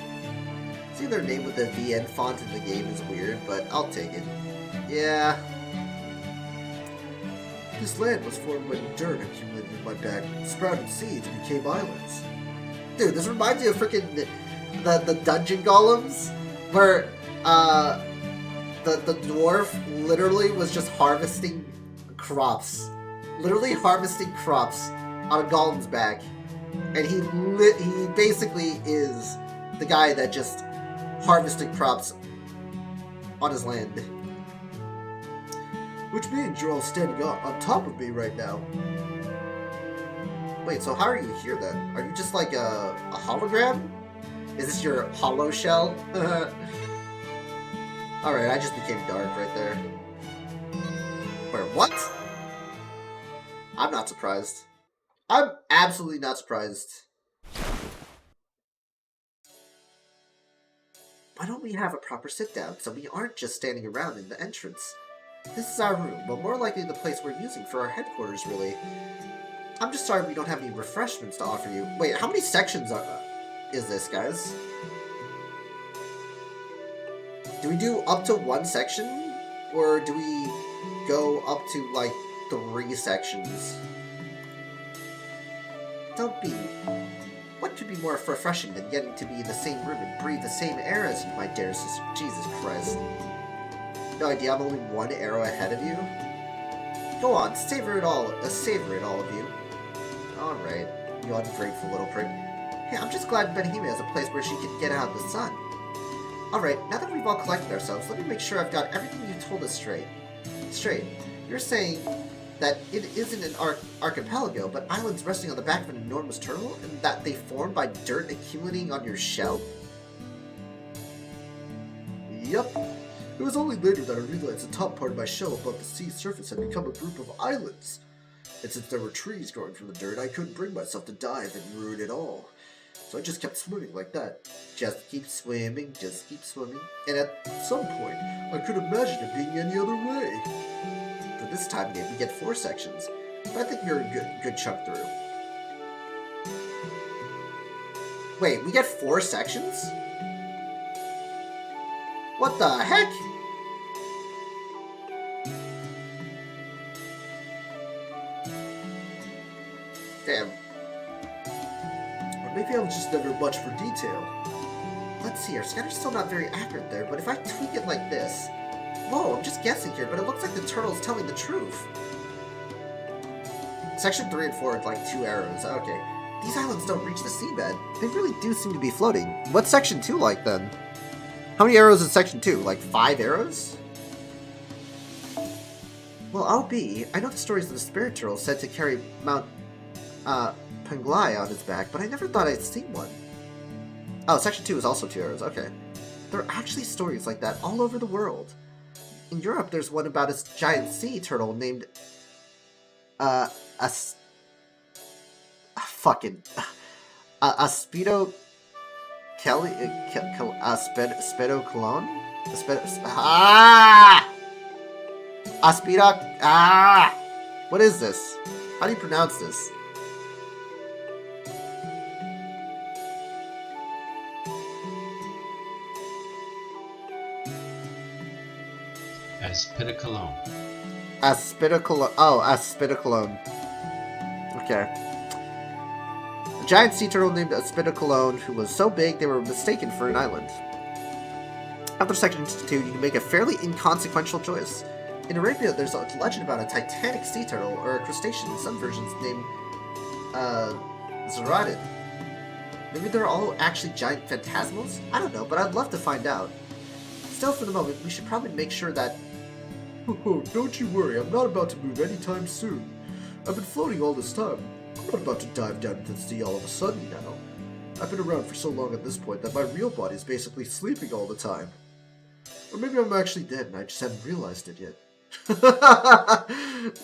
Speaker 1: Seeing their name with the VN font in the game is weird, but I'll take it. Yeah.
Speaker 4: This land was formed when dirt accumulated in my back, sprouted seeds, and became islands.
Speaker 1: Dude, this reminds me of freaking the dungeon golems, where the dwarf literally was just harvesting crops. Literally harvesting crops on a golem's back. And he basically is the guy that just harvested crops on his land.
Speaker 4: Which means you're all standing on top of me right now.
Speaker 1: Wait, so how are you here then? Are you just like a hologram? Is this your hollow shell? Alright, I just became dark right there. Wait, what? I'm not surprised. I'm absolutely not surprised. Why don't we have a proper sit-down so we aren't just standing around in the entrance? This is our room, but more likely the place we're using for our headquarters, really. I'm just sorry we don't have any refreshments to offer you. Wait, how many sections is this, guys? Do we do up to 1 section? Or do we go up to, like, 3 sections? Don't be... What could be more refreshing than getting to be in the same room and breathe the same air as you, my dear sister? Jesus Christ. No idea, I'm only 1 arrow ahead of you? Go on, savor it all of you. Alright, you ungrateful little prick. Hey, I'm just glad Benihime has a place where she can get out of the sun. Alright, now that we've all collected ourselves, let me make sure I've got everything you told us straight. You're saying that it isn't an archipelago, but islands resting on the back of an enormous turtle, and that they formed by dirt accumulating on your shell?
Speaker 4: Yep. It was only later that I realized the top part of my shell above the sea surface had become a group of islands. And since there were trees growing from the dirt, I couldn't bring myself to dive and ruin it all. So I just kept swimming like that.
Speaker 1: Just keep swimming.
Speaker 4: And at some point, I could imagine it being any other way.
Speaker 1: For this time game, we get 4 sections, but I think you're a good chunk through. Wait, we get 4 sections? What the heck? Damn.
Speaker 4: Or maybe I was just never much for detail.
Speaker 1: Let's see, our scatter's still not very accurate there, but if I tweak it like this... Whoa, I'm just guessing here, but it looks like the turtle's telling the truth. Section 3 and 4 are like 2 arrows. Okay. These islands don't reach the seabed. They really do seem to be floating. What's Section 2 like, then? How many arrows is Section 2? Like 5 arrows? Well, I'll be. I know the stories of the spirit turtle said to carry Mount Penglai on his back, but I never thought I'd seen one. Oh, Section 2 is also 2 arrows. Okay. There are actually stories like that all over the world. In Europe, there's one about a giant sea turtle named... Speedo... Kelly... Spedo Cologne? Aspida... What is this? How do you pronounce this?
Speaker 5: Aspidicalone.
Speaker 1: Aspidicalone. Oh, Aspidicalone. Okay. A giant sea turtle named Aspidicalone who was so big they were mistaken for an island. After Section 2, you can make a fairly inconsequential choice. In Arabia, there's a legend about a titanic sea turtle, or a crustacean in some versions, named, Zoradid. Maybe they're all actually giant phantasmals? I don't know, but I'd love to find out. Still, for the moment, we should probably make sure that...
Speaker 4: Oh, don't you worry, I'm not about to move anytime soon. I've been floating all this time. I'm not about to dive down into the sea all of a sudden now. I've been around for so long at this point that my real body is basically sleeping all the time. Or maybe I'm actually dead and I just haven't realized it yet.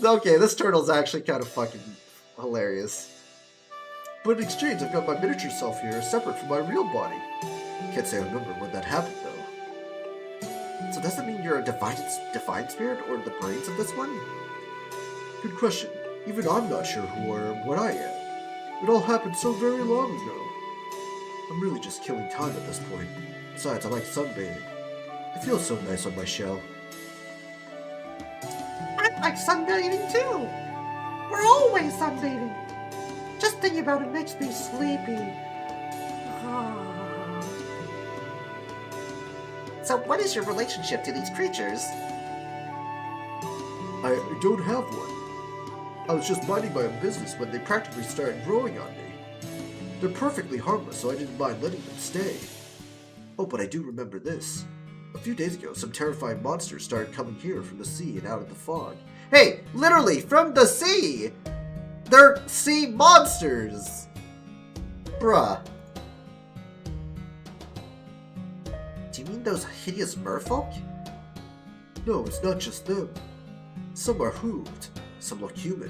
Speaker 1: Okay, this turtle's actually kind of fucking hilarious.
Speaker 4: But in exchange, I've got my miniature self here separate from my real body. Can't say I remember when that happened, though.
Speaker 1: So does that mean you're a divine spirit, or the brains of this one?
Speaker 4: Good question. Even I'm not sure who or what I am. It all happened so very long ago. I'm really just killing time at this point. Besides, I like sunbathing. It feels so nice on my shell.
Speaker 6: I like sunbathing too. We're always sunbathing. Just thinking about it makes me sleepy.
Speaker 1: So what is your relationship to these creatures?
Speaker 4: I don't have one. I was just minding my own business when they practically started growing on me. They're perfectly harmless, so I didn't mind letting them stay. Oh, but I do remember this. A few days ago, some terrifying monsters started coming here from the sea and out of the fog.
Speaker 1: Hey, literally, from the sea! They're sea monsters! Bruh. Do you mean those hideous merfolk?
Speaker 4: No, it's not just them. Some are hooved, some look human.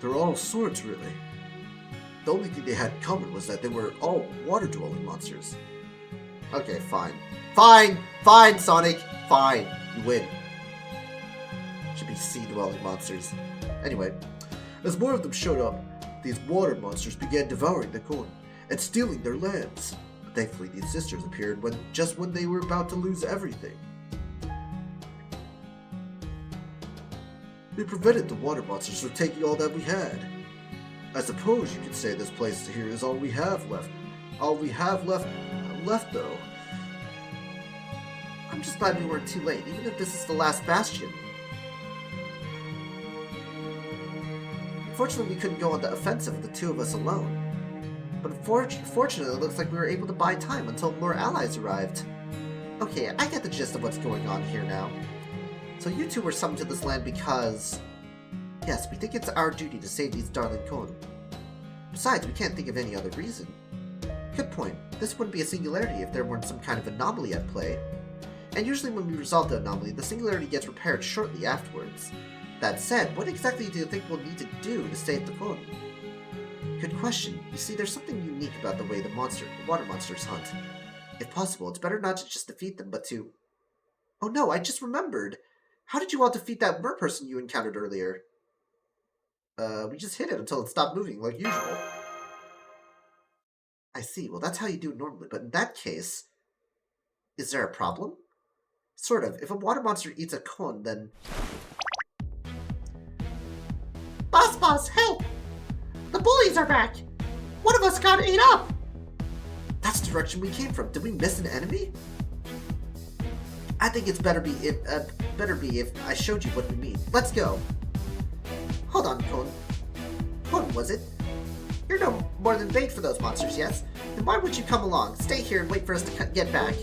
Speaker 4: They're all sorts, really. The only thing they had in common was that they were all water-dwelling monsters.
Speaker 1: Okay, fine. Fine! Fine, Sonic! Fine. You win. Should be sea-dwelling monsters. Anyway.
Speaker 4: As more of them showed up, these water monsters began devouring the cone and stealing their lands. Thankfully, these sisters appeared just when they were about to lose everything. They prevented the water monsters from taking all that we had. I suppose you could say this place here is all we have left. All we have left though.
Speaker 1: I'm just glad we weren't too late, even if this is the last bastion. Fortunately, we couldn't go on the offensive with the two of us alone. But fortunately, it looks like we were able to buy time until more allies arrived. Okay, I get the gist of what's going on here now. So you two were summoned to this land because... Yes, we think it's our duty to save these darling Kon. Besides, we can't think of any other reason. Good point. This wouldn't be a singularity if there weren't some kind of anomaly at play. And usually when we resolve the anomaly, the singularity gets repaired shortly afterwards. That said, what exactly do you think we'll need to do to save the Kon? Good question. You see, there's something unique about the way the water monsters hunt. If possible, it's better not to just defeat them, but to... Oh no, I just remembered! How did you all defeat that mer-person you encountered earlier? We just hit it until it stopped moving, like usual. I see. Well, that's how you do it normally, but in that case... Is there a problem? Sort of. If a water monster eats a Kon, then...
Speaker 6: Boss, help! The bullies are back! One of us got ate up!
Speaker 1: That's the direction we came from. Did we miss an enemy? I think it's better be if I showed you what we mean. Let's go. Hold on, Kon. Kon, was it? You're no more than bait for those monsters, yes? Then why would you come along? Stay here and wait for us to get back.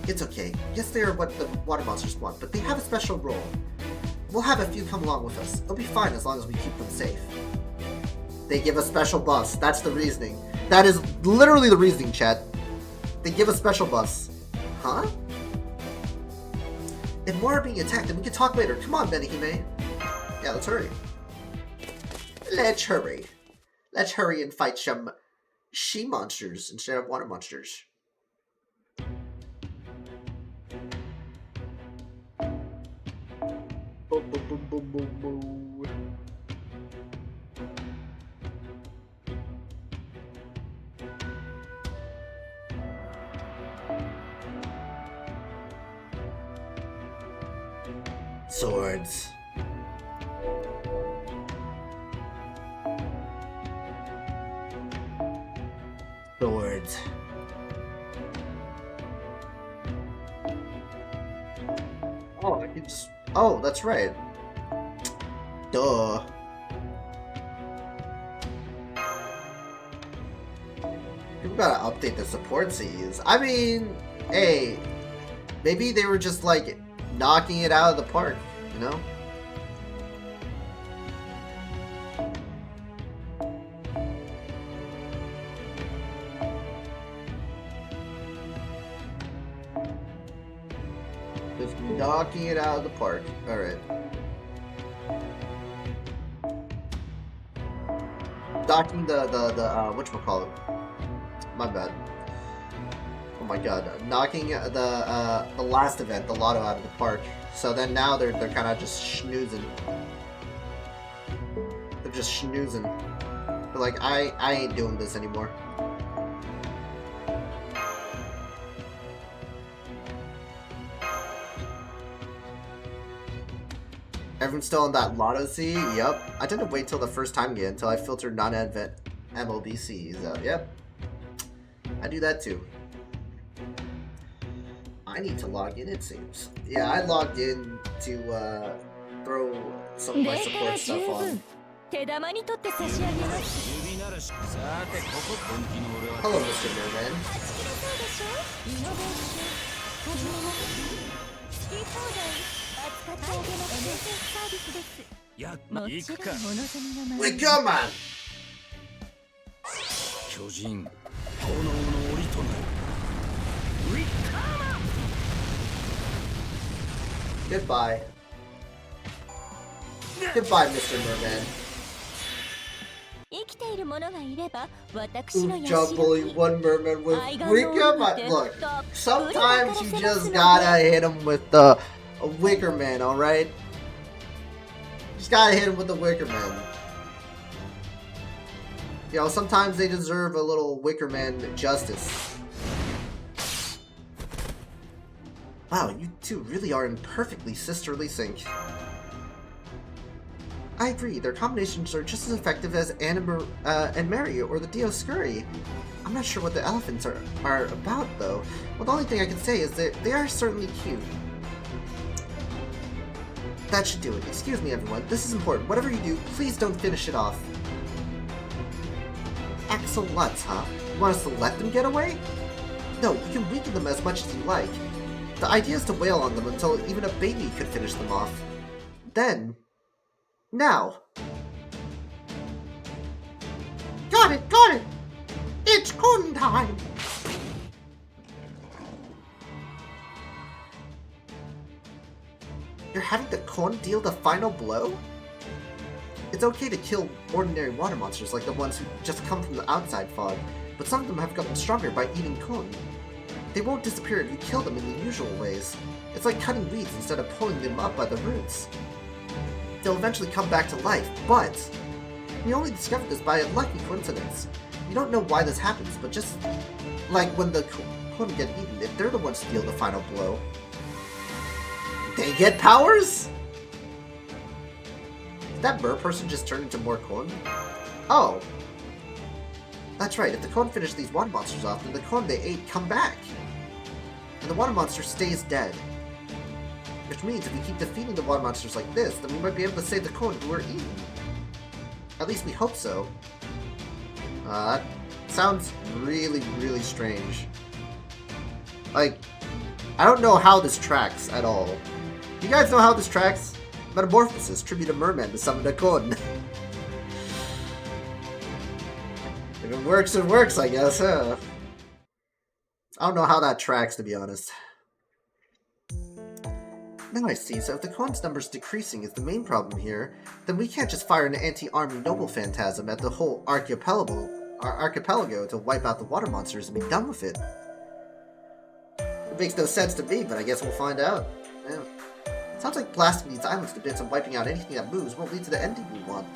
Speaker 1: It's okay. Yes, they are what the water monsters want, but they have a special role. We'll have a few come along with us. They'll be fine as long as we keep them safe. They give us special buffs. That's the reasoning. That is literally the reasoning, chat. They give us special buffs. Huh? If more are being attacked, then we can talk later. Come on, Benihime. Yeah, let's hurry. Let's hurry. Let's hurry and fight some she-monsters instead of water monsters. Swords. Swords. Oh, I can just... Oh, that's right. Duh. People gotta update the support Cs. I mean, hey, maybe they were just like knocking it out of the park, you know? Just knocking it out of the park. Alright. Docking the whatchamacallit. My bad. Oh my god. Knocking the last event, the lotto, out of the park. So then now they're kind of just schnoozing. They're just schnoozing. They're like, I ain't doing this anymore. Everyone's still on that lotto C? Yep. I tend to wait till the first time again until I filter non-event MLBCs out. Yep. I do that too. I need to log in, it seems. Yeah, I logged in to throw some of my support stuff on. Hello, Mr. Merman. We come on! Goodbye. Goodbye, Mr. Merman.
Speaker 2: いる者がいれば私の
Speaker 1: Ooh,
Speaker 2: 社
Speaker 1: jump bully
Speaker 2: に
Speaker 1: one merman with
Speaker 2: 愛が
Speaker 1: Wicca.
Speaker 2: のって
Speaker 1: Look,
Speaker 2: たっぷり
Speaker 1: sometimes
Speaker 2: 分
Speaker 1: you
Speaker 2: からせます
Speaker 1: just
Speaker 2: の
Speaker 1: gotta
Speaker 2: で
Speaker 1: hit him with the Wicker Man, alright? Just gotta hit him with the Wicker Man. You know, sometimes they deserve a little Wicker Man justice. Wow, you two really are in perfectly sisterly sync. I agree, their combinations are just as effective as Anna and Mary or the Dioscuri. I'm not sure what the elephants are about, though. Well, the only thing I can say is that they are certainly cute. That should do it. Excuse me, everyone. This is important. Whatever you do, please don't finish it off. Axolotls, huh? You want us to let them get away? No, you can weaken them as much as you like. The idea is to wail on them until even a baby could finish them off. Then... Now!
Speaker 6: Got it, got it! It's Kun time!
Speaker 1: You're having the Kon deal the final blow? It's okay to kill ordinary water monsters like the ones who just come from the outside fog, but some of them have gotten stronger by eating Kon. They won't disappear if you kill them in the usual ways. It's like cutting weeds instead of pulling them up by the roots. They'll eventually come back to life, but we only discovered this by a lucky coincidence. You don't know why this happens, but just like when the Kon get eaten, if they're the ones to deal the final blow, they get powers? Did that bird person just turn into more Kon? Oh. That's right, if the Kon finish these water monsters off, then the Kon they ate come back. And the water monster stays dead. Which means if we keep defeating the water monsters like this, then we might be able to save the Kon who are eaten. At least we hope so. That sounds really, really strange. Like, I don't know how this tracks at all. Do you guys know how this tracks? Metamorphosis, tribute a merman to summon a Kon. If it works, I guess, huh? I don't know how that tracks, to be honest. Now I see, so if the Kon's numbers decreasing is the main problem here, then we can't just fire an anti-army noble phantasm at the whole archipelago to wipe out the water monsters and be done with it. It makes no sense to me, but I guess we'll find out. Yeah. Sounds like blasting these islands to bits and wiping out anything that moves won't lead to the ending we want.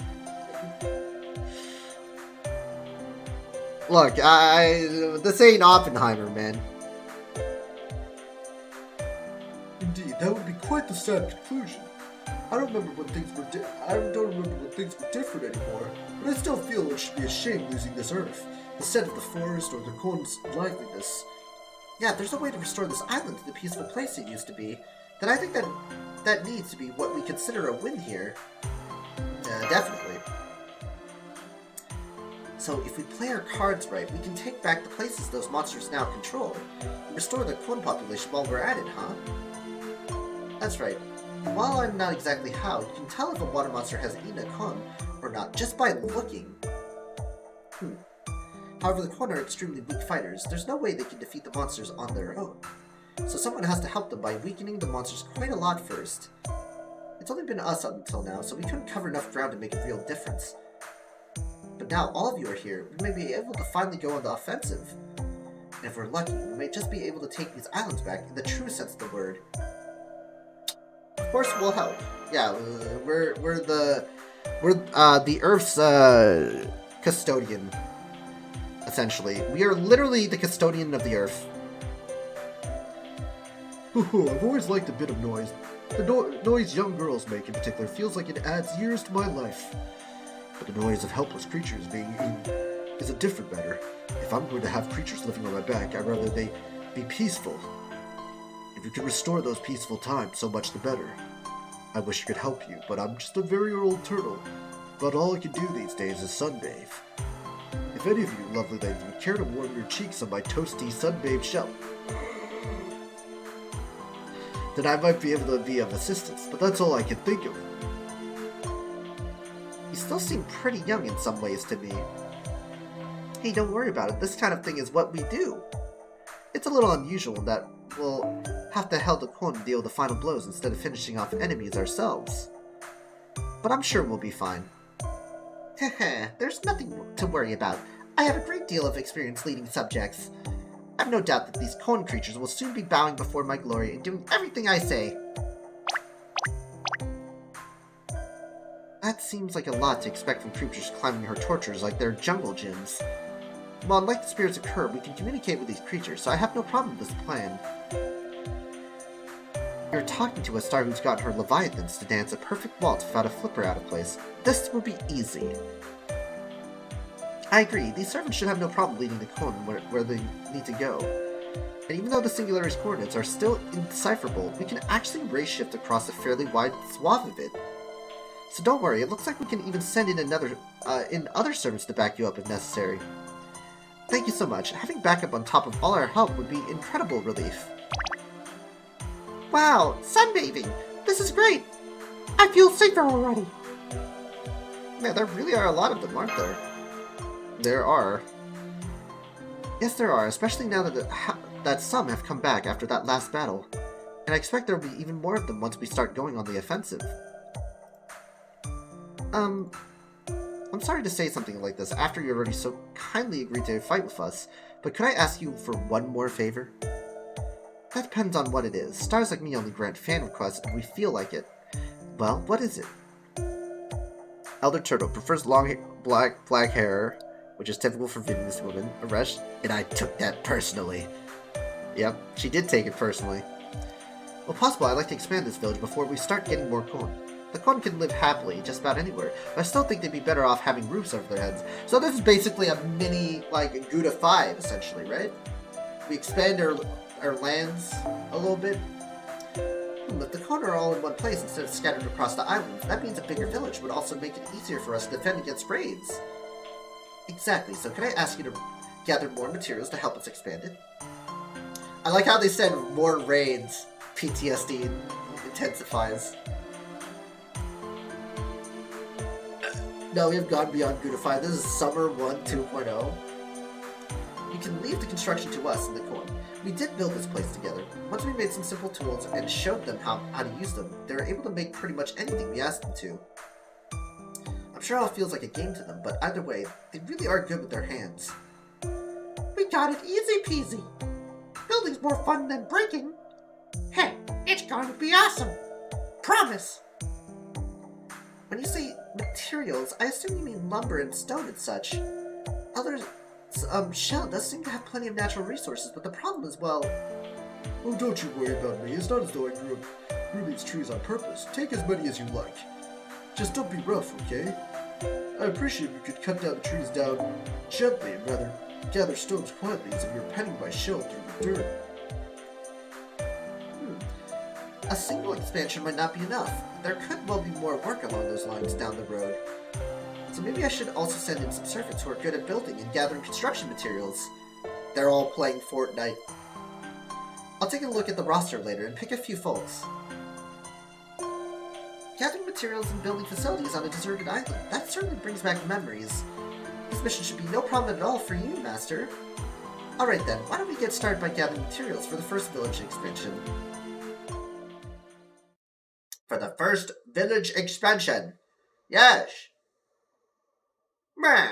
Speaker 1: Look, this ain't Oppenheimer, man.
Speaker 4: Indeed, that would be quite the sad conclusion. I don't remember when things were different anymore, but I still feel it should be a shame losing this earth, the scent of the forest or the Kon's liveliness.
Speaker 1: Yeah, if there's no way to restore this island to the peaceful place it used to be, then I think that needs to be what we consider a win here. Definitely. So if we play our cards right, we can take back the places those monsters now control, and restore the Kon population while we're at it, huh? That's right. While I'm not exactly how, you can tell if a water monster has eaten a Kon or not just by looking. However, the Kon are extremely weak fighters. There's no way they can defeat the monsters on their own. So someone has to help them by weakening the monsters quite a lot first. It's only been us up until now, so we couldn't cover enough ground to make a real difference. But now all of you are here, we may be able to finally go on the offensive. And if we're lucky, we may just be able to take these islands back in the true sense of the word. Of course, we'll help. Yeah, we're the Earth's custodian. Essentially, we are literally the custodian of the Earth.
Speaker 4: I've always liked a bit of noise. The noise young girls make in particular feels like it adds years to my life. But the noise of helpless creatures being eaten is a different matter. If I'm going to have creatures living on my back, I'd rather they be peaceful. If you can restore those peaceful times, so much the better. I wish I could help you, but I'm just a very old turtle. But all I can do these days is sunbathe. If any of you lovely ladies would care to warm your cheeks on my toasty sunbathed shell, then I might be able to be of assistance, but that's all I can think of.
Speaker 1: You still seem pretty young in some ways to me. Hey, don't worry about it. This kind of thing is what we do. It's a little unusual that we'll have to help the Kon deal the final blows instead of finishing off enemies ourselves. But I'm sure we'll be fine. There's nothing to worry about. I have a great deal of experience leading subjects. I have no doubt that these cone creatures will soon be bowing before my glory and doing everything I say. That seems like a lot to expect from creatures climbing her tortures like they're jungle gyms. Well, unlike the spirits of Curb, we can communicate with these creatures, so I have no problem with this plan. You're talking to a star who's gotten her leviathans to dance a perfect waltz without a flipper out of place. This will be easy. I agree, these servants should have no problem leading the cone where they need to go. And even though the Singularity's coordinates are still indecipherable, we can actually ray shift across a fairly wide swath of it. So don't worry, it looks like we can even send in other servants to back you up if necessary. Thank you so much. Having backup on top of all our help would be incredible relief.
Speaker 6: Wow, sunbathing! This is great! I feel safer already!
Speaker 1: Man, there really are a lot of them, aren't there? There are. Yes, there are, especially now that some have come back after that last battle. And I expect there will be even more of them once we start going on the offensive. I'm sorry to say something like this after you already so kindly agreed to fight with us, but could I ask you for one more favor? That depends on what it is. Stars like me only grant fan requests if we feel like it. Well, what is it? Elder Turtle prefers long black hair, which is typical for Vietnamese women. Aresh, and I took that personally. Yep, she did take it personally. Well, possible I'd like to expand this village before we start getting more corn. The corn can live happily just about anywhere, but I still think they'd be better off having roofs over their heads. So this is basically a mini, like, Gouda 5, essentially, right? We expand our lands a little bit. If the corn are all in one place instead of scattered across the islands, that means a bigger village would also make it easier for us to defend against raids. Exactly, so can I ask you to gather more materials to help us expand it? I like how they said more raids. PTSD intensifies. No, we have gone beyond Gouda 5. This is Summer 1 2.0. You can leave the construction to us in the corn. We did build this place together. Once we made some simple tools and showed them how to use them, they were able to make pretty much anything we asked them to. I'm sure it all feels like a game to them, but either way, they really are good with their hands.
Speaker 6: We got it easy peasy. Building's more fun than breaking. Hey, it's going to be awesome. Promise.
Speaker 1: When you say materials, I assume you mean lumber and stone and such. Elder's Shell does seem to have plenty of natural resources, but the problem is, well...
Speaker 4: Oh, don't you worry about me. It's not as though I grew these trees on purpose. Take as many as you like. Just don't be rough, okay? I appreciate if you could cut down the trees down gently and rather gather stones quietly as if you're petting my shell through the dirt.
Speaker 1: A single expansion might not be enough. There could well be more work along those lines down the road. So maybe I should also send in some servants who are good at building and gathering construction materials. They're all playing Fortnite. I'll take a look at the roster later and pick a few folks. Gathering materials and building facilities on a deserted island. That certainly brings back memories. This mission should be no problem at all for you, Master. Alright then, why don't we get started by gathering materials for the first village expansion. For the first village expansion. Yes. Meh.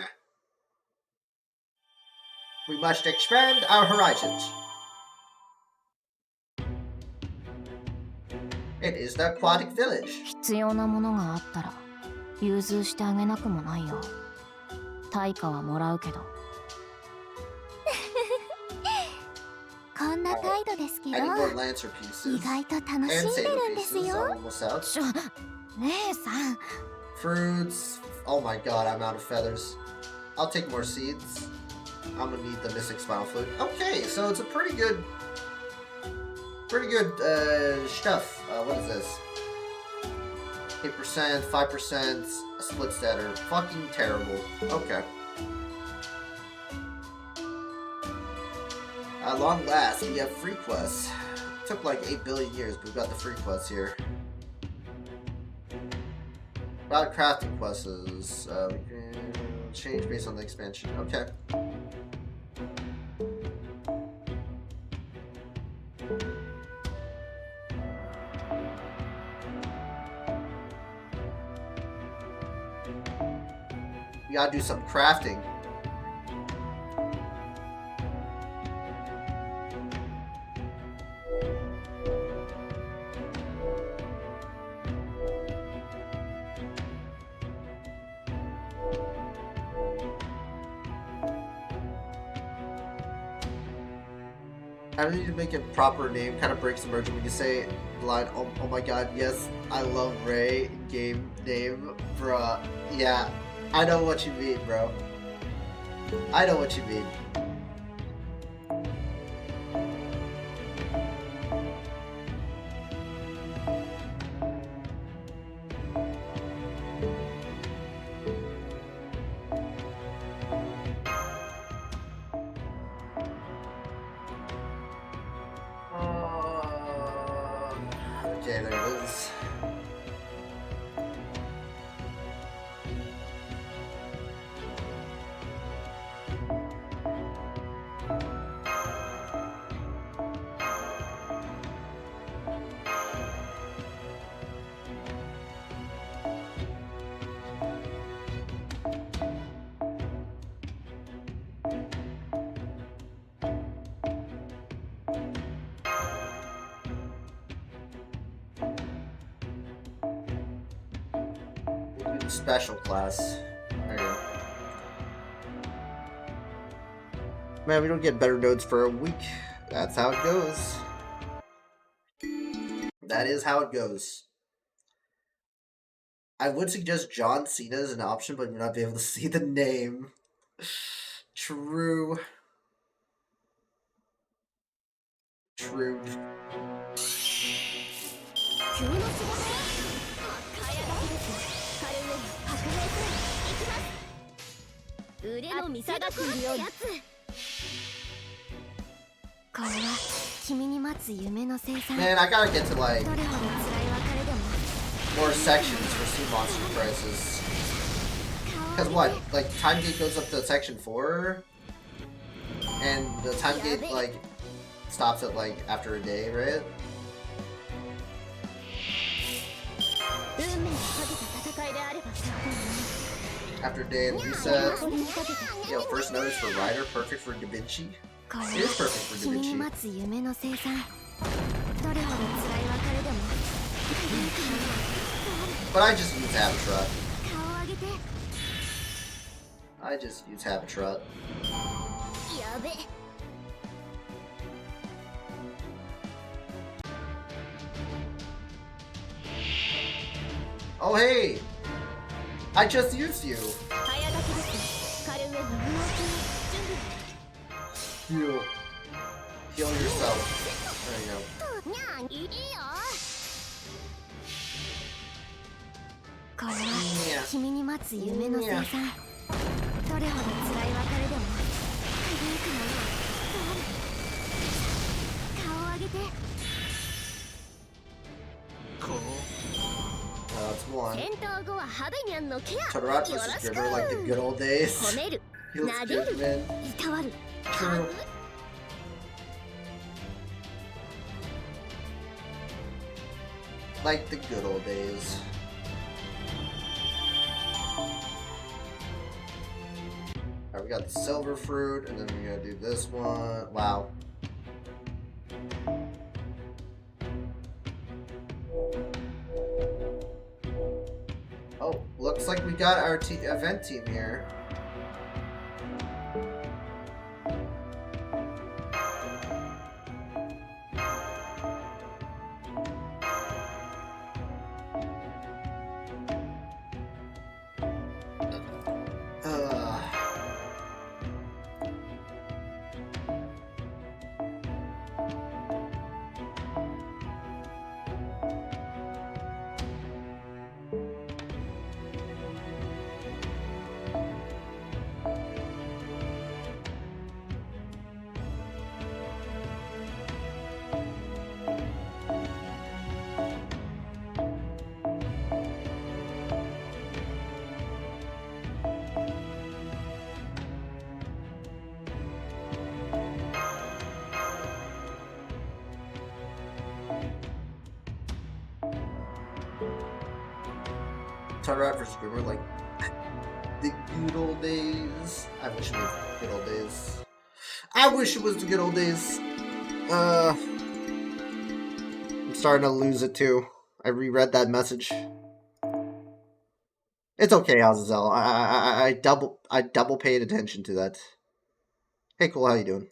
Speaker 1: We must expand our horizons. It is the aquatic village.
Speaker 2: 必要なものがあったら融通してあげなくもないよ。対価はもらうけど。
Speaker 3: こんな態度ですけど、
Speaker 1: Any more lancer pieces
Speaker 3: 意外と楽しん
Speaker 1: and
Speaker 3: で
Speaker 1: saber
Speaker 3: るんです
Speaker 1: pieces
Speaker 3: よ。
Speaker 1: almost out.
Speaker 2: 姉さん。
Speaker 1: Fruits. Oh my god, I'm out of feathers. I'll take more seeds. I'm gonna need the Mystic Spinal Fluid. Okay, so it's a pretty good stuff. What is this? 8%, 5%, a split statter. Fucking terrible. Okay. At long last, we have free quests. Took like 8 billion years, but we've got the free quests here. About crafting quests is, we can change based on the expansion. Okay. gotta do some crafting. I don't need to make a proper name, kind of breaks immersion. We can say line, oh my god, yes, I love Ray, game name, bruh. Yeah, I know what you mean, bro. I know what you mean. Okay, there it is. Special class. There you go. Man, we don't get better notes for a week. That's how it goes. That is how it goes. I would suggest John Cena as an option, but you're not be able to see the name. True. True. Man, I gotta get to like more sections for Sea Monster Crisis. Cause what? Like time gate goes up to section 4, and the time gate like stops at like after a day, right? After a day and reset. Yo, first notice for Ryder, perfect for Da Vinci. It is perfect for Da Vinci. But I just use Habitrut. I just use Habitrut. Oh hey! I just used you! Heal. Heal yourself. There you go. That's one. Todoroki versus Grimmer like the good old days. Feels good, man. True. Like the good old days. Alright, we got the silver fruit, and then we're gonna do this one. Wow. Oh, looks like we got our event team here. Todoroki versus Grimmer, like The good old days. I wish it was the good old days. I wish it was the good old days. I'm starting to lose it too. I reread that message. It's okay, Azazel. I double paid attention to that. Hey, cool. How you doing?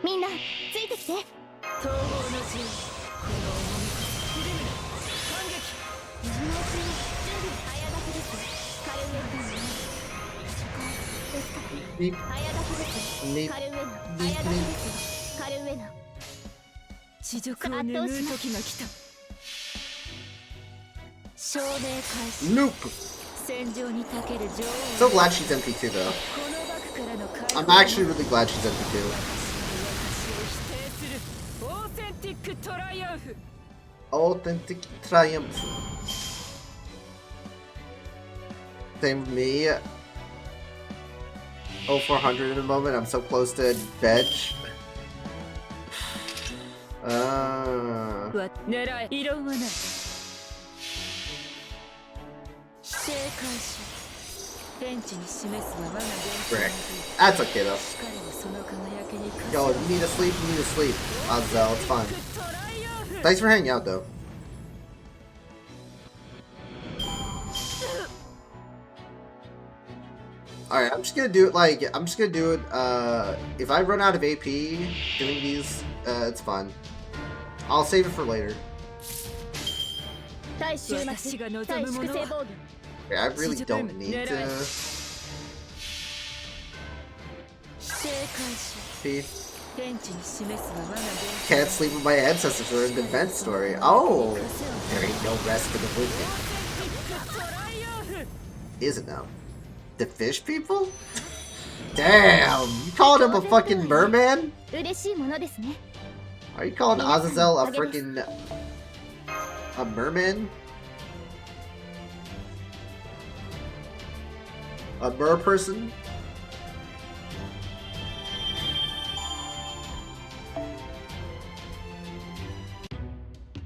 Speaker 2: みんなついてきて。
Speaker 3: 東方の陣この重みこそひるむな反撃
Speaker 2: 今のうちに準備早炊きです。カルウェ君のですか。
Speaker 1: Beep,
Speaker 2: 早炊きです。
Speaker 1: beep,
Speaker 2: カルウェナ
Speaker 1: beep,
Speaker 2: 早炊き
Speaker 1: beep.
Speaker 2: です。カルウェナ。
Speaker 3: 地獄を拭う時が来た
Speaker 2: 証明開始。
Speaker 1: Nope.
Speaker 3: 戦場にたける女
Speaker 1: So
Speaker 3: 王
Speaker 1: glad she's MP2 though.
Speaker 3: このバクからの解
Speaker 1: I'm actually really glad she's MP2.
Speaker 3: 私の私を否定するオーセンティックトライアンフ
Speaker 1: Authentic triumph. Same with me. 0400 in a moment. I'm so close to veg.
Speaker 3: わ狙い異論はない否定開始天地に示すは我が
Speaker 1: Frick.
Speaker 3: 原
Speaker 1: That's okay though.
Speaker 3: 彼はその輝きに
Speaker 1: Yo, you need to sleep, you need to sleep. Azazel, it's fine.
Speaker 3: トライアンフ
Speaker 1: Thanks for hanging out though. Alright, I'm just gonna do it if I run out of AP doing these, it's fine. I'll save it for later.
Speaker 2: 対終末
Speaker 3: 私が望
Speaker 2: 対
Speaker 3: むものは
Speaker 2: 粛清防御。
Speaker 1: Okay, I really don't need to
Speaker 3: 否定開始
Speaker 1: be.
Speaker 3: 天地に示すは我が
Speaker 1: Can't sleep with my ancestors or an event story. Oh! There ain't no rest for the wicked.
Speaker 3: トライアンフ
Speaker 1: Is it now? The fish people? Damn! You called him a fucking merman?
Speaker 2: 嬉しいものですね。
Speaker 1: Are you calling Azazel a freaking a merman? A mer person?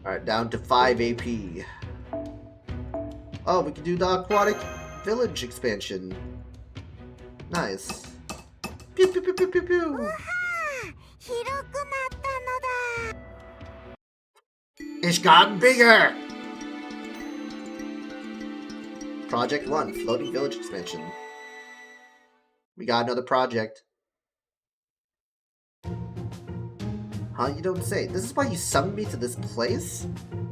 Speaker 1: Alright, down to 5 AP. Oh, we can do the aquatic village expansion. Nice. Pew pew pew pew pew pew.
Speaker 2: 広くなったのだ。
Speaker 1: It's gotten bigger! Project 1, Floating Village Expansion. We got another project. Huh, you don't say. This is why you summoned me to this place?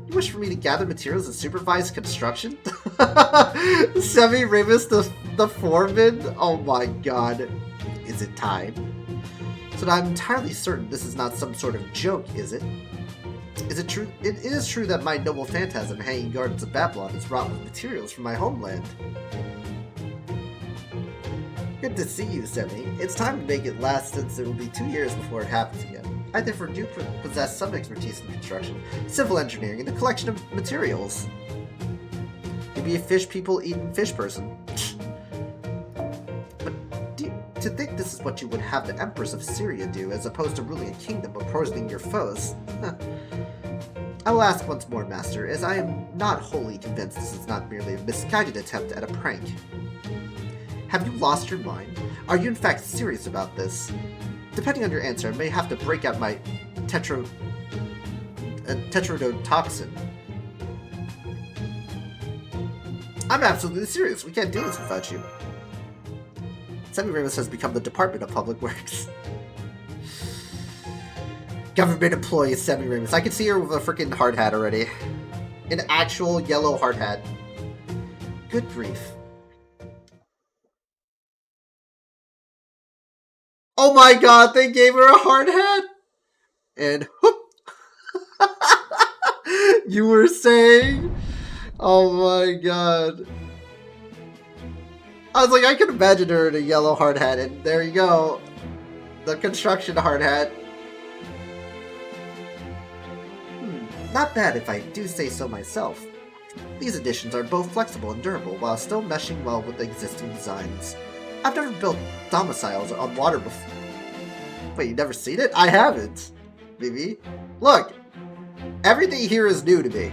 Speaker 1: You wish for me to gather materials and supervise construction? Semi-Remus the foreman? Oh my god. Is it time? So I'm entirely certain this is not some sort of joke, is it? Is it true? It is true that my noble phantasm hanging gardens of Babylon is wrought with materials from my homeland. Good to see you, Semi. It's time to make it last since it will be 2 years before it happens again. I therefore do possess some expertise in construction, civil engineering, and the collection of materials. You'd be a fish people eating fish person. But to think this is what you would have the Empress of Syria do, as opposed to ruling a kingdom or poisoning your foes. I will ask once more, Master, as I am not wholly convinced this is not merely a misguided attempt at a prank. Have you lost your mind? Are you in fact serious about this? Depending on your answer, I may have to break out my tetrodotoxin. I'm absolutely serious. We can't do this without you. Semi-Remus has become the Department of Public Works. Government employee Semi-Remus. I can see her with a freaking hard hat already. An actual yellow hard hat. Good grief. Oh my god, they gave her a hard hat! And whoop! You were saying? Oh my god. I was like, I can imagine her in a yellow hard hat, and there you go. The construction hard hat. Not bad if I do say so myself. These additions are both flexible and durable while still meshing well with the existing designs. I've never built domiciles on water before. Wait, you've never seen it? I haven't. Maybe. Look, everything here is new to me.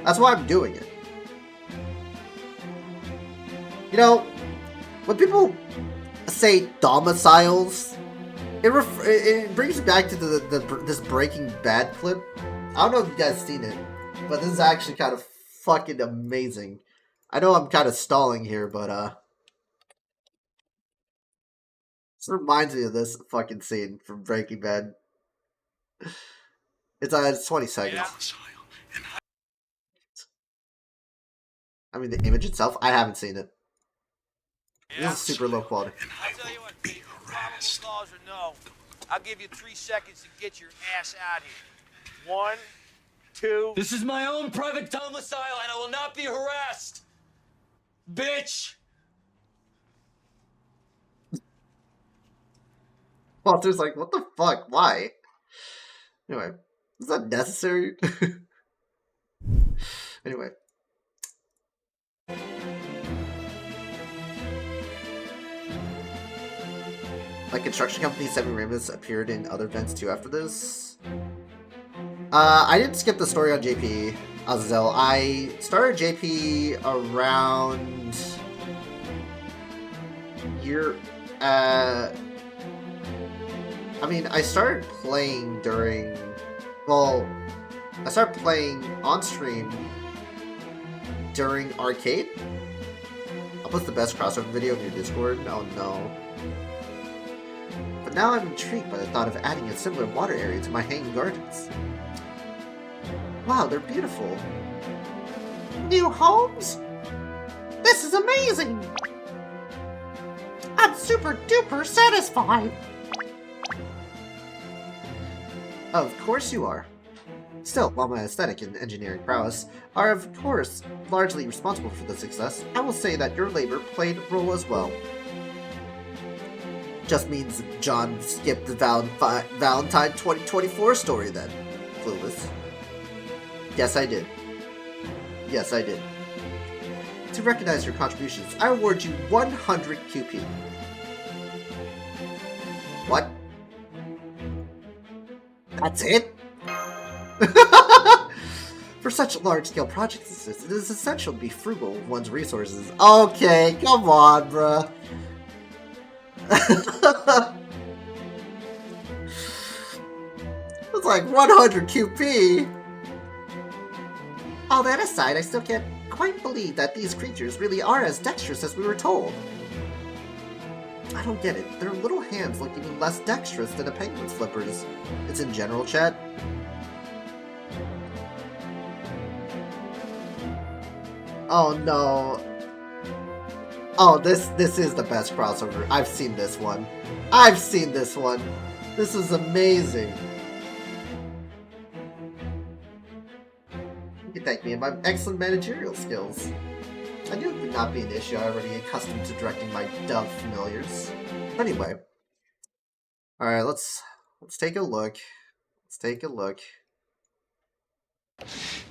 Speaker 1: That's why I'm doing it. You know, when people say domiciles, it brings me back to this Breaking Bad clip. I don't know if you guys seen it, but this is actually kind of fucking amazing. I know I'm kind of stalling here, but this reminds me of this fucking scene from Breaking Bad. It's 20 seconds. I mean, the image itself, I haven't seen it. This is super low quality.
Speaker 5: I'll tell you what, Pete, probable cause or no, I'll give you 3 seconds to get your ass out here. 1, 2...
Speaker 7: This is my own private domicile, and I will not be harassed! Bitch!
Speaker 1: Walter's like, what the fuck? Why? Anyway, is that necessary? Anyway. Like construction company Seven Rainbows appeared in other events too after this. I didn't skip the story on JP Azazel. I started JP around year. I mean, I started playing during. Well, I started playing on stream during arcade. I'll post the best crossover video in your Discord. Oh no. But now I'm intrigued by the thought of adding a similar water area to my hanging gardens. Wow, they're beautiful.
Speaker 6: New homes? This is amazing! I'm super duper satisfied!
Speaker 1: Of course you are. Still, while my aesthetic and engineering prowess are of course largely responsible for the success, I will say that your labor played a role as well. Just means John skipped the Valentine 2024 story then. Clueless. Yes, I did. Yes, I did. To recognize your contributions, I award you 100 QP. What? That's it? For such large-scale projects as this, it is essential to be frugal with one's resources. Okay, come on, bruh. It's like 100 QP. All that aside, I still can't quite believe that these creatures really are as dexterous as we were told. I don't get it. Their little hands look even less dexterous than a penguin's flippers. It's in general chat. Oh no. Oh, this is the best crossover. I've seen this one. I've seen this one. This is amazing. You can thank me and my excellent managerial skills. I knew it would not be an issue. I'm already accustomed to directing my dove familiars. Anyway. Alright, let's take a look. Let's take a look.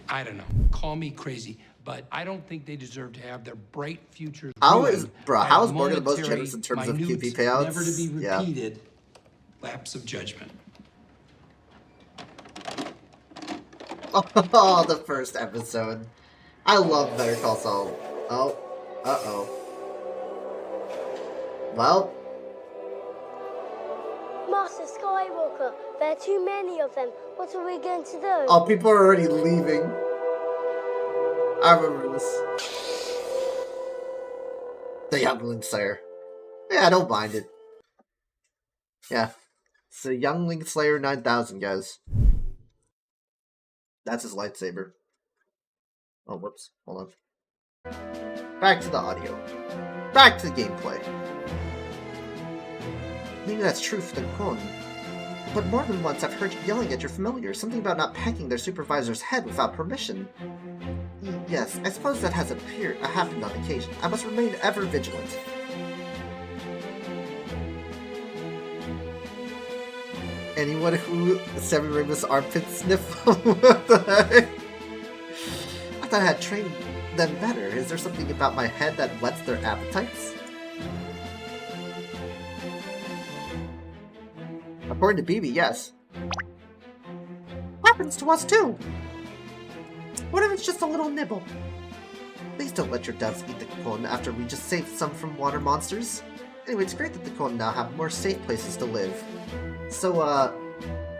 Speaker 8: I don't know. Call me crazy, but I don't think they deserve to have their bright futures.
Speaker 1: How is Morgan the most generous in terms of QP payouts?
Speaker 8: Never to be repeated. Lapse of judgment.
Speaker 1: Oh, the first episode. I love Better Call Saul. Oh, uh-oh. Well.
Speaker 9: Master Skywalker, there are too many of them. What are we going to do?
Speaker 1: Oh, people are already leaving. I remember this. The Youngling Slayer. Yeah, I don't mind it. Yeah. It's the Youngling Slayer 9000, guys. That's his lightsaber. Oh, whoops. Hold on. Back to the audio. Back to the gameplay. Maybe that's true for the Kwon. But more than once I've heard you yelling at your familiars, something about not pecking their supervisor's head without permission. Yes, I suppose that has happened on occasion. I must remain ever vigilant. Anyone who Seven Rainbow's armpit sniff? What the heck? I thought I had trained them better. Is there something about my head that whets their appetites? According to BB, yes.
Speaker 6: Happens to us too. What if it's just a little nibble?
Speaker 1: Please don't let your doves eat the Kon after we just saved some from water monsters. Anyway, it's great that the Kon now have more safe places to live. So,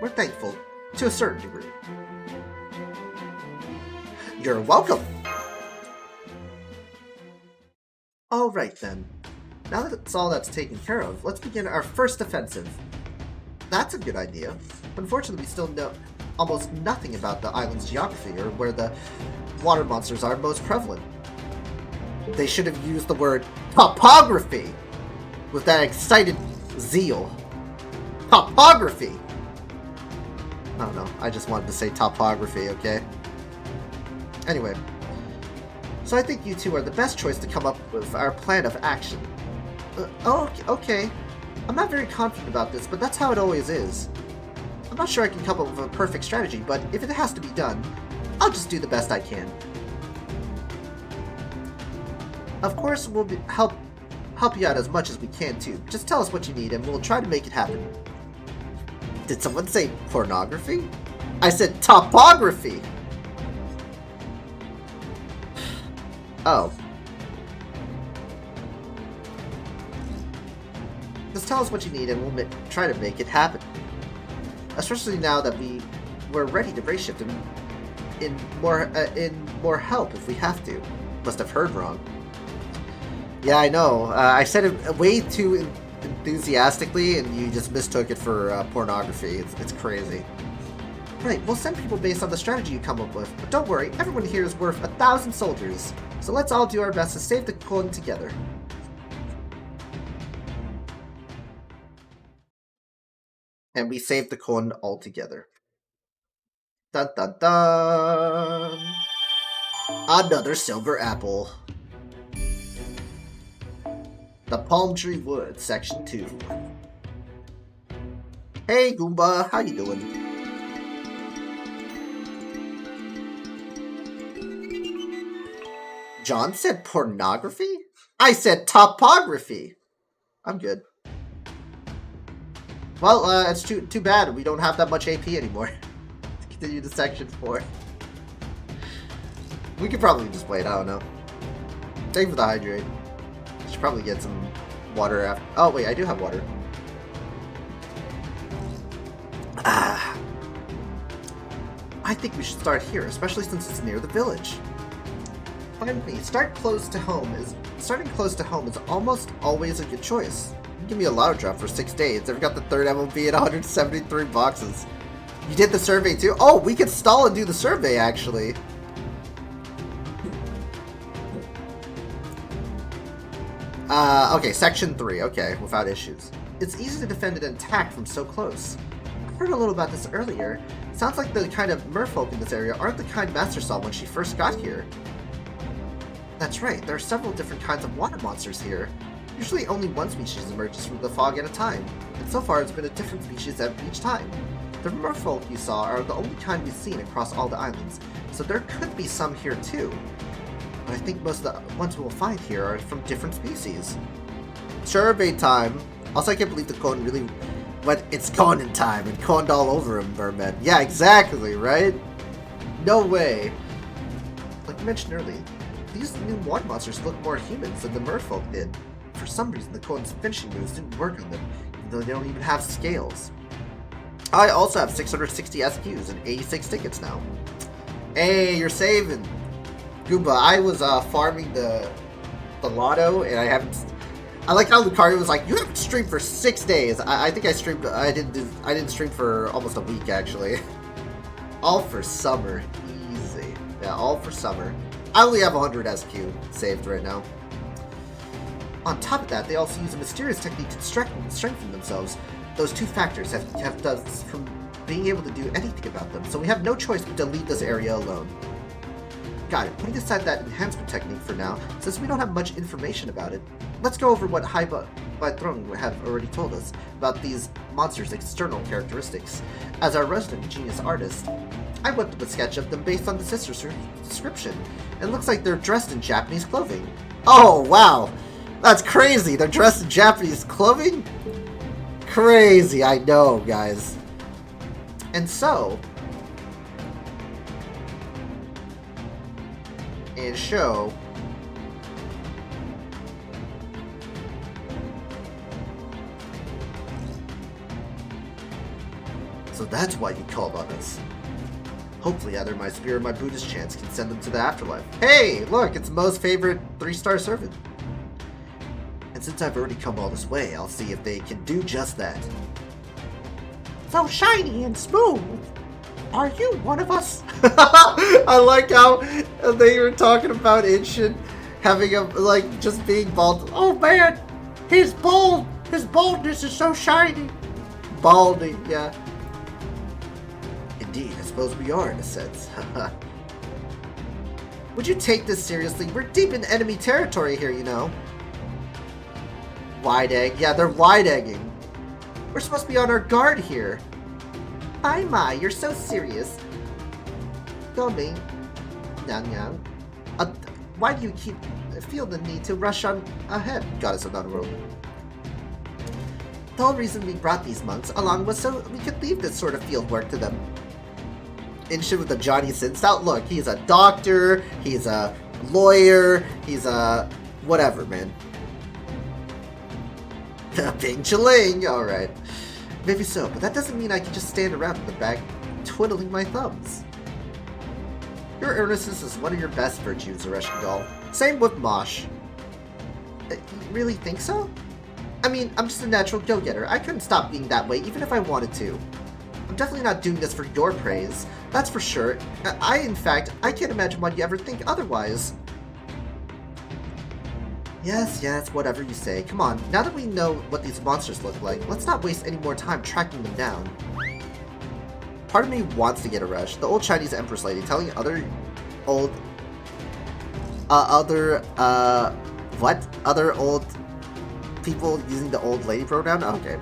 Speaker 1: we're thankful, to a certain degree. You're welcome! Alright then. Now that it's all that's taken care of, let's begin our first offensive. That's a good idea. Unfortunately, we still know almost nothing about the island's geography or where the water monsters are most prevalent. They should have used the word topography with that excited zeal. Topography! I don't know, I just wanted to say topography, okay? Anyway, so I think you two are the best choice to come up with our plan of action. Okay. I'm not very confident about this, but that's how it always is. I'm not sure I can come up with a perfect strategy, but if it has to be done, I'll just do the best I can. Of course, we'll help you out as much as we can too. Just tell us what you need and we'll try to make it happen. Did someone say pornography? I said topography! Oh. Just tell us what you need and we'll try to make it happen. Especially now that we're ready to race shift in more help if we have to. Must have heard wrong. Yeah, I know. I said it way too enthusiastically and you just mistook it for pornography. It's crazy. Right, we'll send people based on the strategy you come up with, but don't worry, everyone here is worth 1,000 soldiers. So let's all do our best to save the Kon together. And we saved the Kon all together. Dun dun dun! Another silver apple. The Palm Tree Wood, Section 2. Hey Goomba, how you doing? John said pornography? I said topography! I'm good. Well, it's too bad we don't have that much AP anymore. Let's continue to Section 4. We could probably just wait, I don't know. Thank you for the hydrate. Should probably get some water after. Oh, wait, I do have water. I think we should start here, especially since it's near the village. Find me. Starting close to home is almost always a good choice. Give me a ladder drop for 6 days. I've got the third MLB at 173 boxes. You did the survey too? Oh, we could stall and do the survey actually. Okay, Section 3. Okay, without issues. It's easy to defend an attack from so close. I heard a little about this earlier. Sounds like the kind of merfolk in this area aren't the kind Master saw when she first got here. That's right, there are several different kinds of water monsters here. Usually only one species emerges from the fog at a time, and so far it's been a different species each time. The merfolk you saw are the only kind we've seen across all the islands, so there could be some here too. But I think most of the ones we'll find here are from different species. Survey time! Also, I can't believe the Kon really went, it's Conan time, and Coned all over him, Merman. Yeah, exactly, right? No way. Like I mentioned earlier, these new water monsters look more human than the merfolk did. For some reason, the Kon's finishing moves didn't work on them, even though they don't even have scales. I also have 660 SQs and 86 tickets now. Hey, you're saving! Goomba, I was farming the lotto, and I haven't... I like how Lucario was like, you haven't streamed for 6 days. I think I streamed... I didn't stream for almost a week, actually. All for summer. Easy. Yeah, all for summer. I only have 100 SQ saved right now. On top of that, they also use a mysterious technique to strengthen themselves. Those two factors have kept us from being able to do anything about them, so we have no choice but to leave this area alone. Got it. Putting aside that enhancement technique for now, since we don't have much information about it, let's go over what Throng have already told us about these monsters' external characteristics. As our resident genius artist, I whipped up a sketch of them based on the sister's description, and it looks like they're dressed in Japanese clothing. Oh, wow! That's crazy! They're dressed in Japanese clothing? Crazy, I know, guys. And so... and show So that's why you called on us. Hopefully either my spirit or my Buddhist chants can send them to the afterlife. Hey, look, it's Mo's favorite 3-star servant. And since I've already come all this way, I'll see if they can do just that.
Speaker 6: So shiny and smooth. Are you one of us?
Speaker 1: I like how they were talking about Inshin having a, like, just being bald.
Speaker 6: Oh man, he's bald. His baldness is so shiny.
Speaker 1: Balding, yeah. Indeed, I suppose we are in a sense. Would you take this seriously? We're deep in enemy territory here, you know. Wide egg. Yeah, they're wide egging. We're supposed to be on our guard here. My, you're so serious. Don't Nyang. Why do you feel the need to rush on ahead, Goddess of Underworld? The whole reason we brought these monks along was so we could leave this sort of field work to them. Inshin with the Johnny Sin style. Look, he's a doctor, he's a lawyer, he's a whatever, man. Bing Chiling, alright. Maybe so, but that doesn't mean I can just stand around in the back twiddling my thumbs. Your earnestness is one of your best virtues, Ereshkigal. Same with Mosh. You really think so? I mean, I'm just a natural go-getter. I couldn't stop being that way even if I wanted to. I'm definitely not doing this for your praise. That's for sure. In fact, I can't imagine why you ever think otherwise. Yes, whatever you say. Come on, now that we know what these monsters look like, let's not waste any more time tracking them down. Part of me wants to get a rush. The old Chinese Empress lady telling other old people using the old lady pronoun? Okay.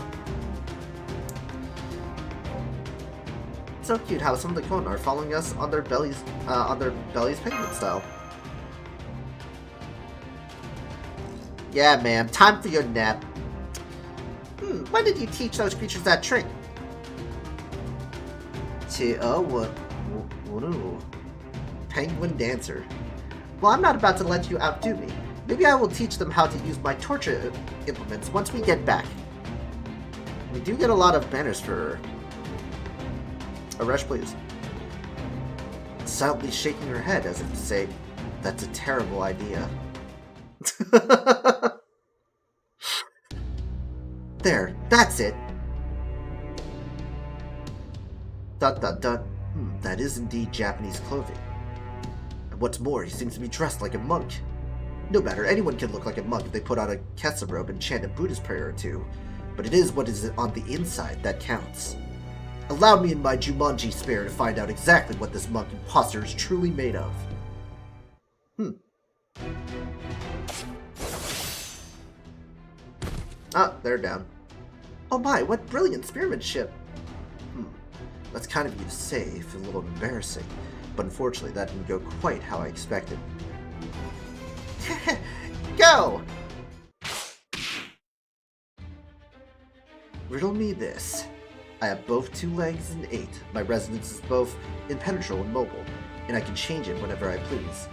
Speaker 1: So cute how some of the Kon are following us on their bellies penguin style. Yeah, ma'am. Time for your nap. When did you teach those creatures that trick? Penguin dancer. Well, I'm not about to let you outdo me. Maybe I will teach them how to use my torture implements once we get back. We do get a lot of banners for Aresh, please. Silently shaking her head as if to say, that's a terrible idea. There, that's it. Dun dun dun. That is indeed Japanese clothing. And what's more, he seems to be dressed like a monk. No matter, anyone can look like a monk if they put on a kesa robe and chant a Buddhist prayer or two. But it is what is on the inside that counts. Allow me in my Jumanji spirit to find out exactly what this monk imposter is truly made of. Ah, they're down. Oh my, what brilliant spearmanship! That's kind of you to say, it's a little embarrassing, but unfortunately that didn't go quite how I expected. Go! Riddle me this. I have both 2 legs and 8. My residence is both impenetrable and mobile, and I can change it whenever I please.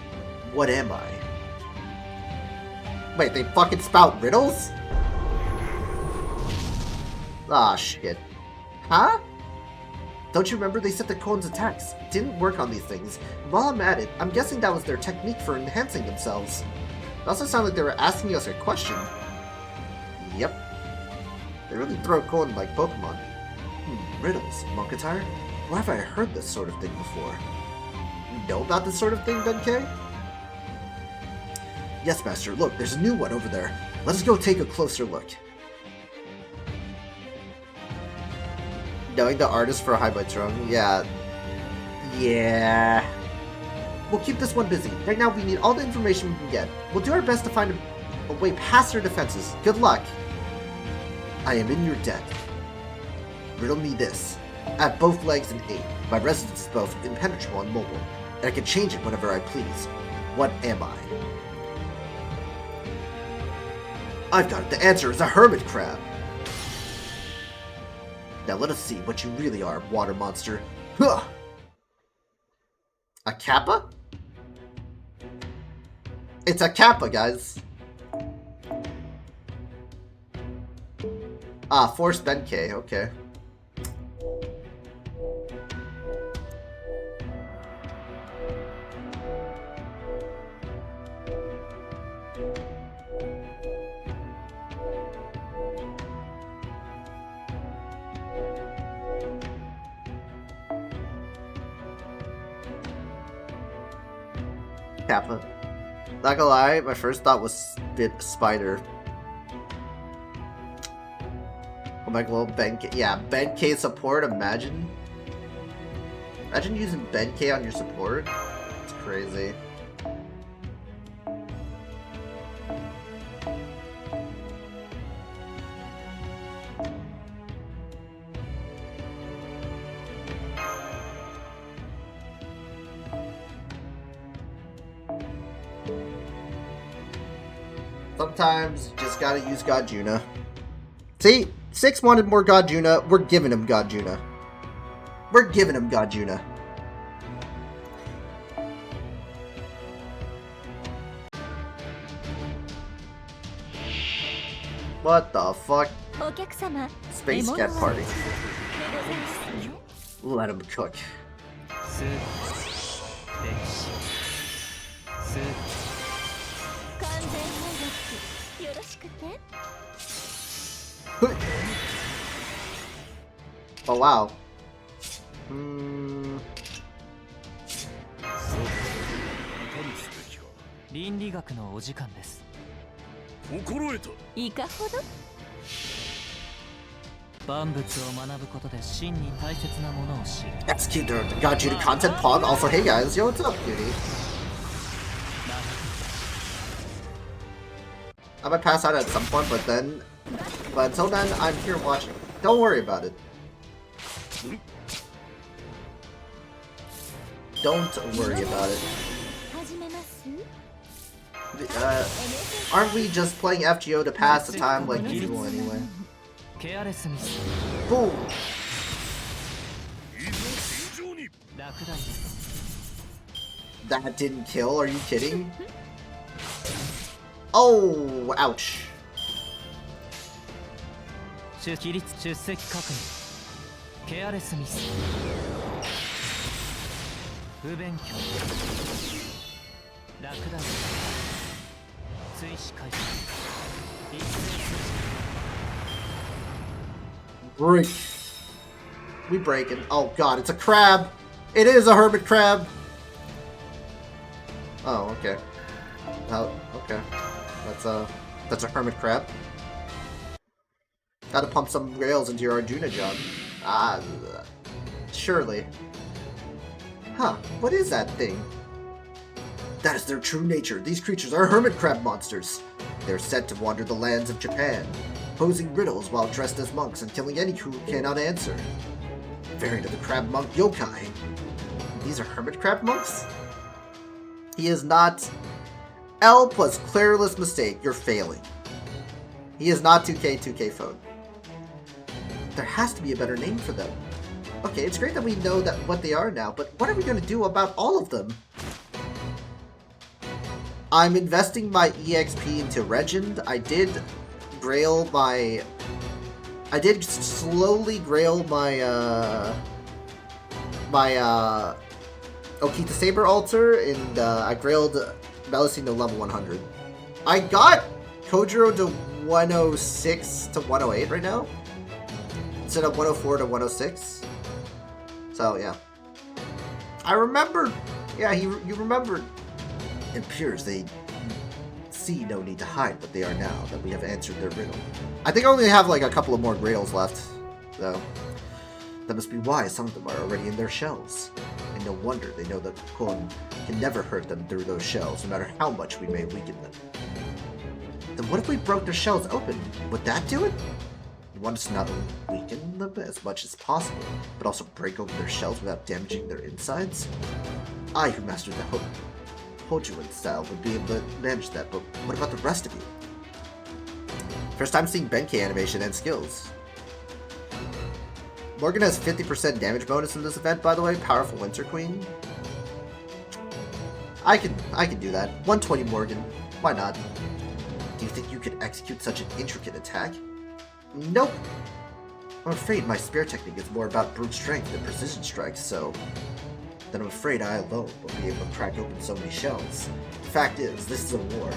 Speaker 1: What am I? Wait, they fucking spout riddles? Ah, shit. Huh? Don't you remember they said the Kon's attacks didn't work on these things? And while I'm at it, I'm guessing that was their technique for enhancing themselves. It also sounded like they were asking us a question. Yep. They really throw Kon like Pokemon. Riddles, Monkatar? Where have I heard this sort of thing before? You know about this sort of thing, Ben K? Yes, Master. Look, there's a new one over there. Let us go take a closer look. Knowing the artist for High by Trung? Yeah. We'll keep this one busy. Right now, we need all the information we can get. We'll do our best to find a way past their defenses. Good luck. I am in your debt. Riddle me this. I have both legs and 8. My residence is both impenetrable and mobile, and I can change it whenever I please. What am I? I've got it. The answer is a hermit crab. Now let us see what you really are, water monster. Huh! A kappa? It's a kappa, guys. Ah, Force Benkei, okay. Kappa. Not gonna lie, my first thought was Spider. Oh my god, Ben K. Yeah, Ben K support, imagine. Imagine using Ben K on your support. It's crazy. Sometimes you just gotta use God Juna. See? 6 wanted more God Juna. We're giving him God Juna. We're giving him God Juna. What the fuck? Space Cat Party. Let him cook. Oh wow. Hmm.
Speaker 10: 倫理学のお時間です。
Speaker 11: 心得た。
Speaker 2: いかほど。
Speaker 10: 万物を学ぶことで真に大切なものを知る。
Speaker 1: That's cute, dude. Got you to content pog. Also, hey guys, yo, what's up, cutie? I might pass out at some point, but until then, I'm here watching. Don't worry about it. Don't worry about it. Aren't we just playing FGO to pass the time like usual anyway? Boom! That didn't kill, are you kidding? Oh, ouch. Break. We breaking. Oh god, it's a crab. It is a hermit crab. Oh, okay. Oh, okay. That's a hermit crab. Gotta pump some rails into your Arjuna, John. Surely. Huh, what is that thing? That is their true nature. These creatures are hermit crab monsters. They're said to wander the lands of Japan, posing riddles while dressed as monks and killing any who cannot answer. Variant of the crab monk yokai. These are hermit crab monks? He is not... L plus clearless mistake, you're failing. He is not 2K phone. There has to be a better name for them. Okay, it's great that we know that what they are now, but what are we going to do about all of them? I'm investing my EXP into Regend. I did slowly grail my Okita Saber altar, and I grailed Melusine to level 100. I got Kojiro to 106 to 108 right now, instead of 104 to 106. So yeah, I remembered. Yeah, you remembered. In Pures, they see no need to hide what they are now that we have answered their riddle. I think I only have like a couple of more grails left, though. That must be why some of them are already in their shells. And no wonder they know that Kon can never hurt them through those shells, no matter how much we may weaken them. Then what if we broke their shells open? Would that do it? You want us to not only weaken them as much as possible, but also break open their shells without damaging their insides? I, who mastered the Hojuan style, would be able to manage that, but what about the rest of you? First time seeing Benkei animation and skills. Morgan has 50% damage bonus in this event, by the way. Powerful Winter Queen. I can do that. 120 Morgan. Why not? Do you think you could execute such an intricate attack? Nope. I'm afraid my spear technique is more about brute strength than precision strikes, so... then I'm afraid I alone won't be able to crack open so many shells. The fact is, this is a war.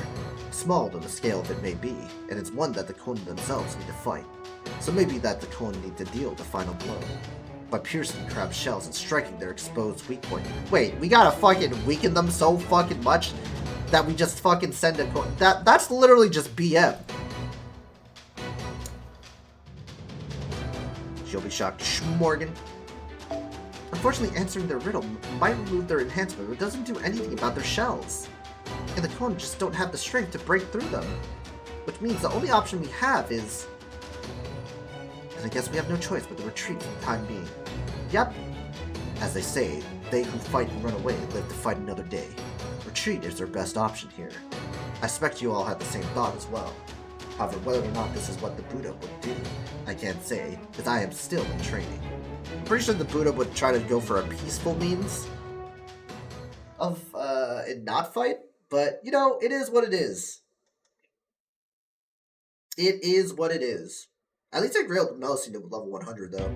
Speaker 1: Small to the scale of it may be, and it's one that the Kon themselves need to fight. So maybe that the Kon need to deal the final blow. by piercing the crab's shells and striking their exposed weak point. Wait, we gotta fucking weaken them so fucking much that we just fucking send a coin. That's literally just BM. She'll be shocked. Schmorgan. Unfortunately, answering their riddle might remove their enhancement, but it doesn't do anything about their shells. And the clone just don't have the strength to break through them. Which means the only option we have is... I guess we have no choice but to retreat for the time being. Yep. As they say, they who fight and run away live to fight another day. Retreat is their best option here. I suspect you all had the same thought as well. However, whether or not this is what the Buddha would do, I can't say, as I am still in training. I'm pretty sure the Buddha would try to go for a peaceful means of, and not fight, but, you know, it is what it is. It is what it is. At least I grailed Melcy to level 100, though.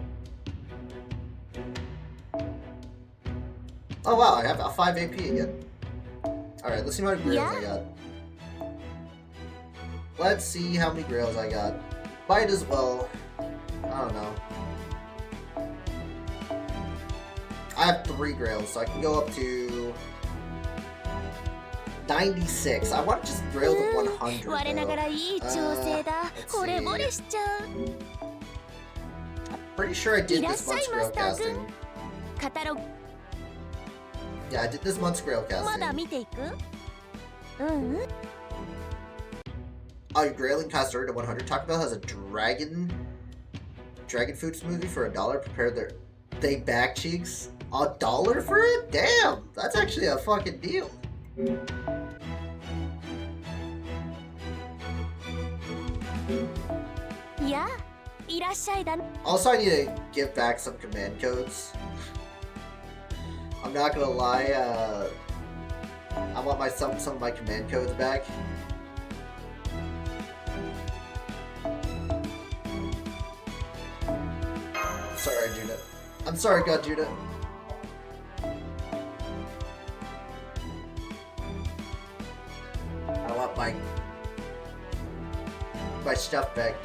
Speaker 1: Oh wow, I have a 5 AP again. Alright, let's see how many grails I got. Let's see how many grails I got. Might as well. I don't know. I have 3 grails, so I can go up to 96. I want to just grail to 100. Let's see. I'm pretty sure I did this month's grail casting. Yeah, I did this month's grail casting. Oh, your grailing costs 30 to 100. Taco Bell has a dragon food smoothie for $1. Prepare they back cheeks. $1 for it? Damn, that's actually a fucking deal.
Speaker 2: Yeah.
Speaker 1: Also, I need to give back some command codes. I'm not gonna lie, I want some of my command codes back. Sorry, Judah. I'm sorry, God, Judah. I want my stuff back.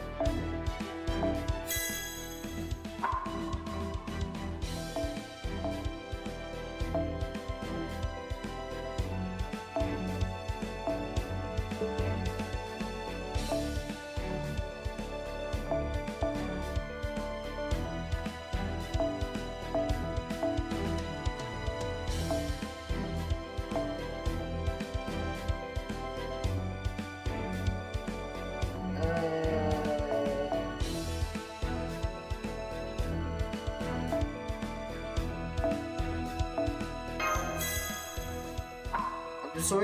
Speaker 1: So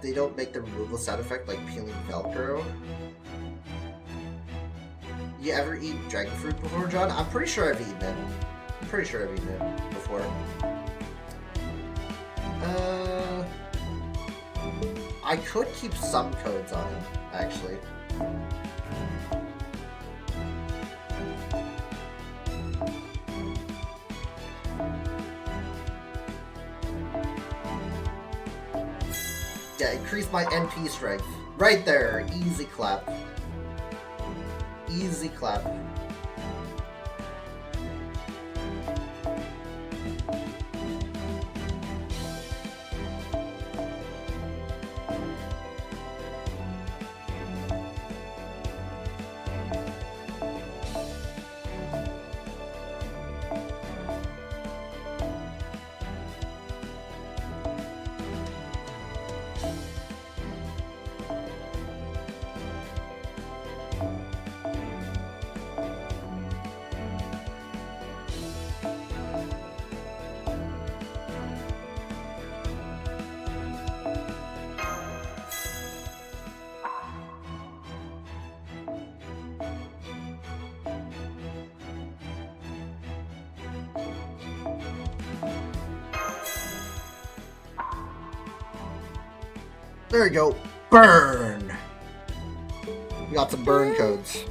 Speaker 1: they don't make the removal sound effect like peeling Velcro. You ever eat dragon fruit before, John? I'm pretty sure I've eaten it. I'm pretty sure I've eaten it before. I could keep some codes on it, actually. Yeah, increase my NP strength. Right there. Easy clap. Easy clap. There we go. Burn! We got some burn codes.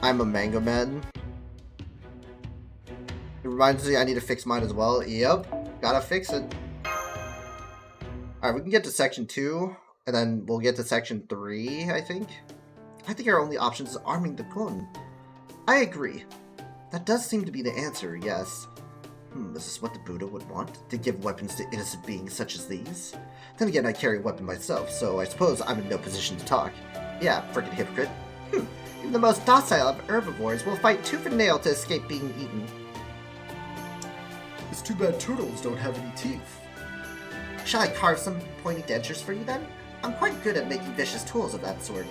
Speaker 1: I'm a Mango Man. It reminds me I need to fix mine as well. Yep. Gotta fix it. Alright, we can get to section 2, and then we'll get to section 3, I think. I think our only option is arming the clone. I agree. That does seem to be the answer, yes. Is this what the Buddha would want? To give weapons to innocent beings such as these? Then again, I carry a weapon myself, so I suppose I'm in no position to talk. Yeah, frickin' hypocrite. Even the most docile of herbivores will fight tooth and nail to escape being eaten.
Speaker 4: It's too bad turtles don't have any teeth.
Speaker 1: Shall I carve some pointy dentures for you then? I'm quite good at making vicious tools of that sort.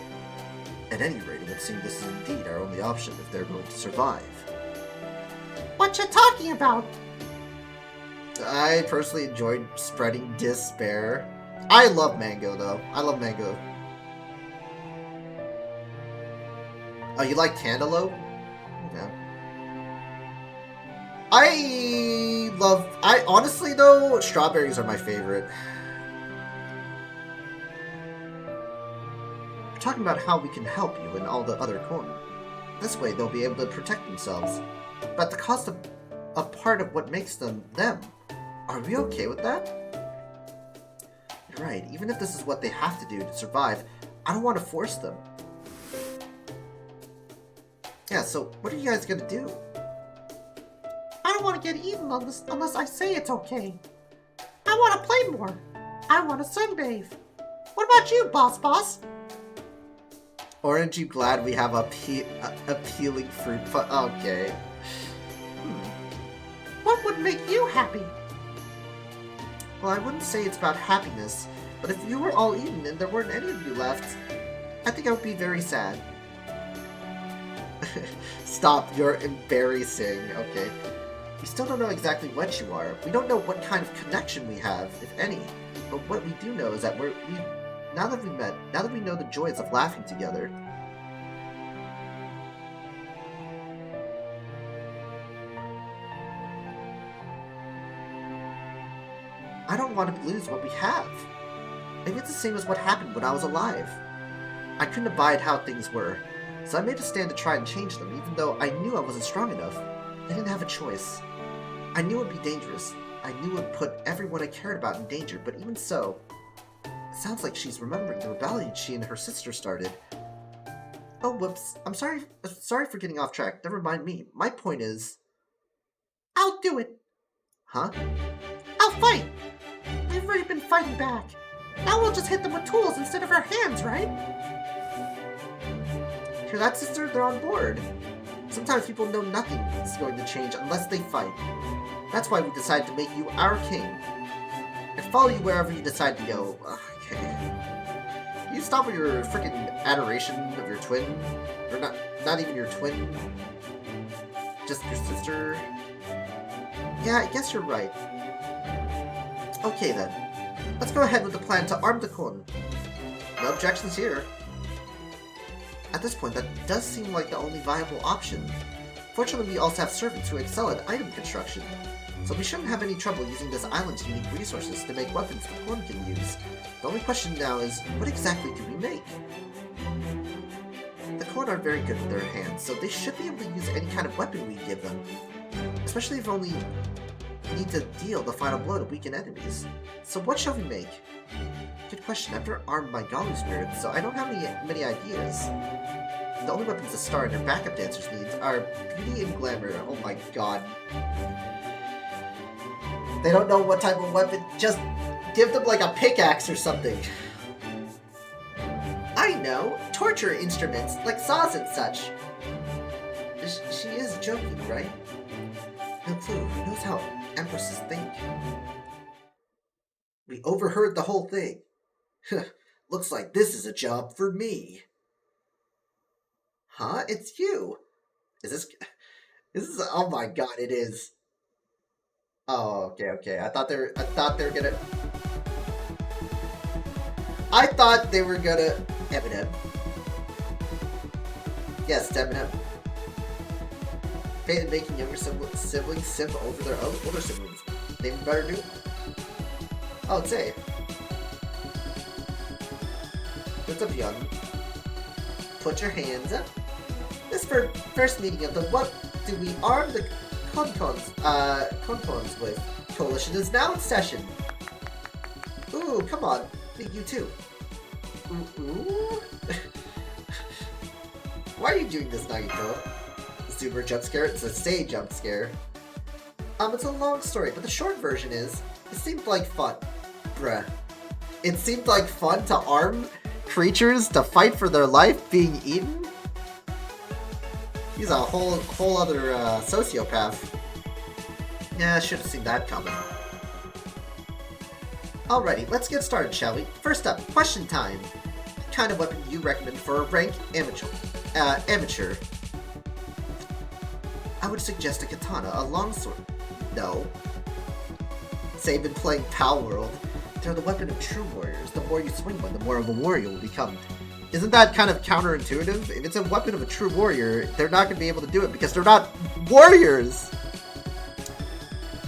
Speaker 1: At any rate, it would seem this is indeed our only option if they're going to survive.
Speaker 6: What you talking about?
Speaker 1: I personally enjoyed spreading despair. I love Mango, though. I love Mango. Oh, you like Cantaloupe? Okay. Honestly, though, strawberries are my favorite. We're talking about how we can help you and all the other Kon. This way, they'll be able to protect themselves. But at the cost of a part of what makes them, them. Are we okay with that? You're right, even if this is what they have to do to survive, I don't want to force them. Yeah, so what are you guys gonna do?
Speaker 6: I don't want to get eaten unless I say it's okay. I want to play more. I want to sunbathe. What about you, Boss?
Speaker 1: Aren't you glad we have appealing fruit? Okay.
Speaker 6: What would make you happy?
Speaker 1: Well, I wouldn't say it's about happiness, but if you were all eaten and there weren't any of you left, I think I would be very sad. Stop, you're embarrassing. Okay. We still don't know exactly what you are. We don't know what kind of connection we have, if any. But what we do know is that now that we met, now that we know the joys of laughing together, I don't want to lose what we have. Maybe it's the same as what happened when I was alive. I couldn't abide how things were, so I made a stand to try and change them, even though I knew I wasn't strong enough. I didn't have a choice. I knew it would be dangerous. I knew it would put everyone I cared about in danger, but even so, it sounds like she's remembering the rebellion she and her sister started. Oh, whoops. I'm sorry for getting off track. Never mind me. My point is...
Speaker 6: I'll do it.
Speaker 1: Huh?
Speaker 6: I'll fight. We've already been fighting back. Now we'll just hit them with tools instead of our hands, right?
Speaker 1: Hear that, sister? They're on board. Sometimes people know nothing is going to change unless they fight. That's why we decided to make you our king. And follow you wherever you decide to go. Okay. Can you stop with your freaking adoration of your twin? Or not even your twin. Just your sister. Yeah, I guess you're right. Okay then. Let's go ahead with the plan to arm the Kon. No objections here. At this point, that does seem like the only viable option. Fortunately, we also have servants who excel at item construction, so we shouldn't have any trouble using this island's unique resources to make weapons the Kon can use. The only question now is, what exactly do we make? The Kon are very good with their hands, so they should be able to use any kind of weapon we give them, especially if only need to deal the final blow to weaken enemies. So what shall we make? Good question. I've never armed my Galu spirits, so I don't have many ideas. The only weapons the Star and her backup dancers need are beauty and glamour. Oh my god. They don't know what type of weapon. Just give them like a pickaxe or something. I know. Torture instruments, like saws and such. She is joking, right? No clue. Who knows how Empresses think? We overheard the whole thing. Looks like this is a job for me. Huh? It's you. Is this oh my god, it is. Oh, okay. I thought they were gonna Eminem. Yes, Eminem. Pain in making younger siblings simp over their older siblings. They better do. Oh, say. What's up, young? Put your hands up. This first meeting of the what do we arm the Konkons with coalition is now in session. Ooh, come on. You too. Ooh. Why are you doing this, Nagito? super jump scare, it's a say jump scare. It's a long story, but the short version is, it seemed like fun. Bruh. It seemed like fun to arm creatures to fight for their life being eaten? He's a whole other sociopath. Yeah, I should have seen that coming. Alrighty, let's get started, shall we? First up, question time. What kind of weapon do you recommend for a rank amateur? I would suggest a katana, a longsword. No. Say been playing Pal World. They're the weapon of true warriors. The more you swing one, the more of a warrior will become. Isn't that kind of counterintuitive? If it's a weapon of a true warrior, they're not going to be able to do it because they're not warriors!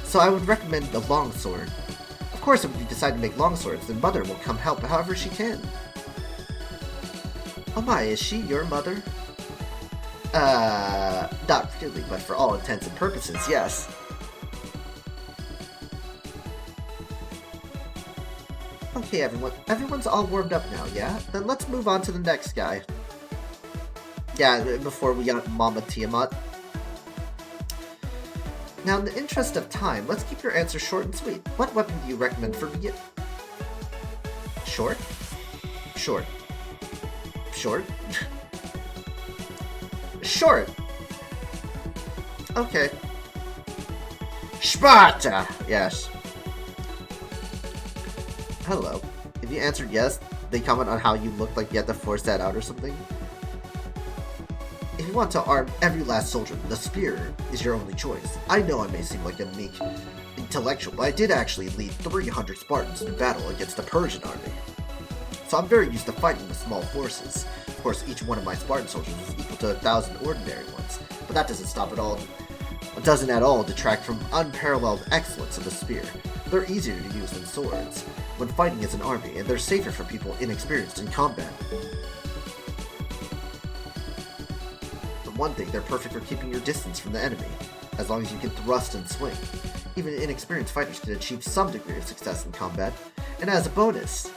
Speaker 1: So I would recommend the longsword. Of course, if you decide to make longswords, then Mother will come help however she can. Oh my, is she your mother? Not really, but for all intents and purposes, yes. Okay, everyone. Everyone's all warmed up now, yeah? Then let's move on to the next guy. Yeah, before we got Mama Tiamat. Now, in the interest of time, let's keep your answer short and sweet. What weapon do you recommend for begin? Short? Short. Short? Short! Okay. Sparta! Yes. Hello. If you answered yes, they comment on how you look like you had to force that out or something. If you want to arm every last soldier, the spear is your only choice. I know I may seem like a meek intellectual, but I did actually lead 300 Spartans in battle against the Persian army. So I'm very used to fighting with small forces. Of course, each one of my Spartan soldiers is equal to 1,000 ordinary ones, but that doesn't at all detract from unparalleled excellence of the spear. They're easier to use than swords when fighting as an army, and they're safer for people inexperienced in combat. For one thing, they're perfect for keeping your distance from the enemy, as long as you can thrust and swing. Even inexperienced fighters can achieve some degree of success in combat, and as a bonus,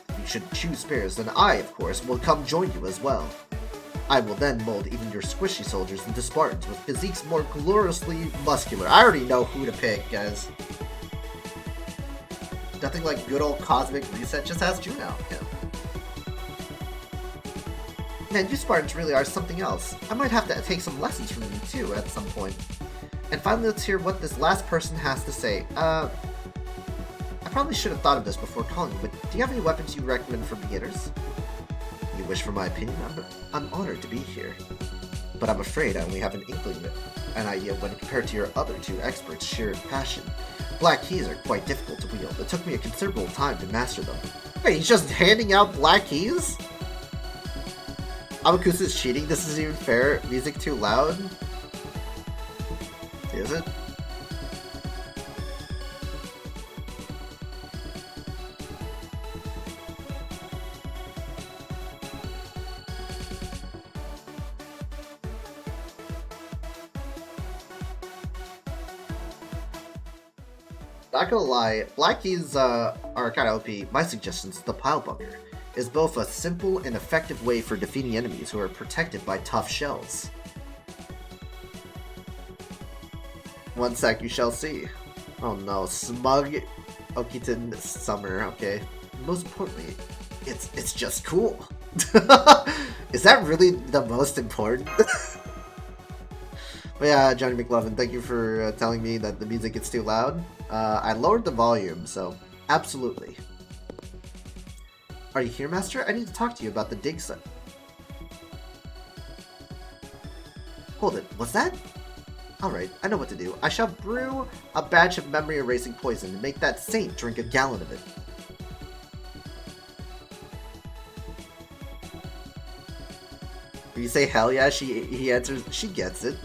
Speaker 1: if you should choose spares, then I, of course, will come join you as well. I will then mold even your squishy soldiers into Spartans with physiques more gloriously muscular. I already know who to pick, guys. Nothing like good old Cosmic Reset, just ask you now. Yeah. Man, you Spartans really are something else. I might have to take some lessons from you too at some point. And finally, let's hear what this last person has to say. I probably should have thought of this before calling you, but do you have any weapons you recommend for beginners? You wish for my opinion? I'm honored to be here. But I'm afraid I only have an inkling, an idea when compared to your other two experts' sheer passion. Black keys are quite difficult to wield. It took me a considerable time to master them. Wait, he's just handing out black keys? Amakusa's cheating? This isn't even fair. Music too loud? Is it? Not gonna lie, black keys are kinda OP. My suggestion is the pile bunker is both a simple and effective way for defeating enemies who are protected by tough shells. One sec, you shall see. Oh no, smug Okitan Summer, okay. Most importantly, it's just cool. Is that really the most important? But yeah, Johnny McLovin, thank you for telling me that the music gets too loud. I lowered the volume, so absolutely. Are you here, Master? I need to talk to you about the dig site. Hold it, what's that? Alright, I know what to do. I shall brew a batch of memory erasing poison and make that saint drink a gallon of it. If you say hell yeah, he answers, she gets it.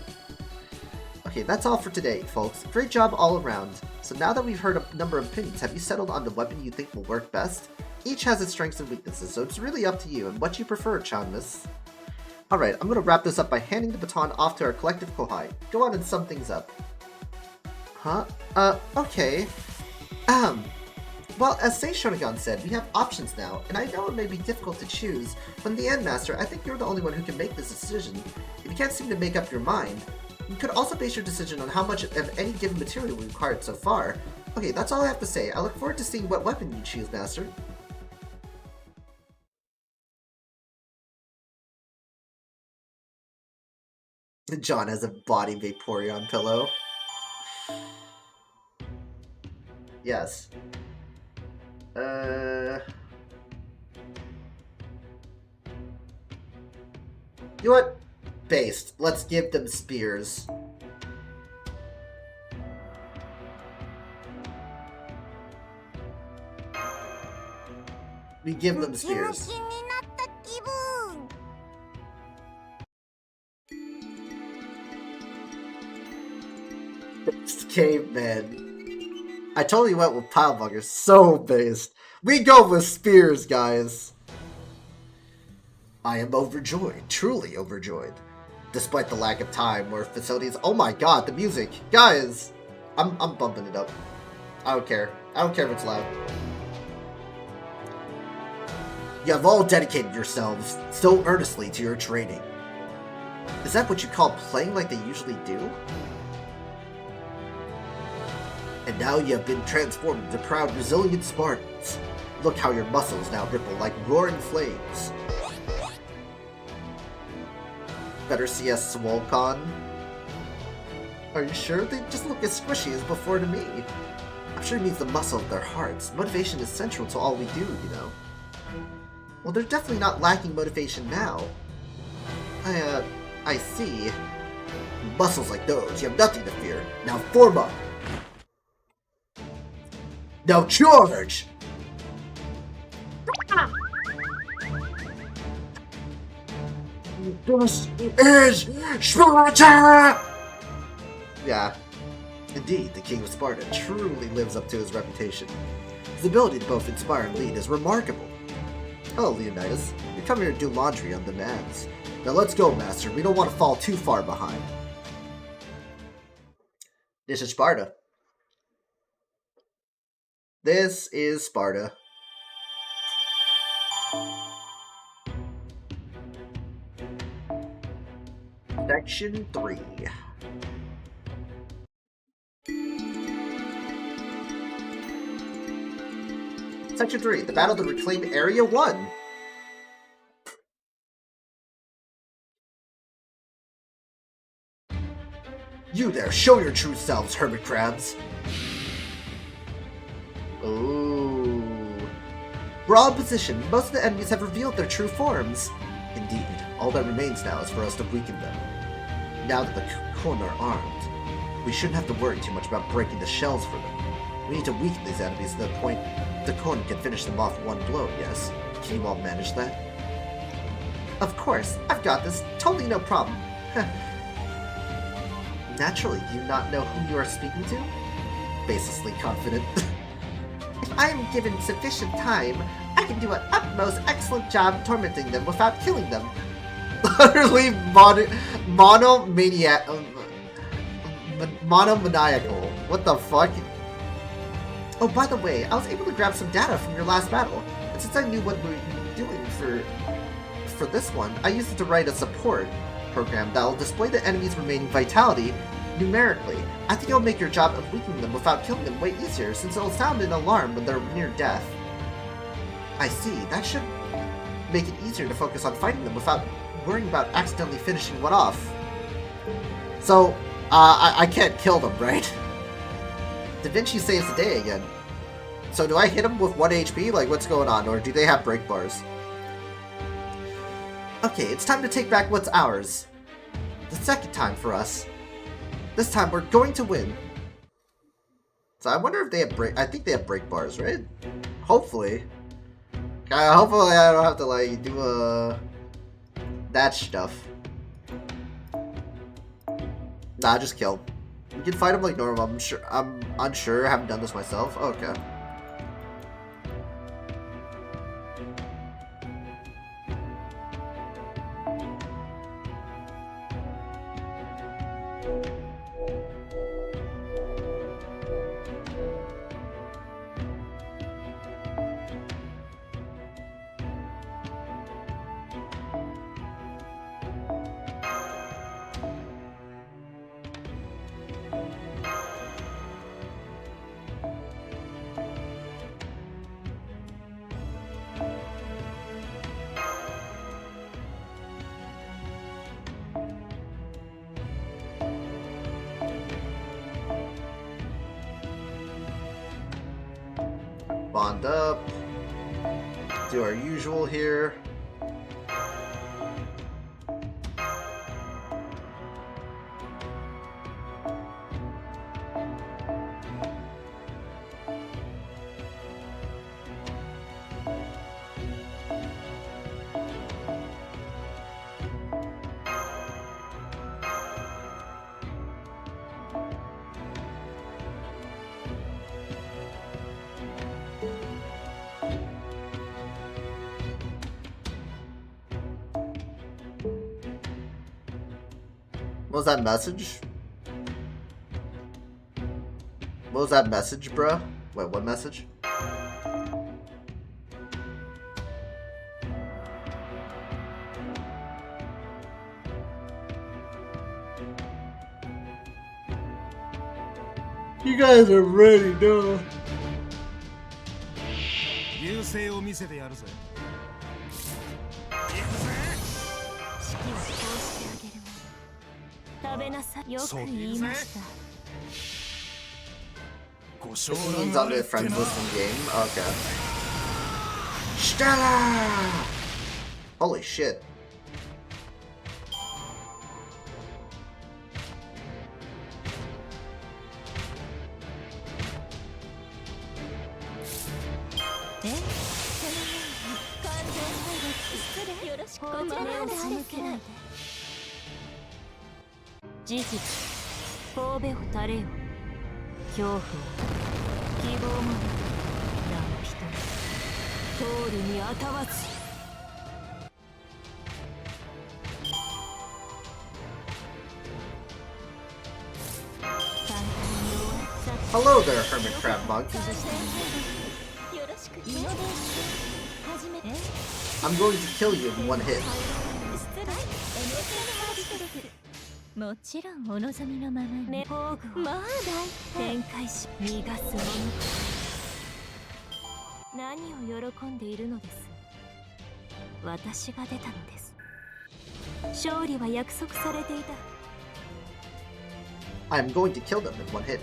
Speaker 1: Okay, that's all for today, folks. Great job all around. So now that we've heard a number of opinions, have you settled on the weapon you think will work best? Each has its strengths and weaknesses, so it's really up to you and what you prefer, Chanmas. Alright, I'm gonna wrap this up by handing the baton off to our collective kohai. Go on and sum things up. Huh? Okay. Well, as Sei Shonagon said, we have options now, and I know it may be difficult to choose, but in the end, Master, I think you're the only one who can make this decision. If you can't seem to make up your mind, you could also base your decision on how much of any given material we required so far. Okay, that's all I have to say. I look forward to seeing what weapon you choose, Master. John has a body Vaporeon pillow. Yes. You know what? Based. Let's give them spears. We give them spears. Caveman. I totally went with Pilebugger. So based. We go with spears, guys. I am overjoyed. Truly overjoyed. Despite the lack of time or facilities. Oh my god, the music. Guys! I'm bumping it up. I don't care. I don't care if it's loud. You have all dedicated yourselves so earnestly to your training. Is that what you call playing like they usually do? And now you have been transformed into proud, resilient Spartans. Look how your muscles now ripple like roaring flames. Better CS Swolcon. Are you sure? They just look as squishy as before to me. I'm sure it means the muscle of their hearts. Motivation is central to all we do, you know. Well, they're definitely not lacking motivation now. I see. Muscles like those, you have nothing to fear. Now form up! Now charge! This is Sparta! Yeah. Indeed, the King of Sparta truly lives up to his reputation. His ability to both inspire and lead is remarkable. Oh, Leonidas, you come here to do laundry on demands. Now let's go, Master. We don't want to fall too far behind. This is Sparta. This is Sparta. Section 3. Section 3. The battle to reclaim Area 1. You there, show your true selves, hermit crabs. Ooh. We're all in position. Most of the enemies have revealed their true forms. Indeed, all that remains now is for us to weaken them. Now that the Khon are armed, we shouldn't have to worry too much about breaking the shells for them. We need to weaken these enemies to the point the Khon can finish them off one blow, yes? Can you all manage that? Of course, I've got this. Totally no problem. Naturally, do you not know who you are speaking to? Baselessly confident. If I am given sufficient time, I can do an utmost excellent job tormenting them without killing them. Utterly monomaniacal. What the fuck? Oh, by the way, I was able to grab some data from your last battle, and since I knew what we were doing for this one, I used it to write a support program that will display the enemy's remaining vitality numerically. I think it'll make your job of weakening them without killing them way easier, since it'll sound an alarm when they're near death. I see. That should make it easier to focus on fighting them without worrying about accidentally finishing one off. So, I can't kill them, right? Da Vinci saves the day again. So do I hit them with 1 HP? Like, what's going on? Or do they have break bars? Okay, it's time to take back what's ours. The second time for us. This time we're going to win. So I wonder if they have break... I think they have break bars, right? Hopefully. Hopefully I don't have to, like, do, that stuff. Nah, just kill. You can fight him like normal. I'm unsure. I haven't done this myself. Okay. Bond up. Do our usual here. What was that message? What was that message, bruh? Wait, what message?
Speaker 4: You guys are ready, duh.
Speaker 11: 優勢を見せてやるぜ。
Speaker 2: 式はこうしてあげるもの。食べなさい。よく言いました。
Speaker 1: This means on the friends listening game? Okay. Stella! Holy shit. Hello there, hermit crab bug. I'm going to kill you in one hit.
Speaker 2: もちろんお望みのままに宝具をまあ展開し逃がすもの。何を喜んでいるのです。私が出たのです。勝利は約束されていた。
Speaker 1: I'm going to kill them in one hit.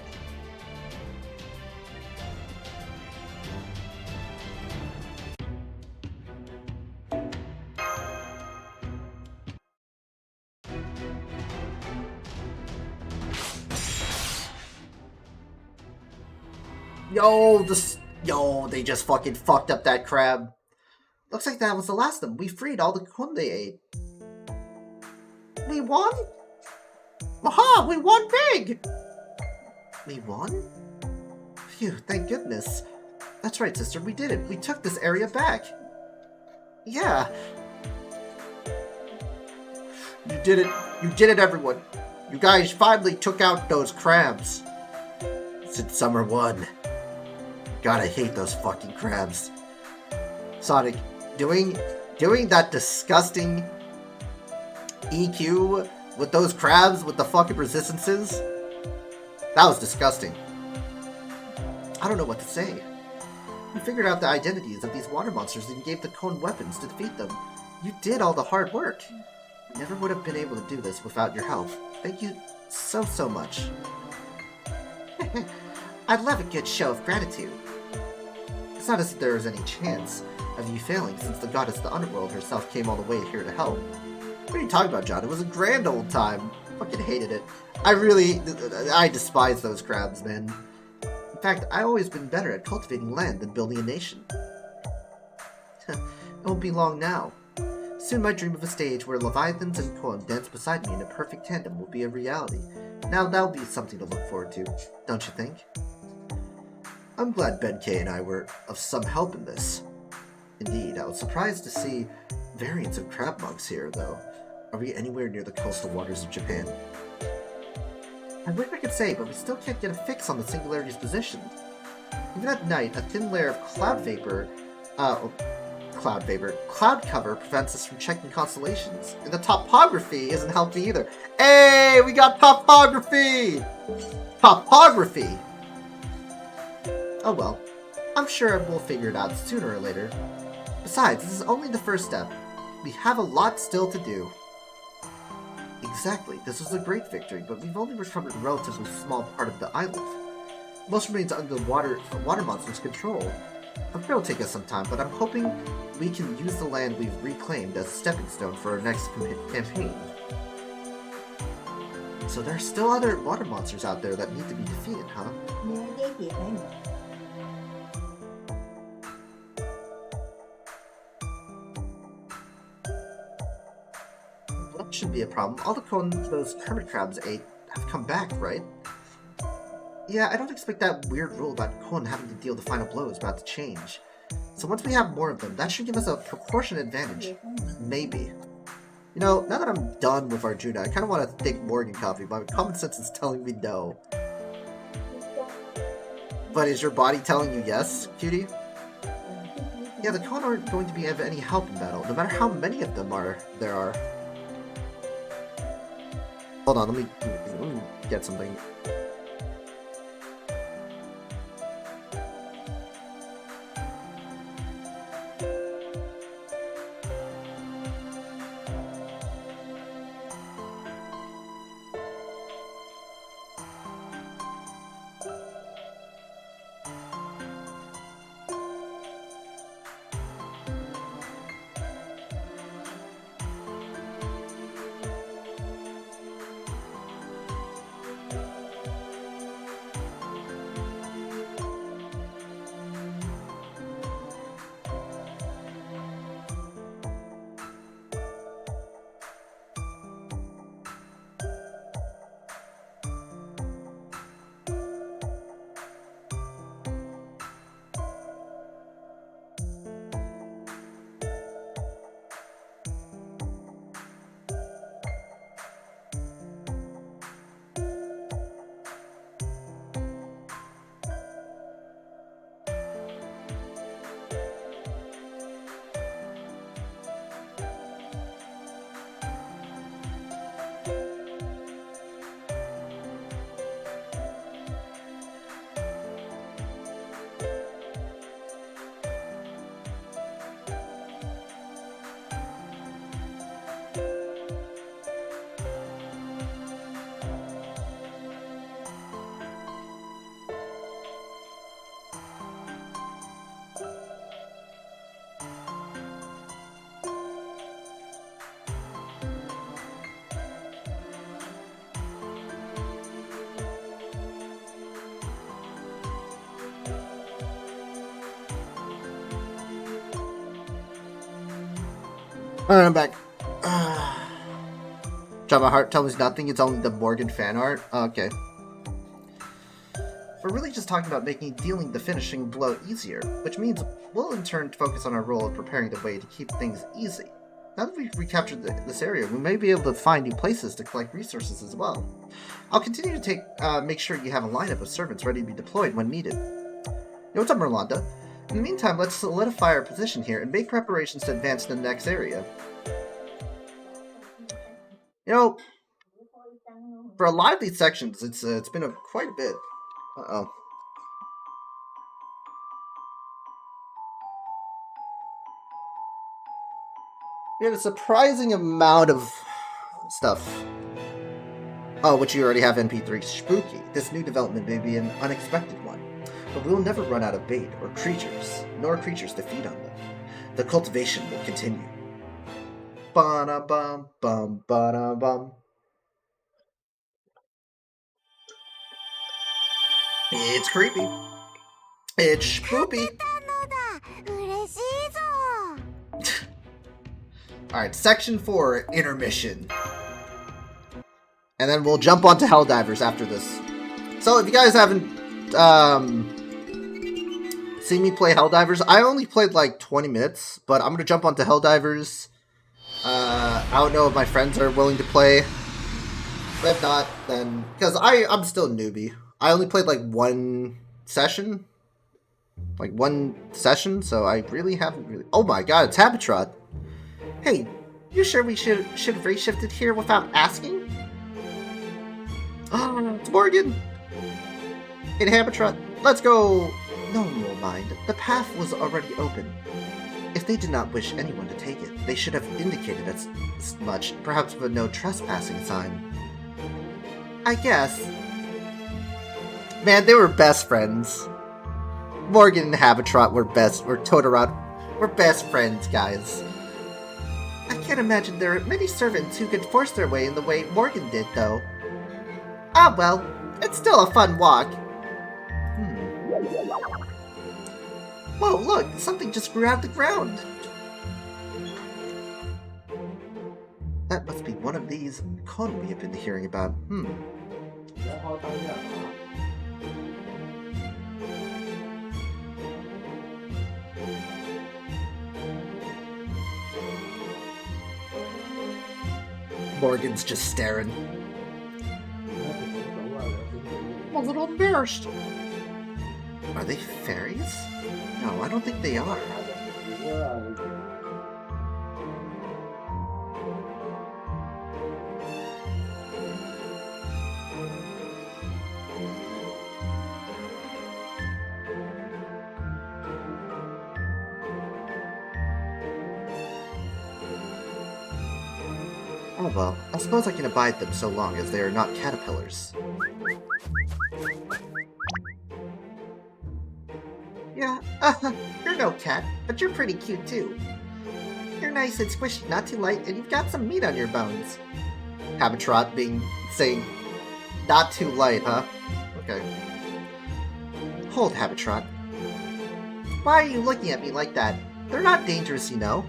Speaker 1: Yo, they just fucking fucked up that crab. Looks like that was the last of them. We freed all the Kun they ate.
Speaker 6: We won? Aha, we won big!
Speaker 1: We won? Phew, thank goodness. That's right, sister, we did it. We took this area back. Yeah. You did it. You did it, everyone. You guys finally took out those crabs. Since summer 1. God, I hate those fucking crabs. Sonic, doing that disgusting EQ with those crabs with the fucking resistances, that was disgusting. I don't know what to say. You figured out the identities of these water monsters and gave the Cone weapons to defeat them. You did all the hard work. I never would have been able to do this without your help. Thank you so much. I'd love a good show of gratitude. It's not as if there was any chance of you failing, since the goddess of the underworld herself came all the way here to help. What are you talking about, John? It was a grand old time. Fucking hated it. I despise those crabs, man. In fact, I've always been better at cultivating land than building a nation. It won't be long now. Soon my dream of a stage where Leviathans and Koan dance beside me in a perfect tandem will be a reality. Now that'll be something to look forward to, don't you think? I'm glad Ben K and I were of some help in this. Indeed, I was surprised to see variants of crab monks here, though. Are we anywhere near the coastal waters of Japan? I wish I could say, but we still can't get a fix on the singularity's position. Even at night, a thin layer of cloud cover prevents us from checking constellations. And the topography isn't helping either. Hey, we got topography! Topography! Oh well, I'm sure we'll figure it out sooner or later. Besides, this is only the first step. We have a lot still to do. Exactly, this was a great victory, but we've only recovered a relatively small part of the island. Most remains under the water monster's control. I'm sure it'll take us some time, but I'm hoping we can use the land we've reclaimed as a stepping stone for our next campaign. So there are still other water monsters out there that need to be defeated, huh? That shouldn't be a problem. All the cones those hermit crabs ate have come back, right? Yeah, I don't expect that weird rule about Kon having to deal the final blows about to change. So once we have more of them, that should give us a proportionate advantage. Maybe. You know, now that I'm done with Arjuna, I kind of want to take Morgan coffee, but my common sense is telling me no. But is your body telling you yes, cutie? Yeah, the Kon aren't going to be of any help in battle, no matter how many of them there are. Hold on, let me get something. Alright, I'm back. Try my heart tells me nothing, it's only the Morgan fan art? Okay. We're really just talking about dealing the finishing blow easier, which means we'll in turn focus on our role of preparing the way to keep things easy. Now that we've recaptured this area, we may be able to find new places to collect resources as well. I'll continue to make sure you have a lineup of servants ready to be deployed when needed. Yo, what's up, Merlanda? In the meantime, let's solidify our position here and make preparations to advance to the next area. You know, for a lot of these sections, it's been quite a bit. Uh-oh. We have a surprising amount of stuff. Oh, which you already have NP3. Spooky. This new development may be an unexpected one, but we will never run out of bait or creatures, nor creatures to feed on them. The cultivation will continue. Ba-da-bum, bum, ba-da-bum. It's creepy. It's spoopy. Alright, section 4, intermission. And then we'll jump onto Helldivers after this. So if you guys haven't seen me play Helldivers, I only played like 20 minutes, but I'm going to jump onto Helldivers. I don't know if my friends are willing to play. But if not, then... Because I'm still a newbie. I only played like one session. So I really haven't really... Oh my god, it's Habitrot. Hey, you sure we should have reshifted here without asking? Oh, it's Morgan! Hey, Habitrot, let's go! No one will mind. The path was already open. If they did not wish anyone to take it, they should have indicated as much, perhaps with a no trespassing sign. I guess. Man, they were best friends. Morgan and Habitrot were Totodile, we're best friends, guys. I can't imagine there are many servants who could force their way in the way Morgan did, though. Ah, well, it's still a fun walk. Whoa, look, something just grew out of the ground. That must be one of these con we have been hearing about. Morgan's just staring.
Speaker 6: I'm a little embarrassed.
Speaker 1: Are they fairies? No, I don't think they are. Oh well, I suppose I can abide them so long as they are not caterpillars. Yeah, you're no cat, but you're pretty cute too. You're nice and squishy, not too light, and you've got some meat on your bones. Habitrot saying, not too light, huh? Okay. Hold, Habitrot. Why are you looking at me like that? They're not dangerous, you know.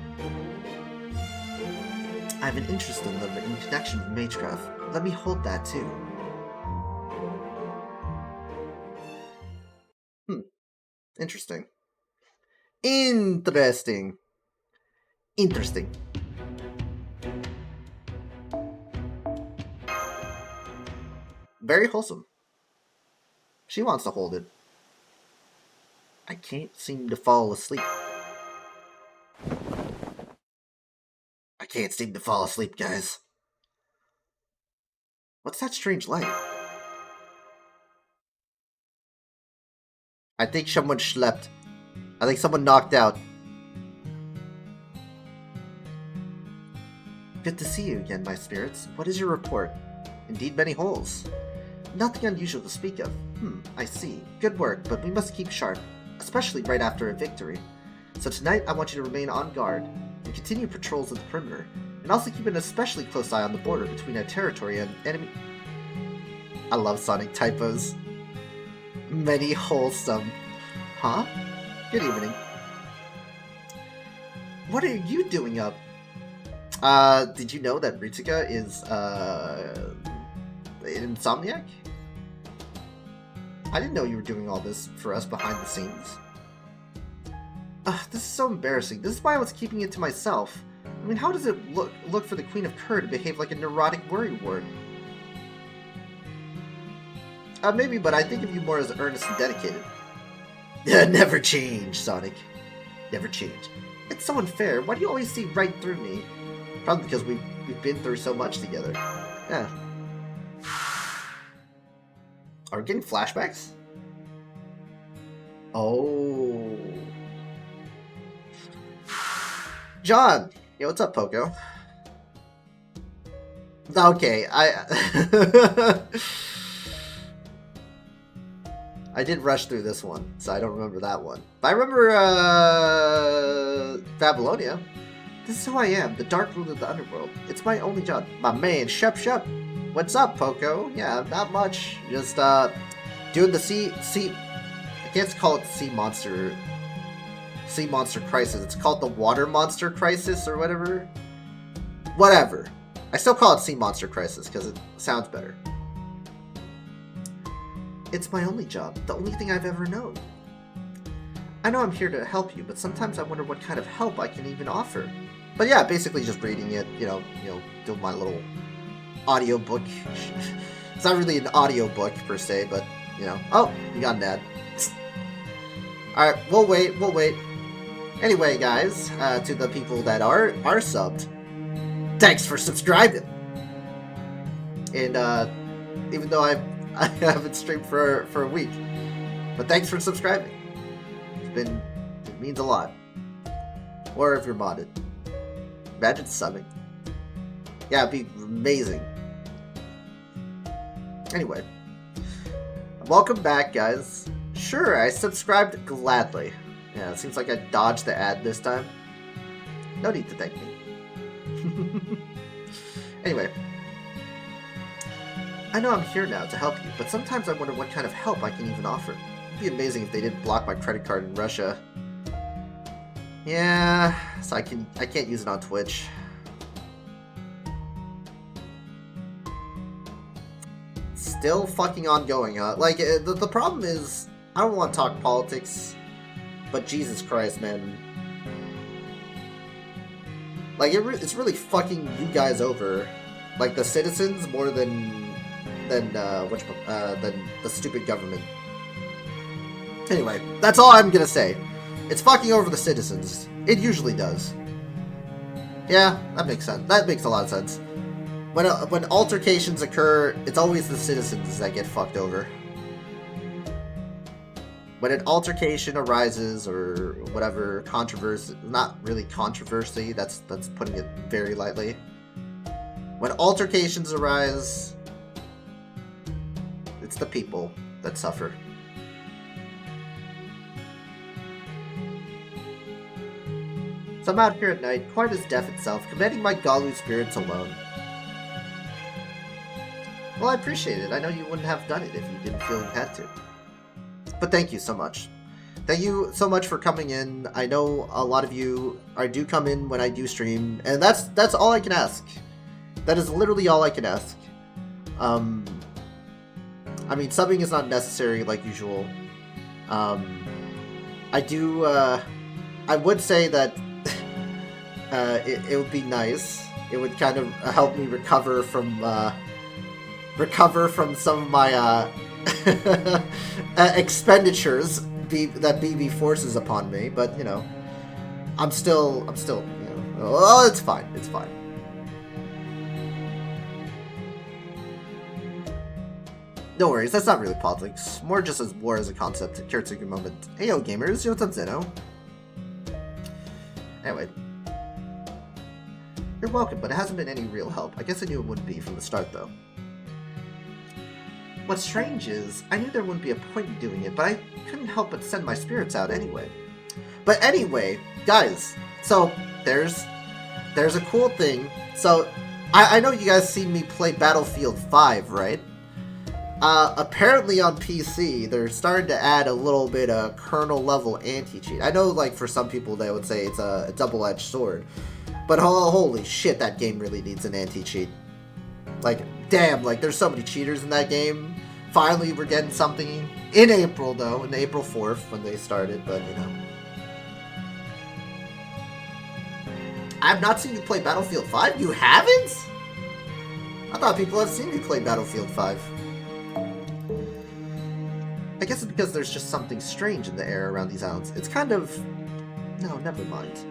Speaker 1: I have an interest in them in connection with magecraft. Let me hold that too. Interesting. Interesting. Interesting. Very wholesome. She wants to hold it. I can't seem to fall asleep. I can't seem to fall asleep, guys. What's that strange light? I think someone slept. I think someone knocked out. Good to see you again, my spirits. What is your report? Indeed, many holes. Nothing unusual to speak of. I see. Good work, but we must keep sharp, especially right after a victory. So tonight, I want you to remain on guard and continue patrols of the perimeter, and also keep an especially close eye on the border between our territory and enemy. I love Sonic typos. Many wholesome. Huh? Good evening. What are you doing up? Did you know that Ritsuka is, an insomniac? I didn't know you were doing all this for us behind the scenes. This is so embarrassing. This is why I was keeping it to myself. I mean, how does it look for the Queen of Kur to behave like a neurotic worrywart? Maybe, but I think of you more as earnest and dedicated. Never change, Sonic. Never change. It's so unfair. Why do you always see right through me? Probably because we've been through so much together. Yeah. Are we getting flashbacks? Oh. John! Yo, what's up, Poco? Okay, I did rush through this one, so I don't remember that one. But I remember, Babylonia. This is who I am, the dark ruler of the underworld. It's my only job. My man, Shep. What's up, Poco? Yeah, not much. Just, doing the sea... I can't call it Sea Monster Crisis. It's called the Water Monster Crisis, or whatever. Whatever. I still call it Sea Monster Crisis, because it sounds better. It's my only job, the only thing I've ever known. I know I'm here to help you, but sometimes I wonder what kind of help I can even offer. But yeah, basically just reading it, you know, doing my little audiobook. It's not really an audiobook per se, but, you know. Oh, you got an ad. Alright, we'll wait. Anyway, guys, to the people that are subbed, thanks for subscribing! And, even though I haven't streamed for a week, but thanks for subscribing. It means a lot. Or if you're modded. Imagine subbing. Yeah, it'd be amazing. Anyway. Welcome back, guys. Sure, I subscribed gladly. Yeah, it seems like I dodged the ad this time. No need to thank me. Anyway. I know I'm here now to help you, but sometimes I wonder what kind of help I can even offer. It'd be amazing if they didn't block my credit card in Russia. Yeah, so I can't use it on Twitch. Still fucking ongoing, huh? Like, the problem is, I don't want to talk politics, but Jesus Christ, man. Like, it's really fucking you guys over. Like, the citizens more than the stupid government. Anyway, that's all I'm gonna say. It's fucking over the citizens. It usually does. Yeah, that makes sense. That makes a lot of sense. When altercations occur, it's always the citizens that get fucked over. When an altercation arises or whatever controversy, not really controversy, that's putting it very lightly. When altercations arise, it's the people that suffer. So I'm out here at night, quiet as death itself, commending my Galu spirits alone. Well, I appreciate it. I know you wouldn't have done it if you didn't feel you had to. But thank you so much. Thank you so much for coming in. I know a lot of you do come in when I do stream, and that's all I can ask. That is literally all I can ask. I mean, subbing is not necessary like usual. I would say that it would be nice. It would kind of help me recover from some of my expenditures that BB forces upon me. But you know, I'm still, you know, oh, it's fine. It's fine. No worries, that's not really politics. More just as war as a concept, a caretaker moment. Hey yo gamers, yo, what's up Zeno? Anyway. You're welcome, but it hasn't been any real help. I guess I knew it wouldn't be from the start though. What's strange is, I knew there wouldn't be a point in doing it, but I couldn't help but send my spirits out anyway. But anyway, guys, so there's a cool thing. So, I know you guys seen me play Battlefield 5, right? Apparently on PC, they're starting to add a little bit of kernel-level anti-cheat. I know, like, for some people they would say it's a double-edged sword. But holy shit, that game really needs an anti-cheat. Like, damn, like, there's so many cheaters in that game. Finally, we're getting something in April, though. In April 4th, when they started, but, you know. I've not seen you play Battlefield 5? You haven't? I thought people have seen me play Battlefield 5. I guess it's because there's just something strange in the air around these islands. It's kind of... No, never mind.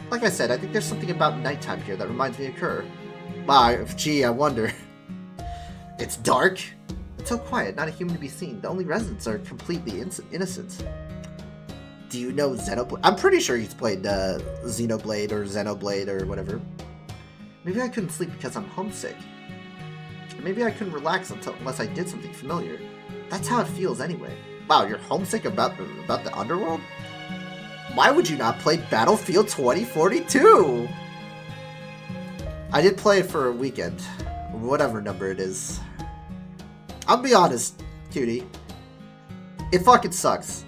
Speaker 1: Like I said, I think there's something about nighttime here that reminds me of Kerr. Wow, gee, I wonder. It's dark. It's so quiet, not a human to be seen. The only residents are completely innocent. Do you know Xenoblade? I'm pretty sure he's played Xenoblade or Xenoblade or whatever. Maybe I couldn't sleep because I'm homesick. Maybe I couldn't relax unless I did something familiar. That's how it feels anyway. Wow, you're homesick about the underworld? Why would you not play Battlefield 2042? I did play it for a weekend. Whatever number it is. I'll be honest, cutie. It fucking sucks.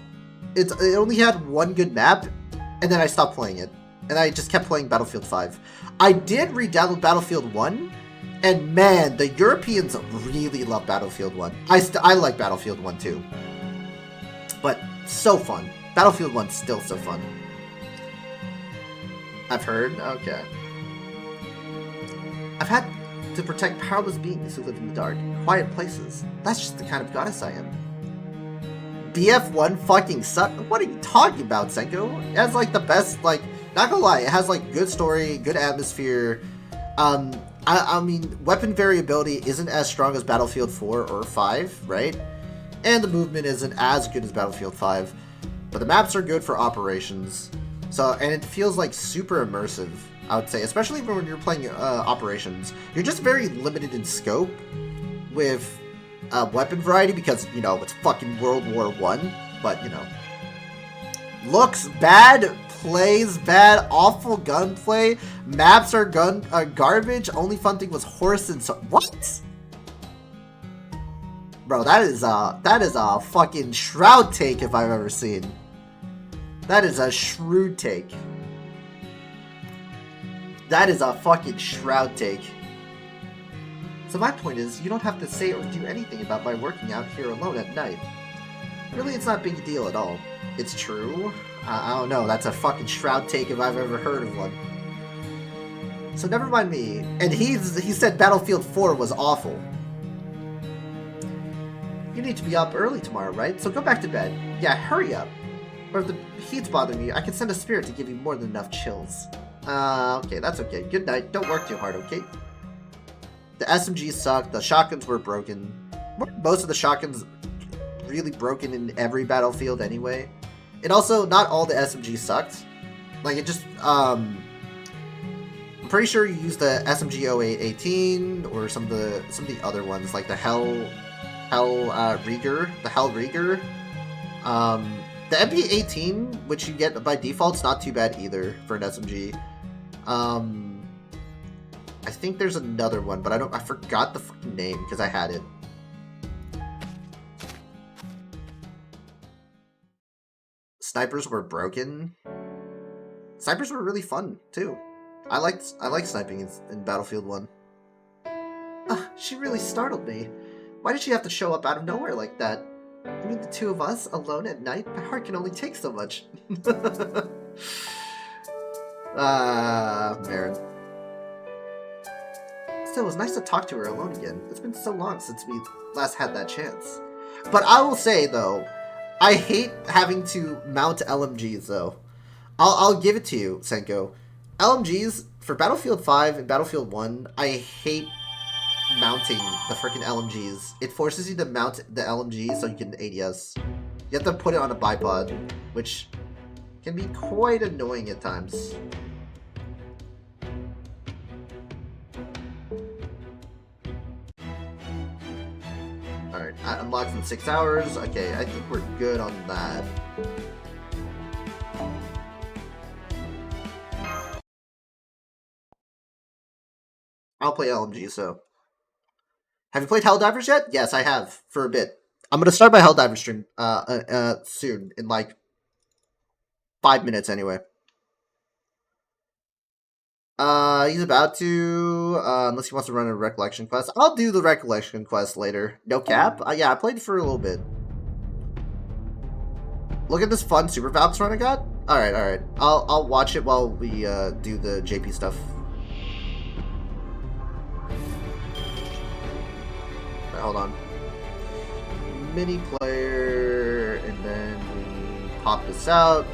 Speaker 1: It only had one good map, and then I stopped playing it. And I just kept playing Battlefield 5. I did re-download Battlefield 1, and man, the Europeans really love Battlefield 1. I like Battlefield 1 too. But, so fun. Battlefield 1's still so fun. I've heard? Okay. I've had to protect powerless beings who live in the dark, quiet places. That's just the kind of goddess I am. BF1 fucking suck. What are you talking about, Senko? It has like the best, like, not gonna lie, it has like good story, good atmosphere. I mean, weapon variability isn't as strong as Battlefield 4 or 5, right? And the movement isn't as good as Battlefield 5. But the maps are good for operations. So, and it feels like super immersive, I would say. Especially when you're playing operations. You're just very limited in scope with weapon variety because, you know, it's fucking World War I. but you know. Looks bad, plays bad, awful gunplay, maps are garbage, only fun thing was horse and so what? Bro, that is a fucking Shroud take if I've ever seen. That is a shrewd take. That is a fucking Shroud take. So my point is, you don't have to say or do anything about my working out here alone at night. Really, it's not a big deal at all. It's true. I don't know, that's a fucking Shroud take if I've ever heard of one. So never mind me. And he said Battlefield 4 was awful. You need to be up early tomorrow, right? So go back to bed. Yeah, hurry up. Or if the heat's bothering you, I can send a spirit to give you more than enough chills. Okay, that's okay. Good night. Don't work too hard, okay? The SMGs sucked. The shotguns were broken. Most of the shotguns really broken in every Battlefield anyway. And also, not all the SMGs sucked. Like, it just, I'm pretty sure you used the SMG 0818 or some of the other ones, like the Rieger. The MP18, which you get by default, is not too bad either for an SMG. I think there's another one, but I forgot the fucking name because I had it. Snipers were broken. Snipers were really fun too. I like sniping in Battlefield 1. She really startled me. Why did she have to show up out of nowhere like that? I mean, the two of us alone at night? My heart can only take so much. Marin. Still, it was nice to talk to her alone again. It's been so long since we last had that chance. But I will say, though, I hate having to mount LMGs, though. I'll give it to you, Senko. LMGs, for Battlefield 5 and Battlefield 1, I hate mounting the freaking LMGs. It forces you to mount the LMG so you can ADS. You have to put it on a bipod, which can be quite annoying at times. Alright, unlocked in 6 hours. Okay, I think we're good on that. I'll play LMG, so. Have you played Helldivers yet? Yes, I have, for a bit. I'm gonna start my Helldivers stream soon, in like 5 minutes anyway. He's about to, unless he wants to run a recollection quest. I'll do the recollection quest later. No cap? Yeah, I played for a little bit. Look at this fun Super Valks run I got. Alright. I'll watch it while we, do the JP stuff. Right, hold on. Mini player, and then we pop this out.